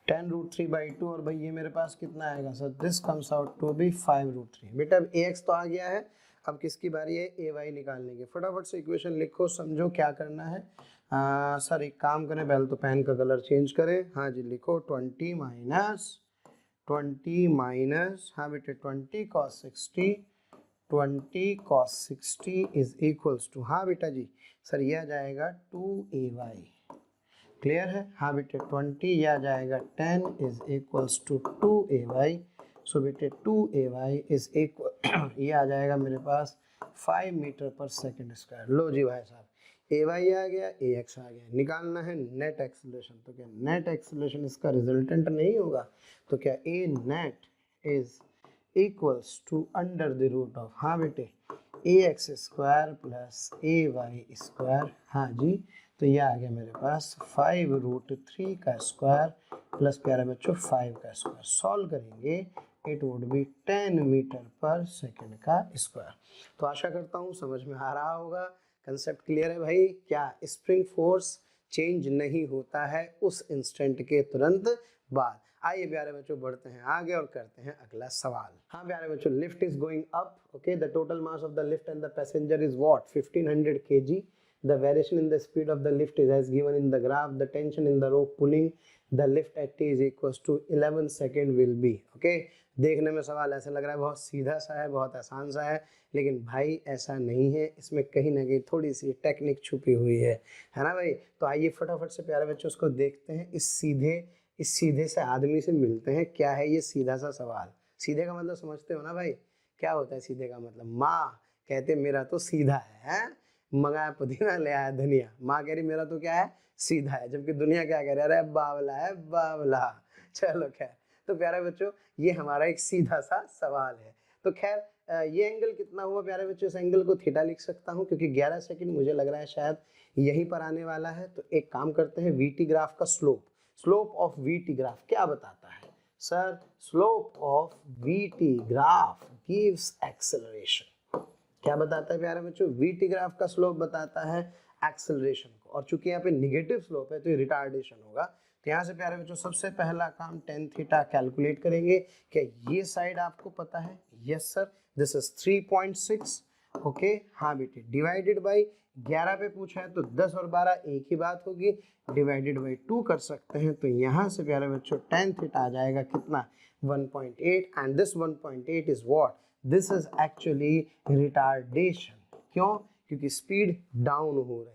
10√3/2, और भाई ये मेरे पास कितना आएगा sir, this comes out to be 5√3। बेटा अब ax तो आ गया है, अब किसकी बारी है, ay निकालने की। फटाफट से इक्वेशन लिखो, समझो क्या करना है। सर एक काम करें, पहले तो पेन का कलर चेंज करें। हाँ जी लिखो 20 माइनस, हाँ बेटे 20 cos 60, 20 cos 60 is equals to, हाँ बेटा जी सर ये आ जाएगा 2ay। क्लियर है, हाँ बेटे 20 ये आ जाएगा 10 इज इक्वल्स टू 2ay। सो बेटे 2ay इज इक्वल ये आ जाएगा मेरे पास 5 मीटर पर सेकंड स्क्वायर। लो जी भाई साहब, ay आ गया, ax आ गया, निकालना है नेट एक्सेलरेशन। तो क्या नेट एक्सेलरेशन इसका रिजल्टेंट नहीं होगा, तो क्या a net is equals to under the root of, हाँ बेटे ax square plus ay square, हाँ जी, तो ये आ गया मेरे पास 5√3 का स्क्वायर प्लस प्यारे बच्चों 5 का स्क्वायर। सॉल्व करेंगे it would be 10 metre per second का स्क्वायर। तो आशा करता हूँ समझ में आ रहा होगा, कंसेप्ट क्लियर है भाई। क्या स्प्रिंग फोर्स चेंज नहीं होता है उस इंस्टेंट के तुरंत बाद। आइए प्यारे बच्चों बढ़ते हैं आगे और करते हैं अगला सवाल। हाँ प्यारे बच्चों, lift is going up, okay, the total mass of the lift and the passenger is what, 1500 kg. The variation in the speed of the lift is as given in the graph. The tension in the rope pulling the lift at t is equals to 11 second will be, okay. देखने में सवाल ऐसा लग रहा है बहुत सीधा सा है, बहुत आसान सा है, लेकिन भाई ऐसा नहीं है, इसमें कहीं ना कहीं थोड़ी सी टेक्निक छुपी हुई है ना भाई। तो आइए फटाफट से प्यारे बच्चों उसको देखते हैं, इस सीधे से आदमी से मिलते हैं। क्या है ये सीधा सा सवाल, सीधे का मतलब समझते हो ना भाई, क्या होता है सीधे का मतलब, माँ कहते मेरा तो सीधा है, मंगाया पुदीना ले आया धनिया, माँ कह रही मेरा तो क्या है सीधा है, जबकि दुनिया क्या कह रही है, अरे बावला है बावला। चलो खैर, तो प्यारे बच्चों ये हमारा एक सीधा सा सवाल है। तो खैर ये एंगल कितना हुआ प्यारे बच्चों, इस एंगल को थीटा लिख सकता हूँ क्योंकि 11 सेकंड मुझे लग रहा है शायद यहीं पर आने वाला है। तो एक काम करते हैं, वीटी ग्राफ का स्लोप ऑफ वीटी ग्राफ क्या बताता है sir, slope of VT graph gives acceleration. क्या बताता है प्यारे बच्चों, वीटी ग्राफ का स्लोप बताता है एक्सेलरेशन को, और चूंकि यहाँ पे निगेटिव स्लोप है तो ये रिटार्डेशन होगा। तो यहाँ से प्यारे बच्चों सबसे पहला काम tan थीटा कैलकुलेट करेंगे। क्या ये साइड आपको पता है, yes sir, this is 3.6, okay, हाँ बेटे, डिवाइडेड बाई 11 पे पूछा है तो 10 और 12 एक ही बात होगी, डिवाइडेड बाई 2 कर सकते हैं। तो यहाँ से प्यारे बच्चों tan थीटा आ जाएगा कितना, 1.8, and this 1.8 is what, this is actually retardation. क्यों, क्योंकि स्पीड डाउन हो रही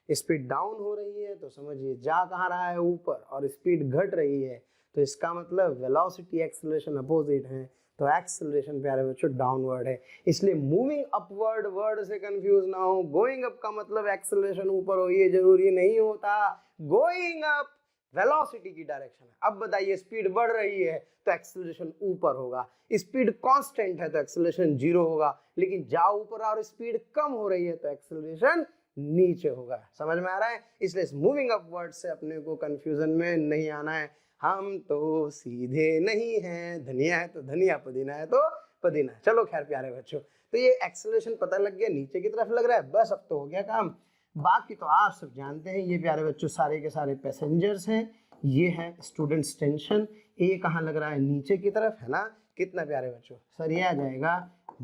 है, स्पीड डाउन हो रही है तो समझिए जा कहाँ रहा है ऊपर, और स्पीड घट रही है तो इसका मतलब वेलोसिटी एक्सेलरेशन अपोजिट है, तो एक्सेलरेशन प्यारे बच्चों डाउनवर्ड है। इसलिए मूविंग अपवर्ड वर्ड से कंफ्यूज ना हो, गोइंग अप का मतलब एक्सेलरेशन ऊपर हो ये जरूरी नहीं होता, गोइंग अप वेलोसिटी की डायरेक्शन है। अब बताइए स्पीड बढ़ रही है तो एक्सेलरेशन ऊपर होगा, स्पीड कांस्टेंट है तो एक्सेलरेशन 0 होगा, लेकिन जा ऊपर और स्पीड कम हो रही है तो एक्सेलरेशन नीचे होगा। समझ में आ रहा है, इसलिए इस मूविंग अपवर्ड से अपने को कंफ्यूजन में नहीं आना है, हम तो सीधे नहीं हैं, धनिया है तो धनिया, पुदीना है तो पुदीना। चलो खैर प्यारे बच्चों, तो ये एक्सेलरेशन पता लग गया, नीचे की तरफ लग रहा है, बस अब तो हो गया काम। बाकी तो आप सब जानते हैं, ये प्यारे बच्चों सारे के सारे पैसेंजर्स हैं, ये है स्टूडेंट्स टेंशन, ये कहाँ लग रहा है नीचे की तरफ है ना। कितना प्यारे बच्चों, सर ये आ जाएगा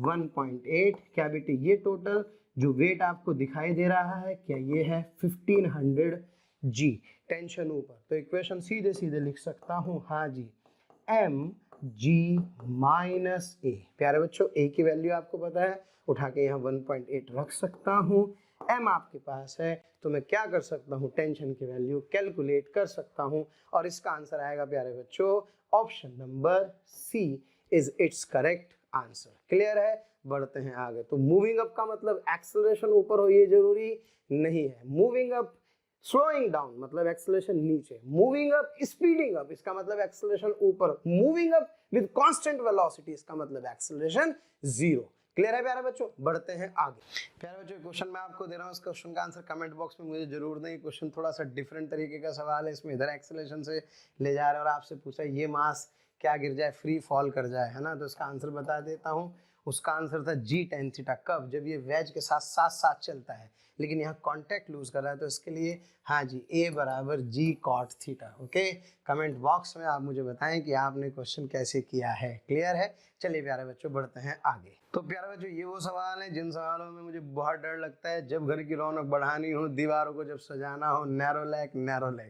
1.8। क्या बेटे ये टोटल जो वेट आपको दिखाई दे रहा है, क्या ये है 1500 जी, टेंशन ऊपर, तो इक्वेशन सीधे सीधे लिख सकता हूँ, हाँ जी, एम जी माइनस ए। प्यारे बच्चों ए की वैल्यू आपको पता है, उठा के यहाँ 1.8 रख सकता हूँ, एम आपके पास है तो मैं क्या कर सकता हूँ, टेंशन की वैल्यू कैलकुलेट कर सकता हूँ, और इसका आंसर आएगा प्यारे बच्चों option number C is its correct answer. Clear है, बढ़ते हैं आगे। तो मूविंग अप का मतलब एक्सेलरेशन ऊपर हो ये जरूरी नहीं है, मूविंग अप स्लोइंग डाउन मतलब एक्सेलरेशन नीचे, मूविंग अप स्पीडिंग अप इसका मतलब एक्सेलरेशन ऊपर, moving up with constant velocity इसका मतलब एक्सेलरेशन जीरो। क्लियर है प्यारे बच्चों? बढ़ते हैं आगे। प्यारे बच्चों क्वेश्चन मैं आपको दे रहा हूँ, इस क्वेश्चन का आंसर कमेंट बॉक्स में मुझे जरूर दें। क्वेश्चन थोड़ा सा डिफरेंट तरीके का सवाल है, इसमें इधर एक्सेलरेशन से ले जा रहे हैं और आपसे पूछा ये मास क्या गिर जाए, फ्री फॉल कर जाए, है ना। तो इसका आंसर बता देता हूँ। उसका आंसर था जी टेन थीटा। कब? जब ये वेज के साथ साथ साथ चलता है, लेकिन यहाँ कॉन्टैक्ट लूज कर रहा है, तो इसके लिए हाँ जी ए बराबर g cot theta. Okay, comment box में आप मुझे बताएं कि आपने क्वेश्चन कैसे किया है। क्लियर है? चलिए प्यारे बच्चों बढ़ते हैं आगे। तो प्यारे बच्चों ये वो सवाल है जिन सवालों में मुझे बहुत डर लगता है। जब घर की रौनक बढ़ानी हो, दीवारों को जब सजाना हो, नैरो लैक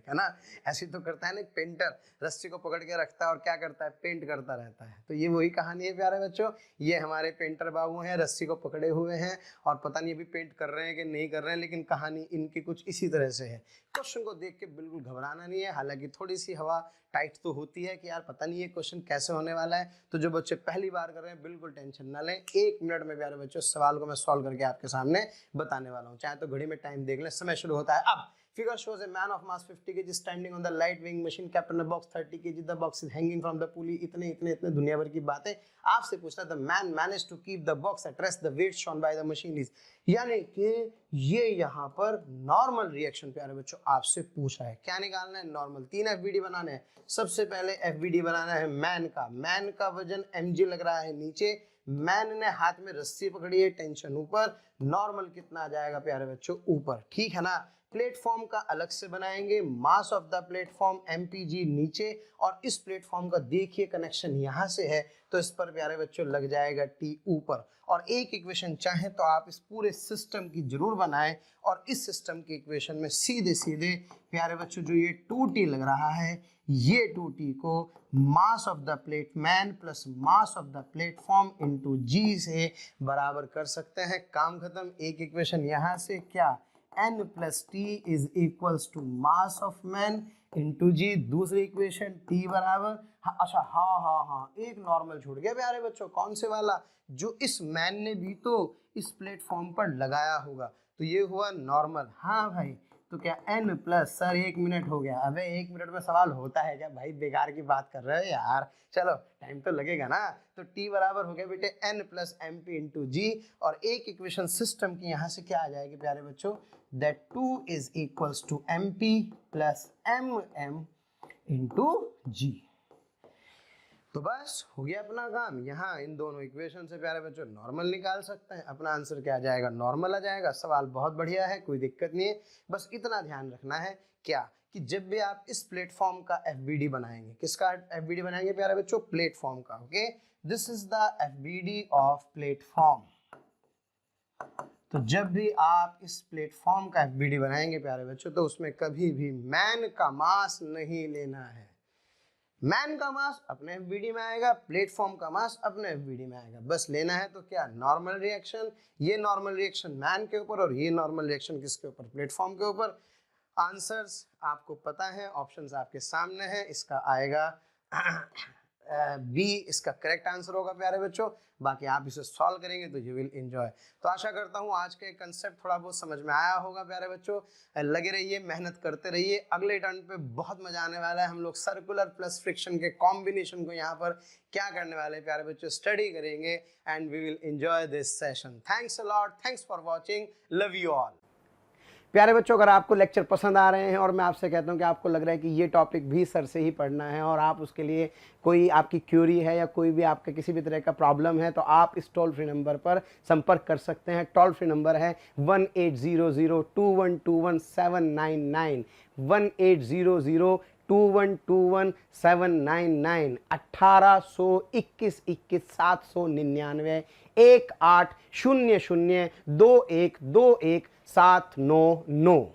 है ना, ऐसी तो करता है ना पेंटर, रस्सी को पकड़ के रखता है और क्या करता है, पेंट करता रहता है। तो ये वही कहानी है प्यारे बच्चों। ये हमारे पेंटर बाबू हैं, रस्सी को पकड़े हुए हैं और पता नहीं अभी पेंट कर रहे हैं कि नहीं कर रहे हैं, लेकिन कहानी इनकी कुछ इसी तरह से है। क्वेश्चन को देख के बिल्कुल घबराना नहीं है, हालांकि थोड़ी सी हवा टाइट तो होती है कि यार पता नहीं ये क्वेश्चन कैसे होने वाला है। तो जो बच्चे पहली बार कर रहे हैं बिल्कुल टेंशन ना लें, 1 मिनट में प्यारे बच्चों सवाल को मैं सॉल्व करके आपके सामने बताने वाला हूँ। चाहे तो घड़ी में टाइम देख लें, समय शुरू होता है अब। Figure shows a man of mass 50 kg standing on the light weighing machine kept in a box 30 kg. The box is hanging from the pulley. इतने इतने इतने दुनिया भर की बातें आपसे पूछता है। The man managed to keep the box at rest. The weight shown by the machine is, यानी कि ये यहाँ पर नॉर्मल रिएक्शन प्यारे बच्चों आपसे पूछा है। क्या निकालना है? नॉर्मल। 3 एफबीडी बनाने हैं। सबसे पहले एफबीडी बनाना है मैन का। मैन का वजन mg लग रहा है नीचे, मैन ने हाथ में रस्सी पकड़ी है, टेंशन ऊपर, नॉर्मल कितना आ जाएगा प्यारे बच्चों? ऊपर। ठीक है ना। प्लेटफॉर्म का अलग से बनाएंगे, mass of the platform mPg नीचे, और इस प्लेटफॉर्म का देखिए कनेक्शन यहाँ से है, तो इस पर प्यारे बच्चों लग जाएगा T ऊपर। और एक इक्वेशन चाहे तो आप इस पूरे सिस्टम की जरूर बनाएं, और इस सिस्टम की इक्वेशन में सीधे सीधे प्यारे बच्चों जो ये 2T लग रहा है, ये 2T को mass of the plate man plus mass of the platform into G से बराबर कर सकते हैं। काम खत्म। एक इक्वेशन यहाँ से क्या, n plus T is equals to mass of man into g. दूसरी इक्वेशन t बराबर अच्छा हाँ एक नॉर्मल छूट गया प्यारे बच्चों। कौन से वाला? जो इस मैन ने भी तो इस प्लेटफॉर्म पर लगाया होगा, तो ये हुआ नॉर्मल। हाँ भाई, तो क्या n प्लस, सर 1 मिनट हो गया। अबे 1 मिनट में सवाल होता है क्या भाई? बेकार की बात कर रहे हो यार, चलो टाइम तो लगेगा ना। तो t बराबर हो गया बेटे n plus M P into g, और एक इक्वेशन सिस्टम की यहाँ से क्या आ जाएगी प्यारे बच्चों, that 2 is equals to M P plus M M into g. तो बस हो गया अपना काम। यहाँ इन दोनों इक्वेशन से प्यारे बच्चों नॉर्मल निकाल सकते हैं। अपना आंसर क्या आ जाएगा? नॉर्मल आ जाएगा। सवाल बहुत बढ़िया है, कोई दिक्कत नहीं है। बस इतना ध्यान रखना है क्या, कि जब भी आप इस प्लेटफॉर्म का एफबीडी बनाएंगे, किसका एफबीडी बनाएंगे प्यारे बच्चों? प्लेटफॉर्म का। Okay, this is the FBD of platform. तो जब भी आप इस प्लेटफॉर्म का एफबीडी बनाएंगे प्यारे बच्चों, तो उसमें कभी भी मैन का मास नहीं लेना है। मैन का मास अपने एफबीडी में आएगा, प्लेटफॉर्म का मास अपने एफबीडी में आएगा। बस लेना है तो क्या, नॉर्मल रिएक्शन। ये नॉर्मल रिएक्शन मैन के ऊपर और ये नॉर्मल रिएक्शन किसके ऊपर? प्लेटफॉर्म के ऊपर। आंसर्स आपको पता है, ऑप्शंस आपके सामने हैं। इसका आएगा बी, इसका करेक्ट आंसर होगा प्यारे बच्चों। बाकी आप इसे सॉल्व करेंगे तो यू विल एंजॉय। तो आशा करता हूँ आज का कंसेप्ट थोड़ा बहुत समझ में आया होगा प्यारे बच्चों। लगे रहिए, मेहनत करते रहिए। अगले टर्न पे बहुत मजा आने वाला है। हम लोग सर्कुलर प्लस फ्रिक्शन के कॉम्बिनेशन को यहाँ पर क्या करने वाले हैं प्यारे बच्चों, स्टडी करेंगे, and we will enjoy this session. Thanks a lot, thanks for watching, love you all. प्यारे बच्चों, अगर आपको लेक्चर पसंद आ रहे हैं और मैं आपसे कहता हूं कि आपको लग रहा है कि ये टॉपिक भी सर से ही पढ़ना है, और आप उसके लिए कोई आपकी क्यूरी है या कोई भी आपका किसी भी तरह का प्रॉब्लम है, तो आप इस टोल फ्री नंबर पर संपर्क कर सकते हैं। टोल फ्री नंबर है 18002121 180021 799 1821 799 180021 799।